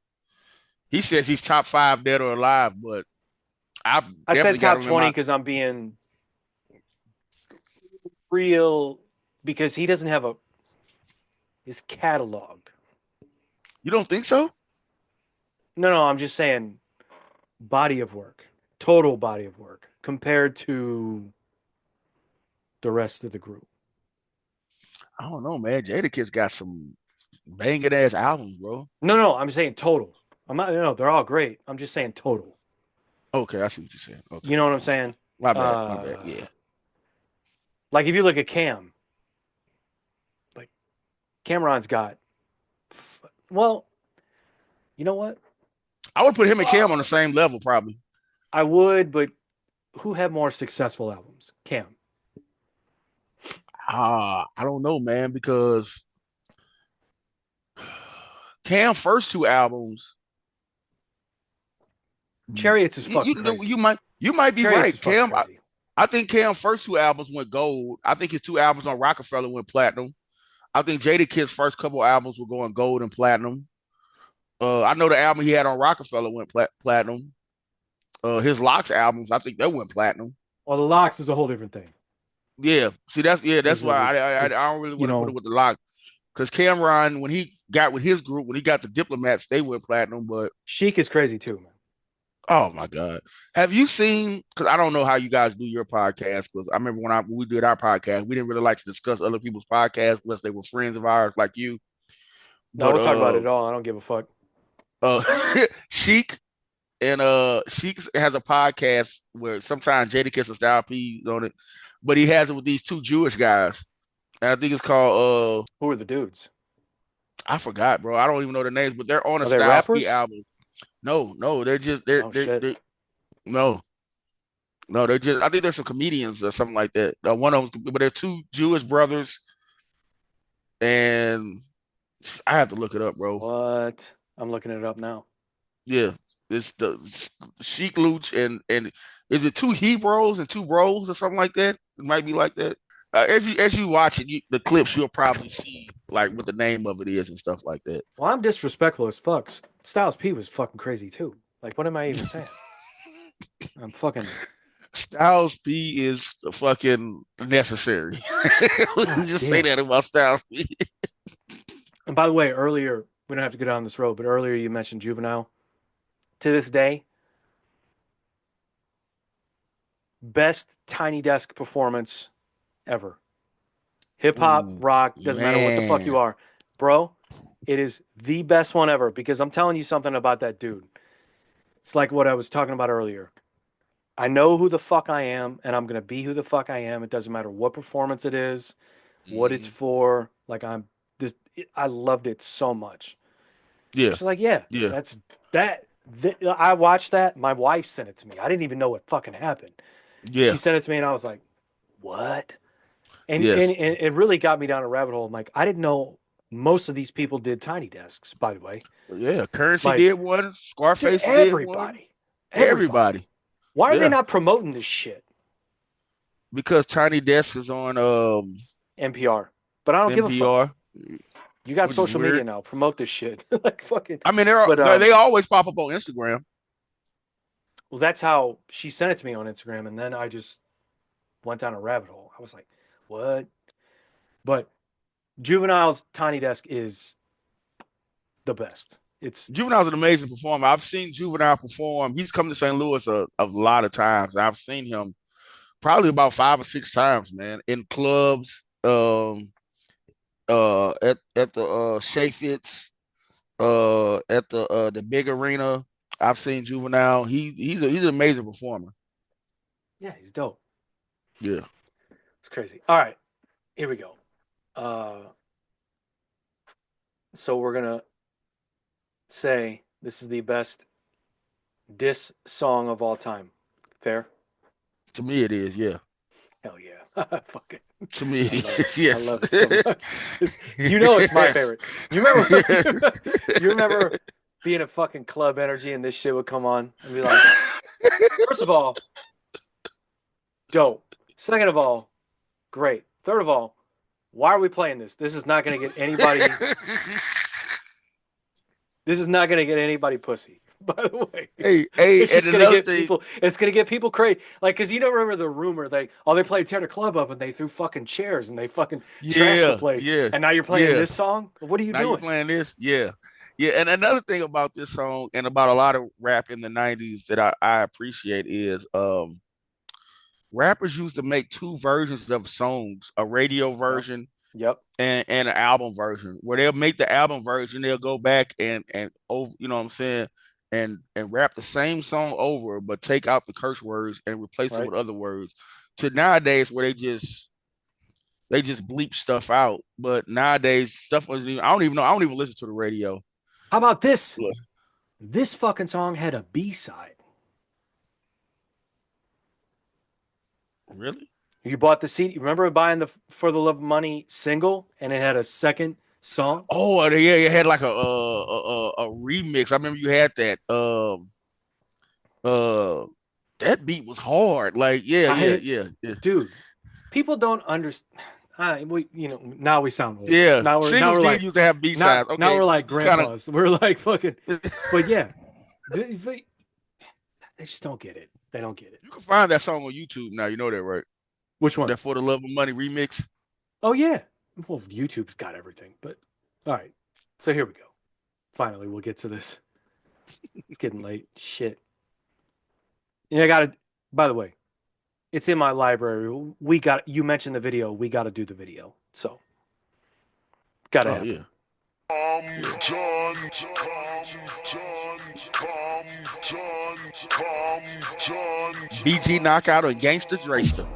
he says he's top 5 dead or alive, but I I said definitely got top him in 20 my. because I'm being real because he doesn't have his catalog. You don't think so? No, I'm just saying body of work, total body of work compared to the rest of the group. I don't know, man. Jadakiss got some banging ass albums, bro. No, I'm saying total. I'm not. No, they're all great. I'm just saying total. Okay, I see what you're saying. Okay, You know what I'm okay. saying? My bad. My bad. Yeah. Like if you look at Cam, like Cameron's got. Well, you know what? I would put him and Cam on the same level, probably. I would, but who had more successful albums? Cam. I don't know, man, because Cam first 2 albums, Chariots is fucking crazy. you might be Chariots right. is fucking Cam, crazy. I think Cam first 2 albums went gold. I think his 2 albums on Rockefeller went platinum. I think Jadakiss first couple albums were going gold and platinum. I know the album he had on Rockefeller went platinum. His Locks albums, I think that went platinum. Well, the Locks is a whole different thing. Yeah, see that's why I Because don't really want to put it with the Locks because Cameron when he got with his group when he got the Diplomats they went platinum. But Chic is crazy too, man. oh my God, have you seen? Because I don't know how you guys do your podcast. Because I remember when we did our podcast, we didn't really like to discuss other people's podcasts unless they were friends of ours like you. No, But we'll talk about it at all. I don't give a fuck. uh, Sheik. And Sheik has a podcast where sometimes Jadakiss and Style P on it, but he has it with these 2 Jewish guys. And I think it's called Who are the dudes? I forgot, bro. I don't even know their names, but they're on a Are they Styles P rappers? album. No, they're just they're Oh they're, shit. they're no. No, they're just. I think there's some comedians or something like that. One of them, but they're two Jewish brothers, and I have to look it up, bro. What? I'm looking it up now. Yeah, it's the Sheik Luch and is it two Hebrews and two bros or something like that? It might be like that. As you watch it, the clips, you'll probably see like what the name of it is and stuff like that. Well, I'm disrespectful as fuck. Styles P was fucking crazy too. Like, what am I even saying? I'm fucking. Styles P is the fucking necessary. Just say that about Styles P. And by the way, earlier, we don't have to go down this road, but earlier you mentioned Juvenile. To this day, best Tiny Desk performance ever. Hip hop, rock, doesn't matter what the fuck you are. Bro, it is the best one ever because I'm telling you something about that dude. It's like what I was talking about earlier. I know who the fuck I am, and I'm going to be who the fuck I am. It doesn't matter what performance it is, what it's for. Like, I loved it so much. Yeah. She's like, yeah. That's that. I watched that. My wife sent it to me. I didn't even know what fucking happened. Yeah. She sent it to me, and I was like, what? And, Yes. and it really got me down a rabbit hole. I'm like, I didn't know most of these people did Tiny Desks, by the way. Yeah. Currency Like, did one. Scarface did one. Everybody. Why are Yeah. they not promoting this shit? Because Tiny Desk is on NPR. But I don't give a fuck. NPR. You got Which is social media weird. now. Promote this shit. Like fucking. I mean, But, they always pop up on Instagram. Well, that's how she sent it to me on Instagram, and then I just went down a rabbit hole. I was like, what? But Juvenile's Tiny Desk is the best. It's Juvenile's an amazing performer. I've seen Juvenile perform. He's come to St. Louis a lot of times. I've seen him probably about 5 or 6 times, man, in clubs, at the Shea Fitz, at the big arena. I've seen Juvenile. He's an amazing performer. yeah, he's dope. Yeah. It's crazy. All right, here we go. So we're gonna say this is the best diss song of all time. Fair? To me, it is. Yeah. Hell yeah. Fuck it. To me, I love it. yes. I love it so much. You know it's my favorite. You remember being at fucking Club Energy and this shit would come on and be like, first of all, dope. Second of all, great. Third of all, why are we playing this? This is not going to get anybody. This is not going to get anybody pussy. By the way, Hey, it's just and going to another get thing, people. It's going to get people crazy. Like, because you don't remember the rumor they played Tear the Club Up and they threw fucking chairs and they fucking trashed the place. yeah, And now you're playing yeah. this song. What are you Now you're doing? playing this? Yeah. Yeah. And another thing about this song and about a lot of rap in the 90s that I appreciate is rappers used to make 2 versions of songs, a radio version Yep. and an album version, where they'll make the album version, they'll go back and over, you know what I'm saying, and rap the same song over, but take out the curse words and replace them Right. with other words. To nowadays where they just bleep stuff out. But nowadays stuff wasn't even, I don't even know. I don't even listen to the radio. How about this? Look. This fucking song had a B-side. Really? You bought the CD. Remember buying the For the Love of Money single and it had a second song? Oh, yeah, you had like a remix. I remember you had that. That beat was hard. Like, yeah. Dude, people don't understand. Now we sound old. Yeah. Now we're Singles did like used to have B-sides. now Okay. we're like grandpas. We're like fucking. But yeah, they just don't get it. They don't get it. You can find that song on YouTube now. You know that, right? Which one? That For the Love of Money remix. Oh yeah. Well, YouTube's got everything. But all right. So here we go. Finally, we'll get to this. It's getting late. Shit. Yeah, by the way, it's in my library. You mentioned the video. We got to do the video. So, got to happen. Yeah. BG Knockout or Gangsta Drayster.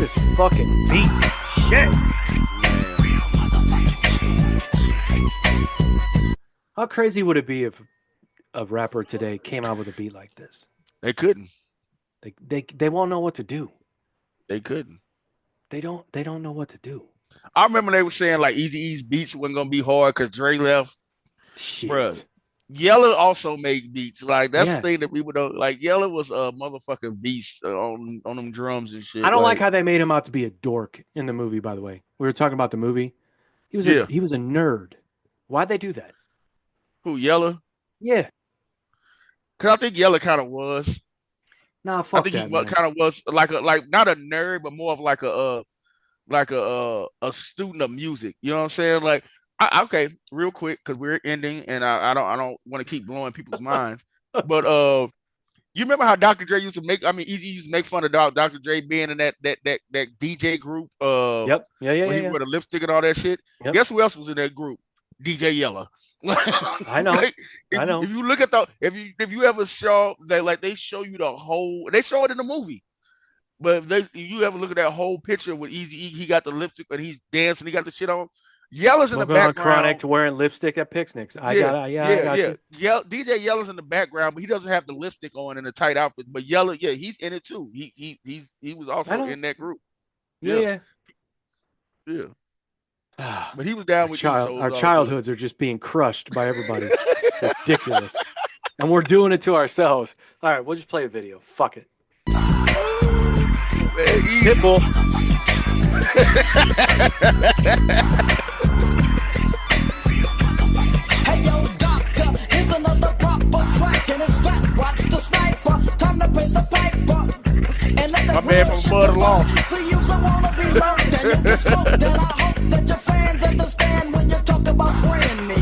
this fucking beat. Shit. How crazy would it be if a rapper today came out with a beat like this? They couldn't. They won't know what to do. They couldn't. They don't know what to do. I remember they were saying like Eazy-E's beats wasn't gonna be hard because Dre left. Shit. Bruh. Yella also made beats. Like that's Yeah. the thing that people don't like. Yella was a motherfucking beast on them drums and shit. I don't like how they made him out to be a dork in the movie, by the way. We were talking about the movie. He was Yeah. he was a nerd. Why'd they do that? Who, Yella? Yeah. Because I think Yella kind of was. Nah, I fuck think that, he man. kind of was like not a nerd, but more of like a student of music. You know what I'm saying? Like, okay, real quick, because we're ending, and I don't want to keep blowing people's minds. But you remember how Dr. Dre used to make? I mean, Eazy used to make fun of Dr. Dre being in that DJ group. Yep. Yeah. When he wore the lipstick and all that shit. Yep. Guess who else was in that group? DJ Yella. I know. I know. If you look at if you ever saw they show you the whole, they show it in the movie. But if you ever look at that whole picture with Eazy-E, he got the lipstick and he's dancing, he got the shit on. Yella's in the Smoking on background. Chronic to wearing lipstick at picnics. I got you. DJ Yella's in the background, but he doesn't have the lipstick on in a tight outfit. But Yella, yeah, he's in it too. He was also in that group. Yeah. But he was down with our childhoods are just being crushed by everybody. It's ridiculous. And we're doing it to ourselves. All right, we'll just play a video. Fuck it. Pitbull. Hey yo, doctor, here's another proper track, and it's fat. Watch the sniper, time to pay the piper. And let my man from Bud Along. See you so wanna be low, then you get smoked. Then I hope that your fans understand when you talk about spraying me.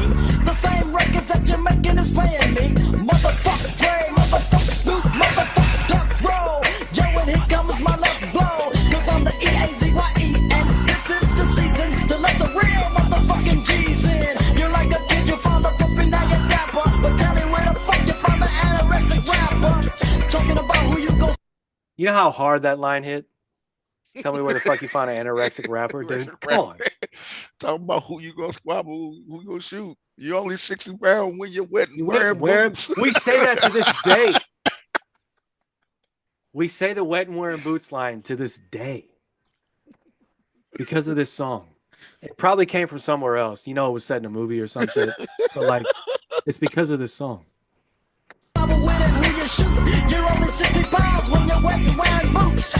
The same records that you're making is paying me. Motherfuck Dre, motherfuck Snoop, motherfuck Death Row. Yo, and here comes my left blow, cause I'm the EAZYE, and this is the season to let the real motherfucking G's in. You're like a kid, you found a puppy, now you're dapper. But tell me where the fuck you found the anorexic rapper. Talking about who you go. You know how hard that line hit? Tell me where the fuck you find an anorexic rapper, dude. Come on. Talking about who you gonna squabble, who you gonna shoot. You're only 60 pounds when you're wet and wearing boots. We say that to this day. We say the wet and wearing boots line to this day because of this song. It probably came from somewhere else. You know, it was set in a movie or some shit. But like, it's because of this song. You're only 60 pounds when you're wet and wearing boots.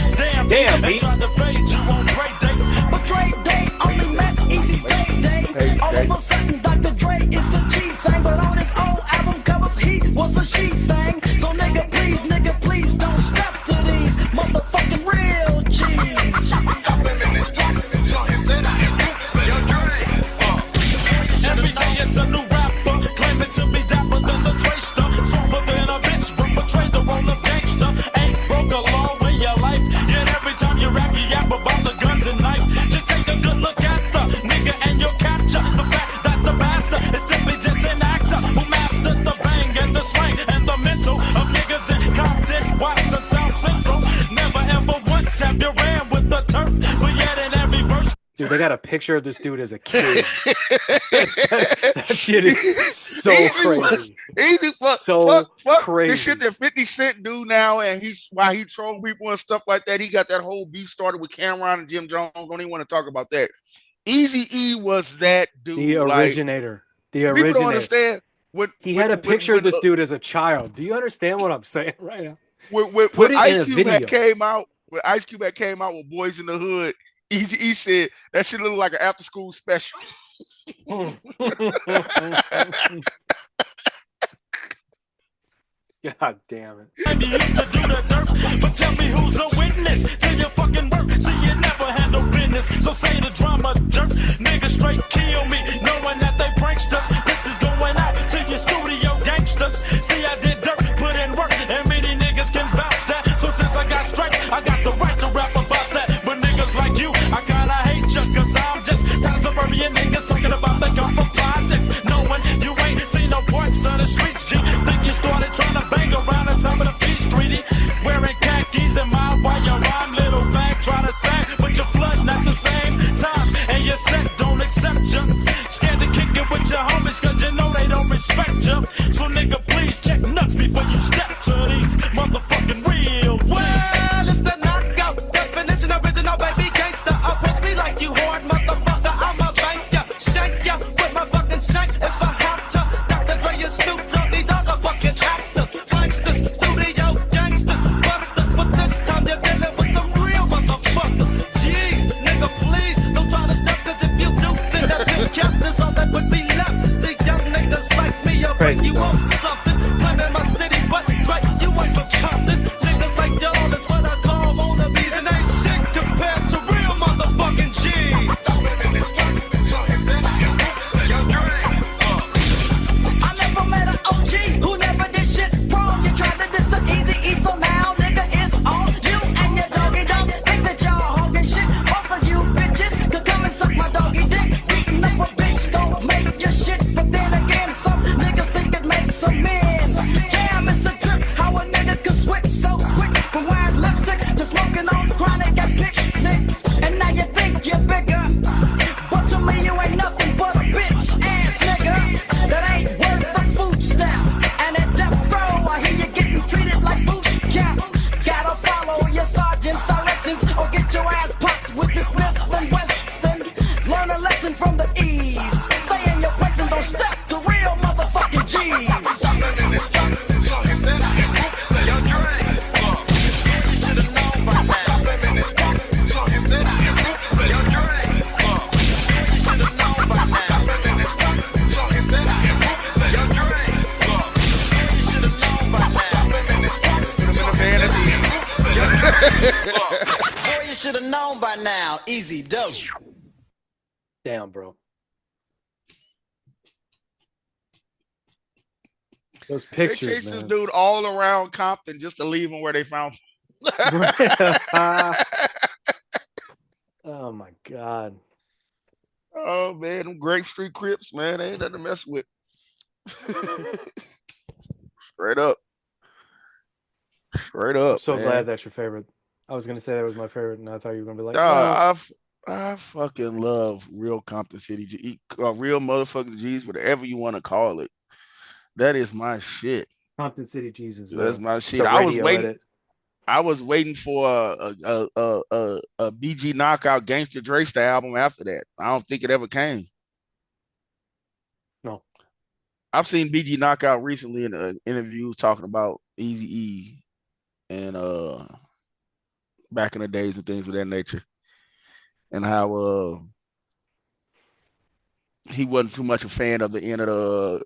Damn, they tried to fade you on Dre Day, but Dre Day only meant Easy's Day. All of a sudden, Dr. Dre is the G thing, but on his old album covers, he was a she thing. So nigga, please don't step to these motherfucking real G's. Every day it's a new rapper claiming to be dapper than the Dre stuff. Sober than a bitch, but betrayed the role of gangster. Ain't broke a law in your life. Yet every time you rap, you yap about the guns and knife. Just take a good look at the nigga and you'll capture the fact that the bastard is simply just an actor who mastered the bang and the slang and the mental of niggas in Compton, Watts, and South Central. Never ever once have you ran with the turf, but yet in every verse. Dude, they got a picture of this dude as a kid. That shit is so crazy. Easy, so crazy. This shit that 50 Cent do now, and while he troll people and stuff like that, he got that whole beef started with Cameron and Jim Jones. Don't even want to talk about that. Eazy-E was that dude. The originator. People don't understand. He had a picture of this dude as a child. Do you understand what I'm saying right now? When Ice Cube had came out with Boys in the Hood, he said that shit looked like an after school special. God damn it. You used to do the dirt, but tell me who's a witness to your fucking work. See, you never handle business, so say the drama jerk. Niggas straight kill me, knowing that they pranksters. This is going out to your studio gangsters. See, I did dirt, put in work, and many niggas can vouch that. So since I got straight, I got the right to rap about that. But niggas like you, I kinda hate you, cause I'm just tired of suburban niggas talking about they come from projects. Knowing you ain't seen no parts of the streets, G. Think you started trying to bang around the top of the Peach Treaty, wearing khakis and my while your rhyme little fag trying to sack. respect ya. So nigga, please check nuts before you step to these motherfucking real. Well, it's the knockout definition, original baby gangster. Approach me like you hard motherfucker. I'm a banker, shank ya with my fucking shank if I have to. Dr. Dre is Snoop Doggy Dogg, a fucking actors, gangsters, studio gangsters, busters. But this time you're dealing with some real motherfuckers. Jeez, nigga, please don't try to step, 'cause if you do, then that big count is all that would be left. See, young niggas like me, I'll bring Crazy, you bro. on something. Claiming my city, but Dre, you ain't for Compton. Niggas like y'all is what I call wannabes, and ain't shit compared to real motherfucking G's. I never met an OG who never did shit wrong. You tried to diss the Easy E, so now nigga it's on you and your doggy dog. Think that y'all hogging shit. Both of you bitches could come and suck my doggy dick. Beating up a bitch don't make your shit, but then again some niggas think it makes a man. Damn, it's a trip how a nigga can switch so quick from wearing lipstick to smoking on chronic at picnics. And now you think you're bigger, but to me you ain't nothing but a bitch ass nigga that ain't worth the food stamp. And at death row, I hear you getting treated like boot camp. Gotta follow your sergeant's directions or get your ass popped with this Smith and Wesson. Learn a lesson from the E's. Stay in your place and don't step to real motherfucking G's. Boy, you should have known by now. Easy dough. Damn, bro. Those They pictures, chased this man. dude all around Compton just to leave him where they found him. Oh my God. Oh man, them Grape Street Crips, man, they ain't nothing to mess with. Straight up. Straight I'm up, so man. glad that's your favorite. I was gonna say that was my favorite, and I thought you were gonna be like, Dog, I fucking love real Compton City real motherfucking G's, whatever you want to call it. That is my shit. Compton City Jesus. That's my It's shit. the radio edit. I was waiting for a BG Knockout Gangster Dre album after that. I don't think it ever came. No. I've seen BG Knockout recently in interviews talking about Easy E and back in the days and things of that nature, and how he wasn't too much a fan of the end of the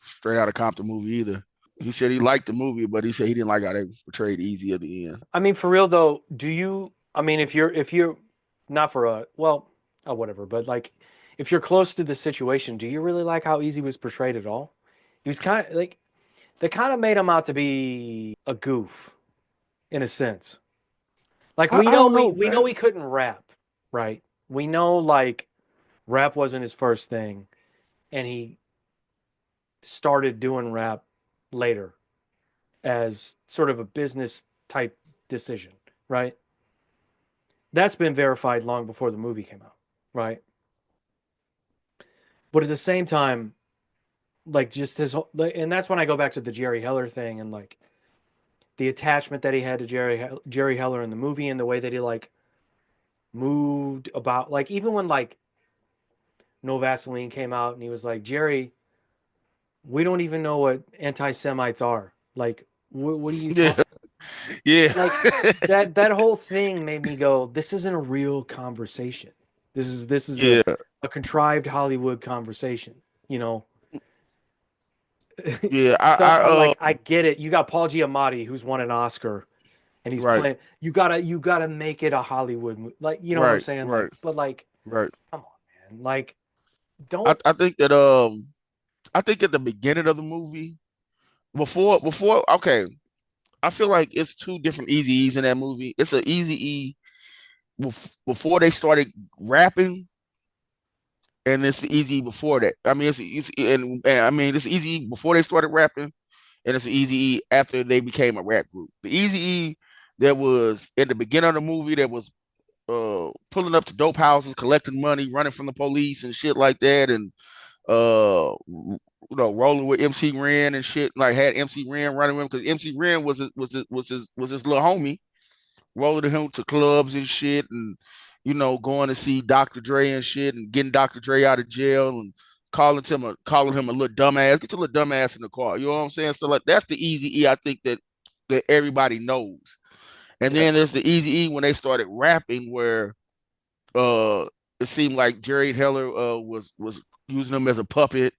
Straight Outta Compton movie either. He said he liked the movie, but he said he didn't like how they portrayed Easy at the end. I mean, for real though, do you? I mean, if you're not for whatever, but like, if you're close to the situation, do you really like how Easy was portrayed at all? He was kind of like, they kind of made him out to be a goof, in a sense. Like I don't know, we man. know he couldn't rap, right? We know like rap wasn't his first thing, and he started doing rap later as sort of a business type decision, right? That's been verified long before the movie came out, right? But at the same time, like just his whole, and that's when I go back to the Jerry Heller thing and like the attachment that he had to Jerry Heller in the movie and the way that he like moved about, like even when like No Vaseline came out and he was like, Jerry, we don't even know what anti-Semites are. Like, what are you talking? Yeah. Like that whole thing made me go, this isn't a real conversation. This is Yeah. a contrived Hollywood conversation, you know. Yeah. I get it. You got Paul Giamatti who's won an Oscar and he's Right. playing, you gotta make it a Hollywood movie. Like, you know what I'm Right, saying? right. Like, but like, Right. come on, man. Like, don't I think that I think at the beginning of the movie, before okay, I feel like it's two different Easy E's in that movie. It's an Easy E before they started rapping, and it's the Easy before that. I mean, and I mean it's Easy before they started rapping, and it's the Easy E after they became a rap group. The Easy E that was in the beginning of the movie that was pulling up to dope houses, collecting money, running from the police and shit like that, and rolling with MC Ren and shit. Like had MC Ren running with him because MC Ren was his little homie. Rolling him to clubs and shit, and going to see Dr. Dre and shit, and getting Dr. Dre out of jail, and calling him a little dumbass. Get your little dumbass in the car. You know what I'm saying? So like that's the Easy E. I think that everybody knows. And Yeah. then there's the Easy E when they started rapping, where uh it seemed like Jerry Heller was using him as a puppet.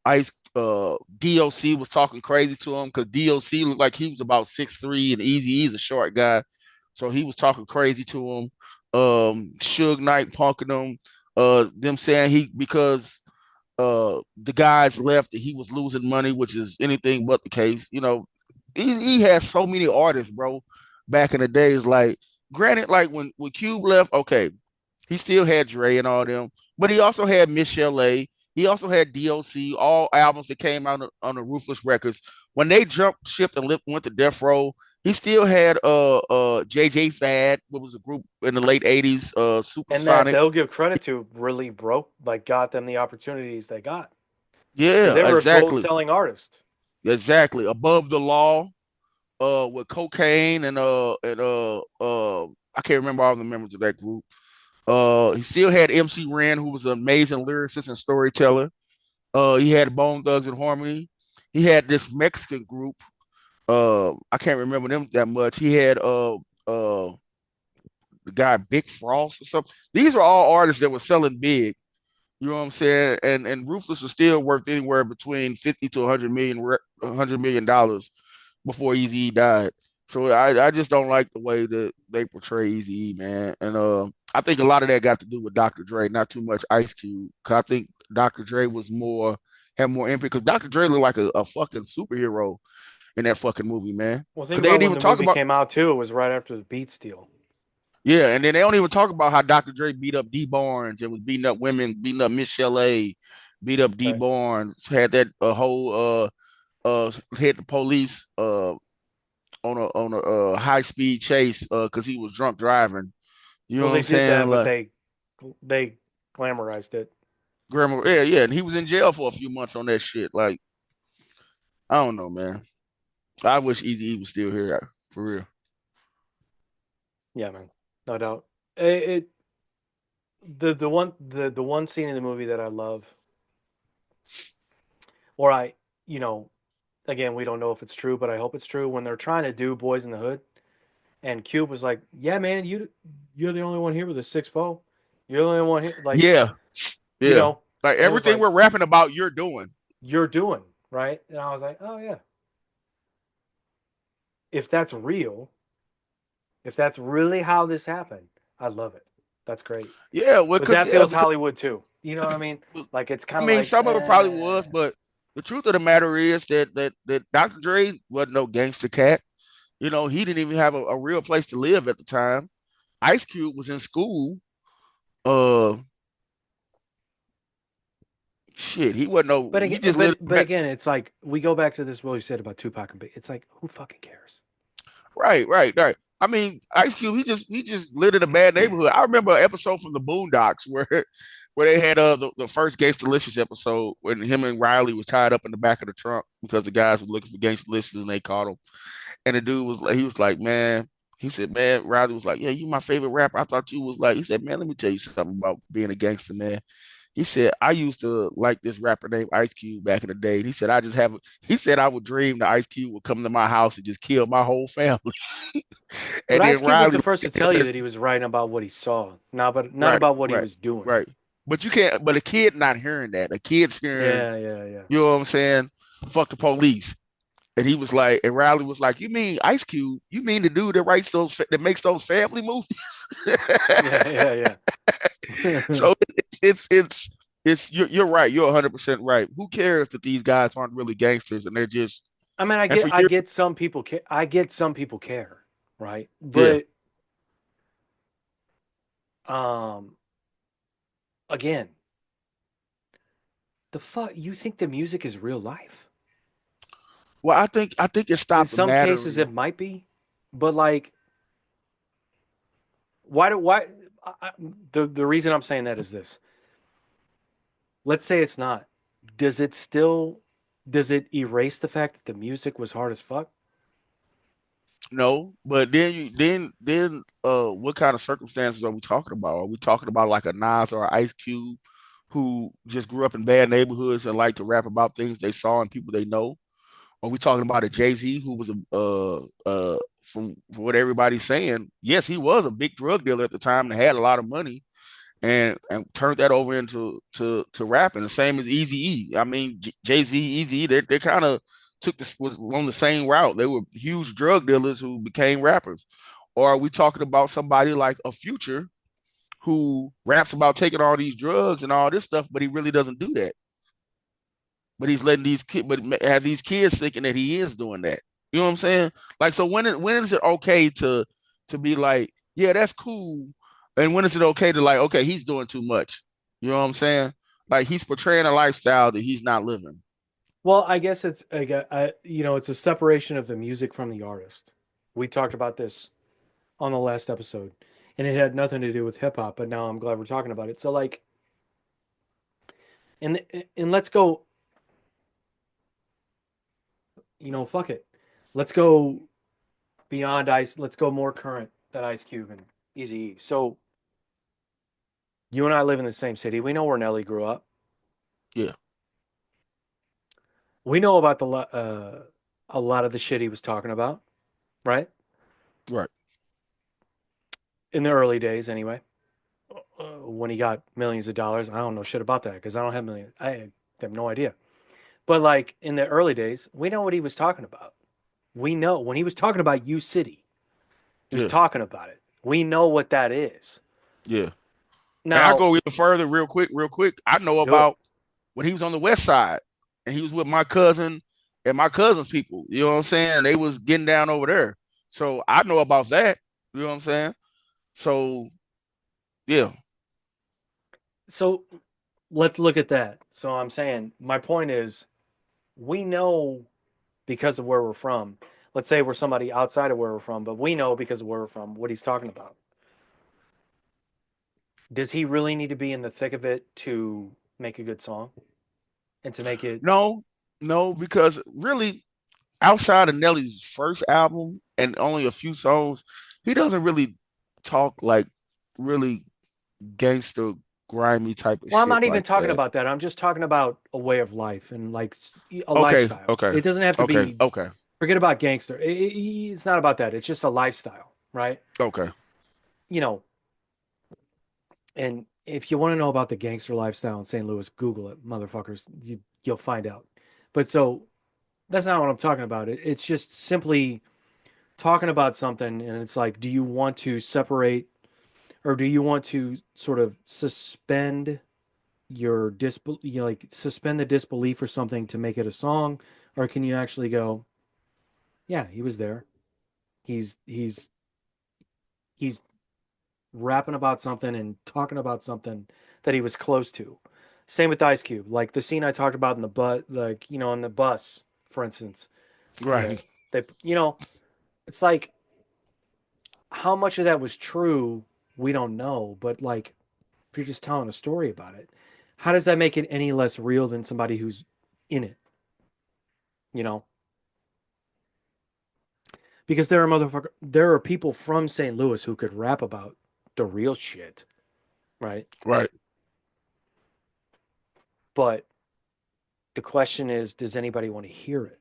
Ice DOC was talking crazy to him because DOC looked like he was about 6'3" and Easy E's a short guy. So he was talking crazy to him. Suge Knight punking him. Them saying because the guys left that he was losing money, which is anything but the case. He had so many artists, bro, back in the days. Like, granted, like when Cube left, okay, he still had Dre and all them, but he also had Michelle A. He also had DOC, all albums that came out on the Ruthless Records. When they jumped ship and went to Death Row, he still had JJ Fad, what was a group in the late 80s, And that Supersonic. they'll give credit to really got them the opportunities they got. Because Yeah, they were a exactly. gold-selling artist. Exactly. Above the Law, with Cocaine and I can't remember all the members of that group. He still had MC Ren, who was an amazing lyricist and storyteller. He had Bone Thugs and Harmony. He had this Mexican group. I can't remember them that much. He had the guy Big Frost or something. These are all artists that were selling big. You know what I'm saying? And Ruthless was still worth anywhere between 50 to 100 million dollars before Eazy died. So I just don't like the way that they portray Eazy, man. And I think a lot of that got to do with Dr. Dre, not too much Ice Cube. Cause I think Dr. Dre had more impact. Cause Dr. Dre looked like a fucking superhero in that fucking movie, man. Well, Cause think they about didn't when even the talk movie about came out, too. It was right after the Beat Steal. yeah, and then they don't even talk about how Dr. Dre beat up D Barnes and was beating up women, beating up Michelle A, beat up D Right. Barnes, had that a whole hit the police on a high speed chase because he was drunk driving. You know Well, what they I'm did saying? that, but Like they glamorized it. grandma, yeah, yeah, and he was in jail for a few months on that shit. Like I don't know, man. I wish Easy E was still here for real. Yeah, man. No doubt. It the one scene in the movie that I love, or again, we don't know if it's true, but I hope it's true. When they're trying to do Boys in the Hood, and Cube was like, "Yeah, man, you're the only one here with a 6'4". You're the only one here." Like, Yeah, you yeah. know, Like and it was everything like, we're rapping about, you're doing. "You're doing right," and I was like, "Oh yeah, if that's real, if that's really how this happened, I love it. That's great." Yeah, well, But that feels Hollywood too. You know what I mean? Like it's I kind of mean, like, some of it probably was, but the truth of the matter is that Dr. Dre wasn't no gangster cat. He didn't even have a real place to live at the time. Ice Cube was in school. Uh, shit, he wasn't no. but He again, just lived. but again, it's like we go back to this what you said about Tupac and Big. It's like who fucking cares? Right, right, right. I mean, Ice Cube, he just lived in a bad neighborhood. I remember an episode from the Boondocks where they had the first Gangsta Delicious episode when him and Riley was tied up in the back of the trunk because the guys were looking for Gangsta Delicious and they caught him. And the dude was like, he was like, man, he said, man, Riley was like, yeah, you my favorite rapper. I thought you was like, he said, man, let me tell you something about being a gangster, man. He said, I used to like this rapper named Ice Cube back in the day. And he said, he said, I would dream that Ice Cube would come to my house and just kill my whole family. But And Ice then Cube was Riley, the first to tell you that he was writing about what he saw, not right, about what he right, was doing. right. But you can't, but a kid not hearing that. A kid's hearing, Yeah, yeah, yeah. you know what I'm saying? Fuck the police. And he was like, and Riley was like, you mean Ice Cube? You mean the dude that that makes those family movies? Yeah, yeah, yeah. So you're right. You're 100% right. Who cares that these guys aren't really gangsters and they're just I mean, and for I years, get some people I get some people care, right? yeah, But um again, the fuck you think the music is real life? well, I think it In stopped some cases mattering. it might be, but like why the reason I'm saying that is this. Let's say it's not. does it still does it erase the fact that the music was hard as fuck? No, but then what kind of circumstances are we talking about? Are we talking about like a Nas or an Ice Cube who just grew up in bad neighborhoods and like to rap about things they saw and people they know? Are we talking about a Jay-Z who was a from what everybody's saying? Yes, he was a big drug dealer at the time and had a lot of money and turned that over into to rapping. The same as Easy E. I mean, Jay Z, Easy E, they kind of took this was on the same route. They were huge drug dealers who became rappers. Or are we talking about somebody like a Future who raps about taking all these drugs and all this stuff, but he really doesn't do that? But he's letting these kids, but have these kids thinking that he is doing that. You know what I'm saying? Like, so when is it okay to be like, yeah, that's cool, and when is it okay to like, okay, he's doing too much? You know what I'm saying? Like he's portraying a lifestyle that he's not living. Well, I guess it's it's a separation of the music from the artist. We talked about this on the last episode, and it had nothing to do with hip hop. But now I'm glad we're talking about it. So like, and let's go. Fuck it. Let's go beyond Ice. Let's go more current than Ice Cube and Easy E. So you and I live in the same city. We know where Nelly grew up. Yeah, We know about a lot of the shit he was talking about, right? right. In the early days, anyway. When he got millions of dollars, I don't know shit about that because I don't have millions. I have no idea. But like in the early days, we know what he was talking about. We know when he was talking about U City, he was Yeah, talking about it. We know what that is. yeah. And I Now, go even further, real quick. I know do it. about when he was on the West Side and he was with my cousin and my cousin's people. You know what I'm saying? They was getting down over there. So I know about that. You know what I'm saying? So yeah, So let's look at that. So I'm saying my point is we know because of where we're from. Let's say we're somebody outside of where we're from, but we know because of where we're from what he's talking about. Does he really need to be in the thick of it to make a good song and to make it? no, no, because really outside of Nelly's first album and only a few songs, he doesn't really talk like really gangster, grimy type of Well, I'm shit not even like talking that. about that. I'm just talking about a way of life and like a Okay, lifestyle. okay, It doesn't have to okay, be, okay, forget about gangster. It's not about that. It's just a lifestyle, right? okay. You know, and if you want to know about the gangster lifestyle in St. Louis, Google it, motherfuckers. You'll find out. But so that's not what I'm talking about. It's just simply talking about something, and it's like, do you want to separate, or do you want to sort of suspend your like suspend the disbelief or something to make it a song, or can you actually go, yeah, he was there. He's he's rapping about something and talking about something that he was close to. Same with Ice Cube, like the scene I talked about in the bus, like in the bus, for instance, where Right. they, it's like how much of that was true, we don't know, but like if you're just telling a story about it, how does that make it any less real than somebody who's in it? You know, because there are people from St. Louis who could rap about the real shit, right? Right. But the question is, does anybody want to hear it?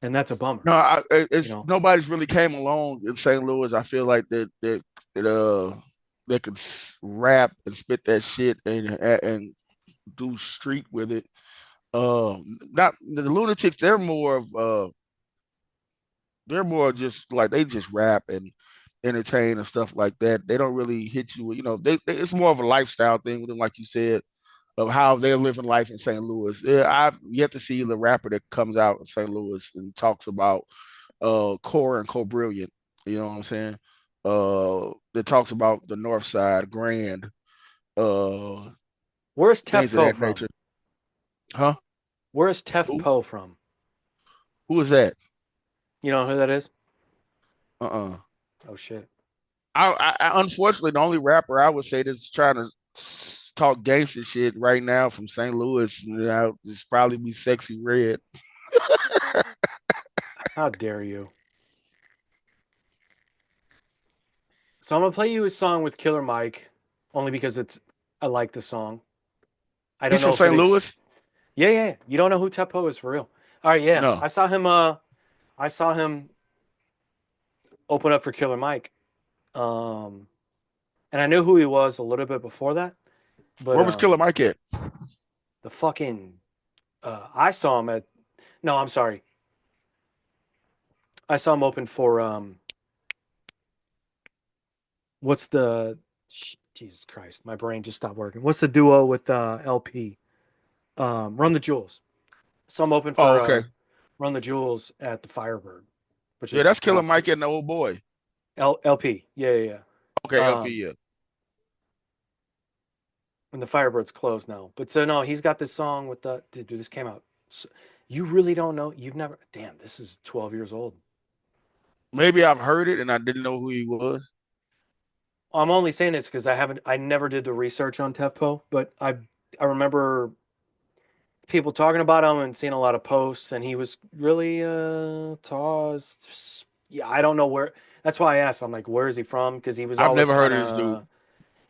And that's a bummer, No, you it's know. nobody's really came along in St. Louis. I feel like that they could rap and spit that shit and do street with it. Not the lunatics. They're more just like they just rap and entertain and stuff like that. They don't really hit you. You know, it's more of a lifestyle thing with them, like you said, of how they're living life in St. Louis. Yeah, I've yet to see the rapper that comes out in St. Louis and talks about Core and Co Brilliant. You know what I'm saying? That talks about the North Side, Grand, uh, Where's things Tef of Poe that from? nature. Huh? Where's Tef Who? Poe from? Who is that? You know who that is? Uh-uh. Oh shit. I unfortunately the only rapper I would say that's trying to talk gangster shit right now from St. Louis, it's probably be Sexy Red. How dare you? So I'm gonna play you a song with Killer Mike, only because I like the song. I don't He's know from if St. Louis? yeah. You don't know who Tepo is for real. All right, yeah. No. I saw him open up for Killer Mike. Um, and I knew who he was a little bit before that, but Where was Killer Mike at? the fucking I saw him at no, I'm sorry. I saw him open for what's the Jesus Christ, my brain just stopped working. What's the duo with LP? Run the Jewels. Some open Oh, for okay. Run the Jewels at the Firebird, which Yeah, is that's Killer down Mike and the old boy. LP. Yeah. Okay, LP, yeah. And the Firebird's closed now. But so no, he's got this song with the dude. This came out. You really don't know. You've never. Damn, this is 12 years old. Maybe I've heard it and I didn't know who he was. I'm only saying this because I never did the research on Tefpo, but I remember people talking about him and seeing a lot of posts, and he was really tall. Yeah, I don't know where. That's why I asked. I'm like, where is he from? Because I've never heard of this dude.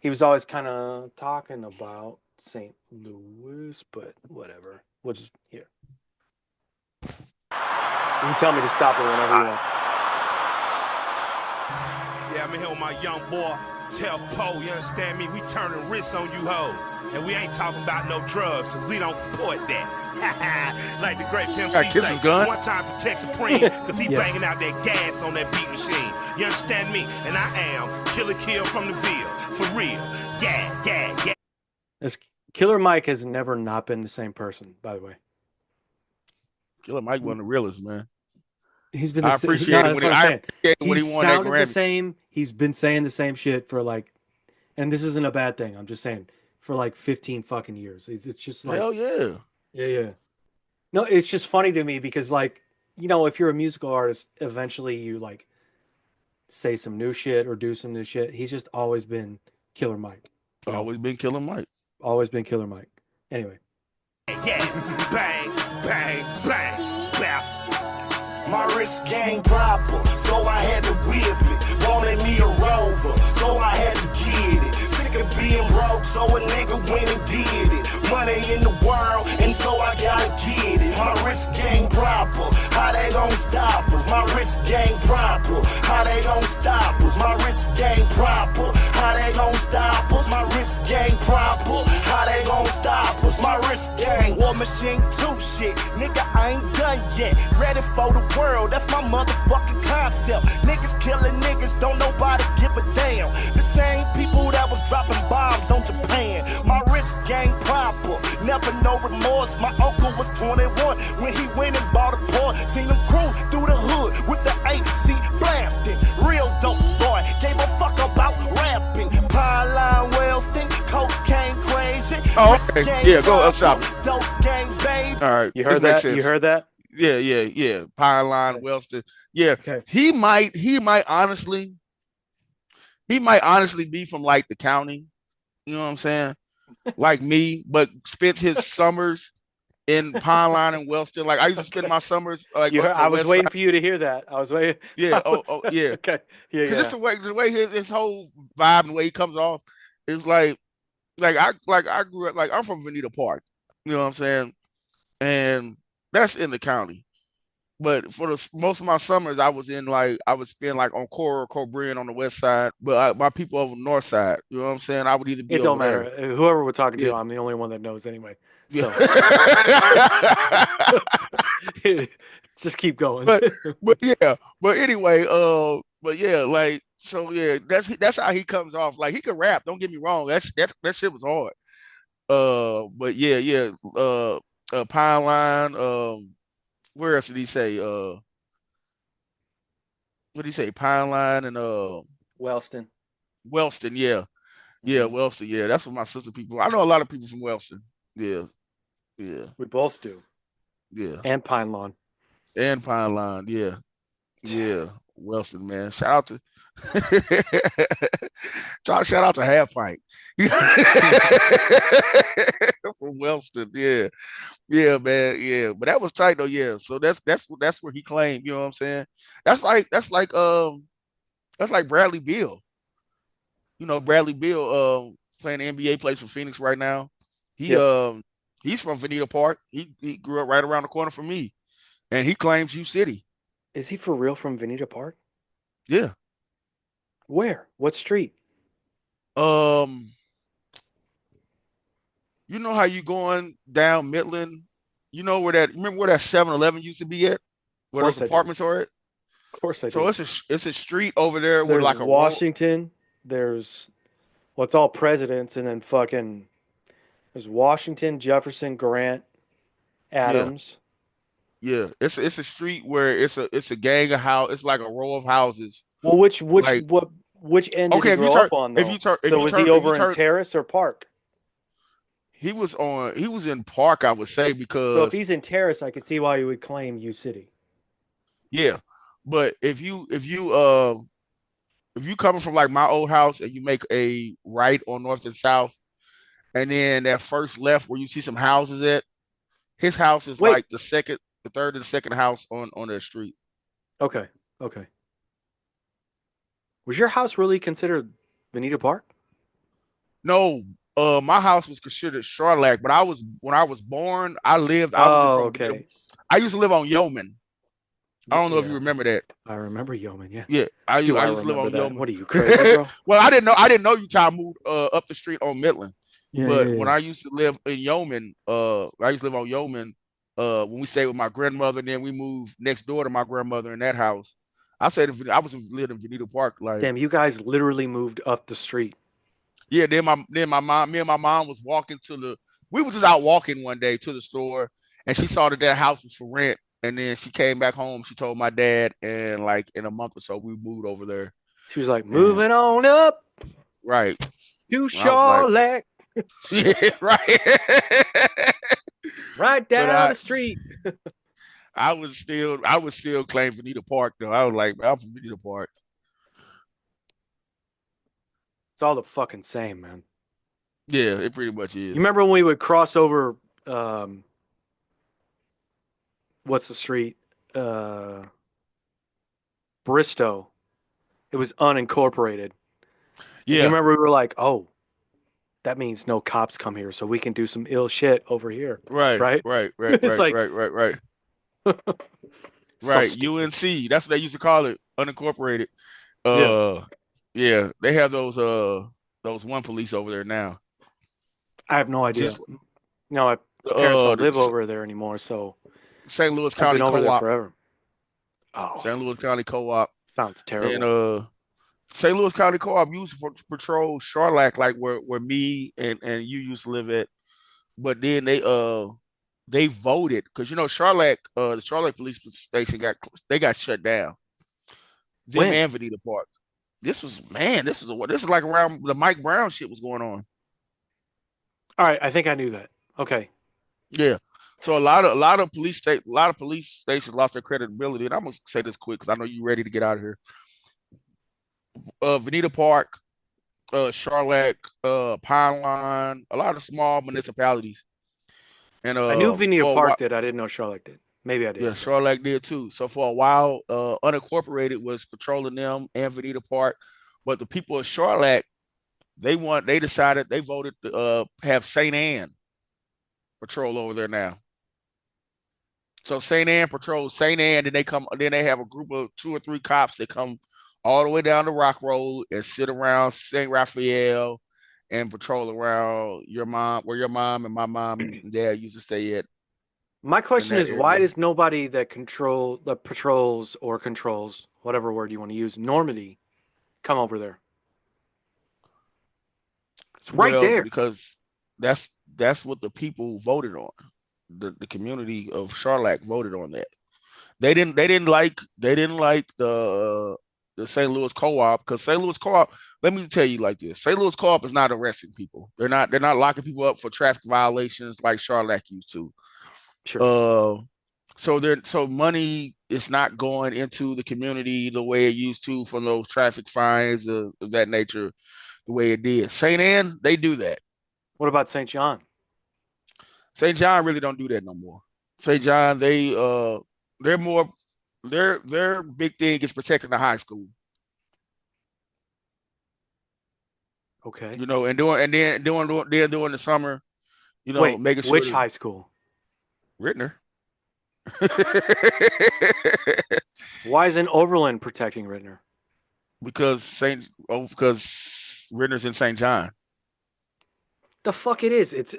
he was always kind of talking about St. Louis, but whatever. We'll just here. You can tell me to stop it whenever you want. Yeah, I'm in here with my young boy, Tef Poe, you understand me? We turning wrists on you hoes. And we ain't talking about no drugs, so we don't support that. Like the great Pimp C say, one time for Tech Supreme, because he banging out that gas on that beat machine. You understand me? And I am Killer Kill from the Ville, for real. Yeah. This Killer Mike has never not been the same person, by the way. Killer Mike one of the realest, man. He's been. I appreciate it when he won that Grammy. The same. He's been saying the same shit for like, and this isn't a bad thing. I'm just saying for like 15 fucking years. It's just like hell yeah. Yeah. No, it's just funny to me because like if you're a musical artist, eventually you like say some new shit or do some new shit. He's just always been Killer Mike. Always been Killer Mike. Always been Killer Mike. Anyway. Yeah, bang, bang, bang, bang. My wrist game proper, so I had to whip it. Wanted me a rover, so I had to get it. Sick of being broke, so a nigga went and did it. Money in the world, and so I gotta get it. My wrist game proper, how they gon' stop us? My wrist game proper, how they gon' stop us? My wrist game proper, how they gon' stop us? My wrist game proper, how they gon' stop us? My wrist game, War Machine 2 shit, nigga I ain't done yet. Ready for the world, that's my motherfucking concept. Niggas killing niggas, don't nobody give a damn. The same people that was dropping bombs on Japan. My wrist game proper, never no remorse. My uncle was 21 when he went and bought a Porsche. Seen him cruise through the hood with the AC blasting. Real dope boy, gave a fuck about rapping. Pine line Wellston, cocaine crazy. Oh, okay. Yeah, go up shop. Dope gang baby. All right. You heard that? You heard that? Yeah. Pine line, Wellston. Yeah. Okay. He might honestly be from like the county. You know what I'm saying? Like me, but spent his summers in Pine Line and Wellston. Like I used to spend my summers like I was waiting for you to hear that. I was waiting. Yeah. Yeah. Okay. Yeah. Because just the way his whole vibe and the way he comes off is like I grew up like I'm from Veneta Park. You know what I'm saying? And that's in the county. But for most of my summers, I would spend like on Coral, Cobrian on the west side, but my people over the north side. You know what I'm saying? I would either be. It don't matter. There. Whoever we're talking to, I'm the only one that knows anyway. So just keep going. but anyway, like so yeah, that's how he comes off. Like he could rap. Don't get me wrong. That shit was hard. But yeah. Pine Line. Where else did he say? What did he say? Pine Line and Wellston. Wellston, yeah. Wellston, yeah. That's what my sister people. I know a lot of people from Wellston. Yeah. We both do. Yeah. And Pine Lawn. And Pine Line, yeah. Wilson, man. Shout out to Half Pint from Wellston. Yeah, yeah, man. Yeah, but that was tight though. Yeah, so that's where he claimed. You know what I'm saying? That's like Bradley Beal. You know, Bradley Beal playing the NBA, plays for Phoenix right now. He Yep. he's from Veneta Park. He grew up right around the corner from me, and he claims U City. Is he for real from Veneta Park? Yeah. Where? What street? Um, you know how you going down Midland? You know remember where that 7-Eleven used to be at? Of Where those course I do. apartments are at? Of course I So do. it's a street over there So with there's like a road. Washington. There's it's all presidents, and then fucking there's Washington, Jefferson, Grant, Yeah, Adams. yeah. It's a street where it's a gang of house. It's like a row of houses. Well, Like, which end did okay, he grow up on if you though? turn if So you was he turn if you over in turn Terrace or Park? he was in Park, I would say, So if because he's in Terrace, I could see why he would claim U City. yeah. But if you coming from like my old house and you make a right on North and South, and then that first left where you see some houses at, his house is Wait. like the third and second house on that street. Okay. Okay. Was your house really considered Veneta Park? No, my house was considered Charlotte, but when I was born, I was Oh, from okay. I used to live on Yeoman. I don't know if you Yeah, remember that. I remember Yeoman. Yeah. Yeah, I Do I used to live remember on that? Yeoman. What are you crazy, bro? Well, I didn't know you till I moved up the street on Midland. Yeah, But yeah, when yeah. I used to live in Yeoman, I used to live on Yeoman, when we stayed with my grandmother, and then we moved next door to my grandmother in that house. I was living in Veneta Park, like Damn, you guys literally moved up the street. yeah. Me and my mom was walking we were just out walking one day to the store, and she saw that house was for rent, and then she came back home. She told my dad, and like in a month or so, we moved over there. She was like, And moving on up right, to and I was like, Charlotte, yeah, right. right But down the street. I was still claiming Veneta Park though. I was like, man, I'm from Veneta Park. It's all the fucking same, man. Yeah, it pretty much You is. remember when we would cross over, what's the street? Bristow. It was unincorporated. And you Yeah, remember we were like, oh, that means no cops come here, so we can do some ill shit over here. right, Right? right, right, It's right, like right, right, right, so right. stupid. UNC. That's what they used to call it, unincorporated. Yeah. Yeah, they have those one police over there now. I have no idea. Just No, my parents don't live the over there anymore, so St. Louis I've been County over there Co-op, forever. Oh, St. Louis County Co-op, sounds and terrible. St. Louis County Co-op used to patrol Charlotte, like where me and you used to live at. But then they voted because Charlotte, the Charlotte police station got shut down. Them When? and Veneta Park. This is like around the Mike Brown shit was going on. All right, I think I knew that. Okay. Yeah. So a lot of police stations lost their credibility. And I'm gonna say this quick because I know you're ready to get out of here. Veneta Park, Charlotte, Pine Line, a lot of small municipalities. And I knew Veneta for a Park while, did. I didn't know Charlotte did. Maybe I yeah, did. Charlotte did too. So for a while, unincorporated was patrolling them and Veneta Park, but the people of Charlotte, they voted to have St. Anne patrol over there now. So St. Anne patrols St. Anne, then they have a group of 2 or 3 cops that come all the way down the Rock Road and sit around St. Raphael and patrol around where your mom and my mom and dad used to stay at My in question that is, why area. does nobody that patrols or controls, whatever word you want to use, Normandy, come over there? It's right Well, there. because that's what the people voted on. The community of Charlotte voted on that. They didn't like the St. Louis Co-op because St. Louis Co-op. Let me tell you like this: St. Louis Co-op is not arresting people. They're not locking people up for traffic violations like Charlotte used to. Sure. Uh, so money it's not going into the community the way it used to for those traffic fines of that nature, the way it did. St. Anne, they do that. What about St. John? St. John really don't do that no more. St. John, they're more their big thing is protecting the high school. Okay. You know, and during the summer, you know, Wait, making sure which that high school? Rittner. Why isn't Overland protecting Rittner? because Rittner's in St. John. The fuck it is. It's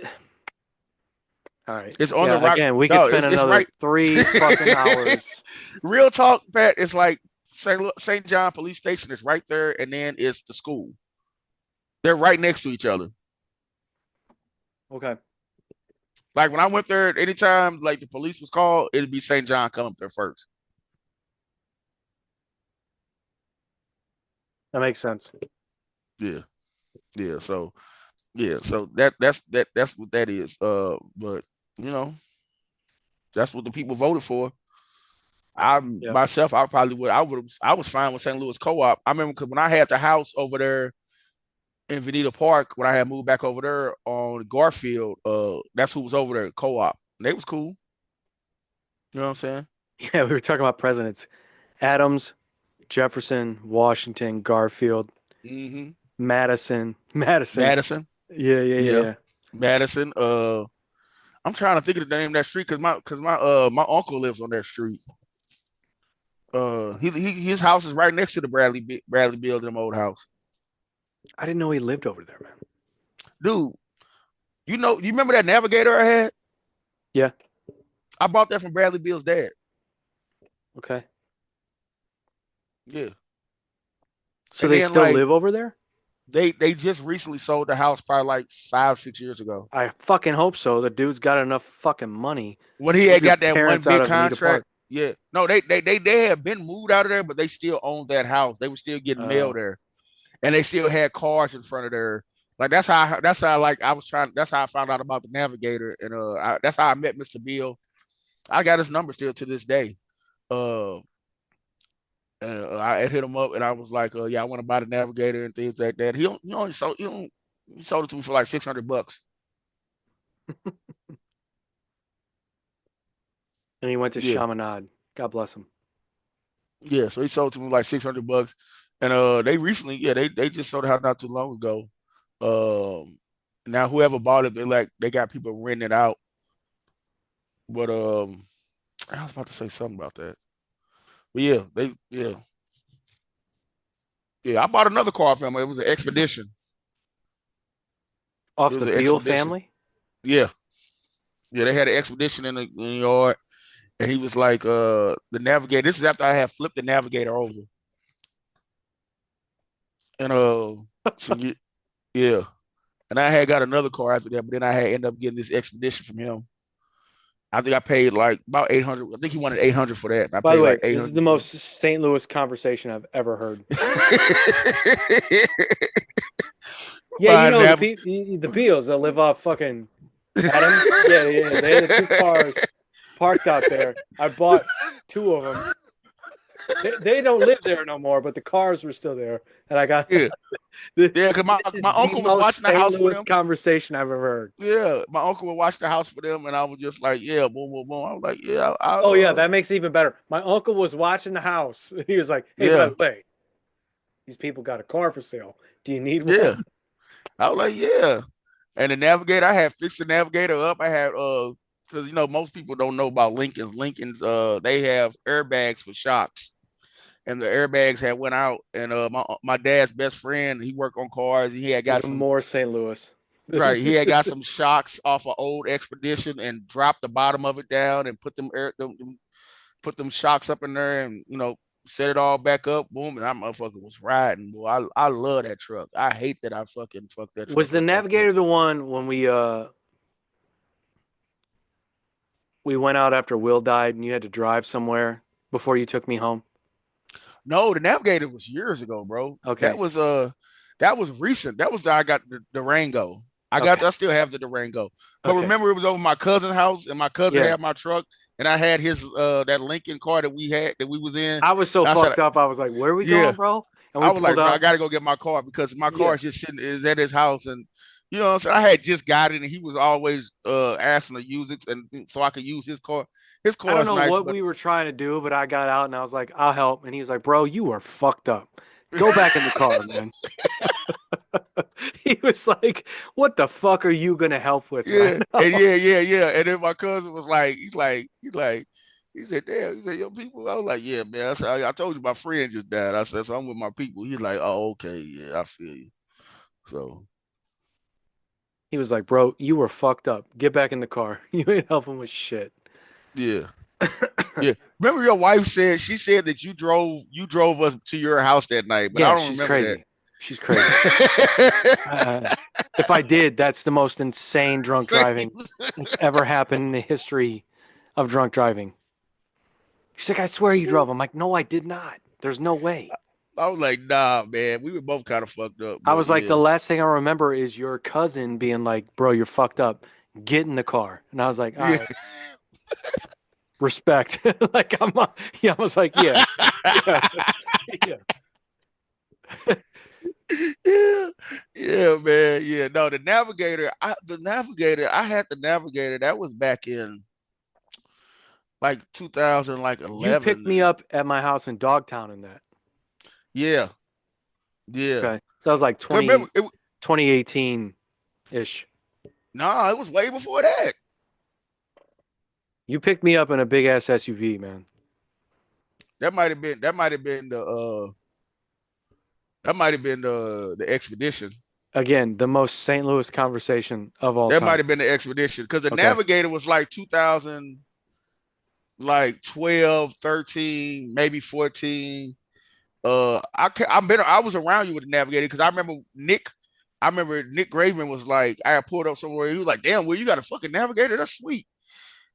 all right. It's on Yeah, the rock. again, we could No, spend it's another right. 3 fucking hours. Real talk, Pat. It's like St. John Police Station is right there, and then it's the school. They're right next to each other. Okay. Like when I went there, anytime like the police was called, it'd be St. John come up there first. That makes sense. Yeah, yeah. So yeah, so that's what that is. But you know, that's what the people voted for. Yep. Myself, I was fine with St. Louis Co-op. I remember because when I had the house over there in Veneta Park, when I had moved back over there on Garfield, that's who was over there, Co-op. And they was cool. You know what I'm saying? Yeah, we were talking about presidents. Adams, Jefferson, Washington, Garfield, Mm-hmm. Madison. Madison. Yeah. Yeah. Madison. I'm trying to think of the name of that street my uncle lives on that street. His house is right next to the Bradley building, old house. I didn't know he lived over there, man. Dude, you remember that Navigator I had? Yeah. I bought that from Bradley Bill's dad. Okay. Yeah. So And they then, still like, live over there? they just recently sold the house probably like 5-6 years ago. I fucking hope so. The dude's got enough fucking money. When he Move had your got that one parents out big of Anita contract. Park. Yeah. No, they had been moved out of there, but they still owned that house. They were still getting mail there. And they still had cars in front of there. Like that's how like I was trying. That's how I found out about the Navigator, and that's how I met Mr. Bill. I got his number still to this day. I hit him up and I was like, yeah, I want to buy the Navigator and things like that. He sold it to me for like $600. And he went to Yeah. Chaminade. God bless him. Yeah, so he sold it to me like $600. And they recently, they just sold the house not too long ago. Now whoever bought it, they got people renting it out. But I was about to say something about that. But yeah, I bought another car from him. It was an Expedition. Off It the was an Beal Expedition. family? Yeah, they had an Expedition in the yard, and he was like, the Navigator. This is after I had flipped the Navigator over, and so yeah, and I had got another car after that, but then I had ended up getting this Expedition from him. I think I paid like about 800. I think he wanted 800 for that. And I By the paid way, like 800. this is the most St. Louis conversation I've ever heard. Yeah, you know the Beals that live off fucking Adams. Yeah. They had the 2 cars parked out there. I bought 2 of them. They don't live there no more, but the cars were still there, and I got Yeah. Because my uncle was watching the house for them. Conversation I've ever heard. Yeah, my uncle would watch the house for them, and I was just like, yeah, boom, boom, boom. I was like, yeah. Oh yeah, that makes it even better. My uncle was watching the house. He was like, "Hey, by the way, these people got a car for sale. Do you need one?" Yeah. I was like, yeah. And the Navigator, I had fixed the Navigator up. I had because most people don't know about Lincolns. Lincolns, they have airbags for shocks. And the airbags had went out, and my dad's best friend, he worked on cars. He had got Even some more St. Louis. right. He had got some shocks off an old Expedition and dropped the bottom of it down and put them shocks up in there and set it all back up. Boom, and that motherfucker was riding. Boy, I love that truck. I hate that I fucking fucked that truck. Was the Navigator the one when we went out after Will died and you had to drive somewhere before you took me home? No, the Navigator was years ago, bro. Okay. That was recent. That was I got the Durango. Okay. I still have the Durango. But Okay. remember, it was over my cousin's house, and my cousin Yeah. had my truck, and I had his that Lincoln car that we was in. I was so And I said, fucked up. I was like, "Where are we yeah. going, bro?" And we I was pulled like, bro, I up. gotta go get my car because my car Yeah. is just sitting is at his house, and you know what I'm saying. I had just got it, and he was always asking to use it, and so I could use his car. His I car don't is know nice, what but we were trying to do, but I got out and I was like, "I'll help." And he was like, "Bro, you are fucked up. Go back in the car, man." He was like, "What the fuck are you gonna help with right yeah, now?" and yeah. And then my cousin was like, he said, damn, he said, your people. I was like, yeah, man. I said, I told you my friend just died. I said, so I'm with my people. He's like, oh, okay, yeah, I feel you. So He was like, "Bro, you were fucked up. Get back in the car. You ain't helping with shit." yeah. Yeah. Remember your wife said she said that you drove us to your house that night, but I Yeah, don't she's remember that. crazy. She's crazy. If I did, that's the most insane drunk driving that's ever happened in the history of drunk driving. She's like, "I swear you drove." I'm like, "No, I did not. There's no way." I was like, nah, man. We were both kind of fucked up, I but was like, yeah. the last thing I remember is your cousin being like, "Bro, you're fucked up. Get in the car." And I was like, "All Yeah. right, respect." Like yeah, I was like, yeah, yeah, yeah. Yeah, yeah, man. Yeah. No, I had the navigator. That was back in like 2000, like You 11. picked me And up at my house in Dogtown in that. yeah, yeah. Okay. So that was like 'Cause remember, 2018 ish. nah, it was way before that. You picked me up in a big ass SUV, man. That might have been the expedition. Again, the most St. Louis conversation of all That might time. have been the expedition because the Okay. navigator was like 2000, like 12, 13, maybe 14. I was around you with the navigator because I remember Nick Graveman was like, I pulled up somewhere. He was like, damn, well, you got a fucking navigator? That's sweet.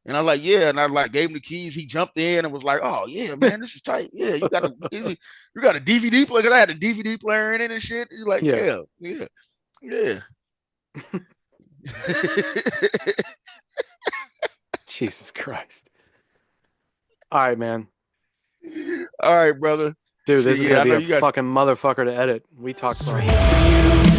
And I was like, yeah. And I like gave him the keys. He jumped in and was like, oh yeah, man, this is tight. Yeah, you got a DVD player. Cause I had a DVD player in it and shit. He's like, Yeah. yeah. Jesus Christ. All right, man. All right, brother. Dude, Shit, this is gonna I be know a you got fucking motherfucker to edit. We talked about it.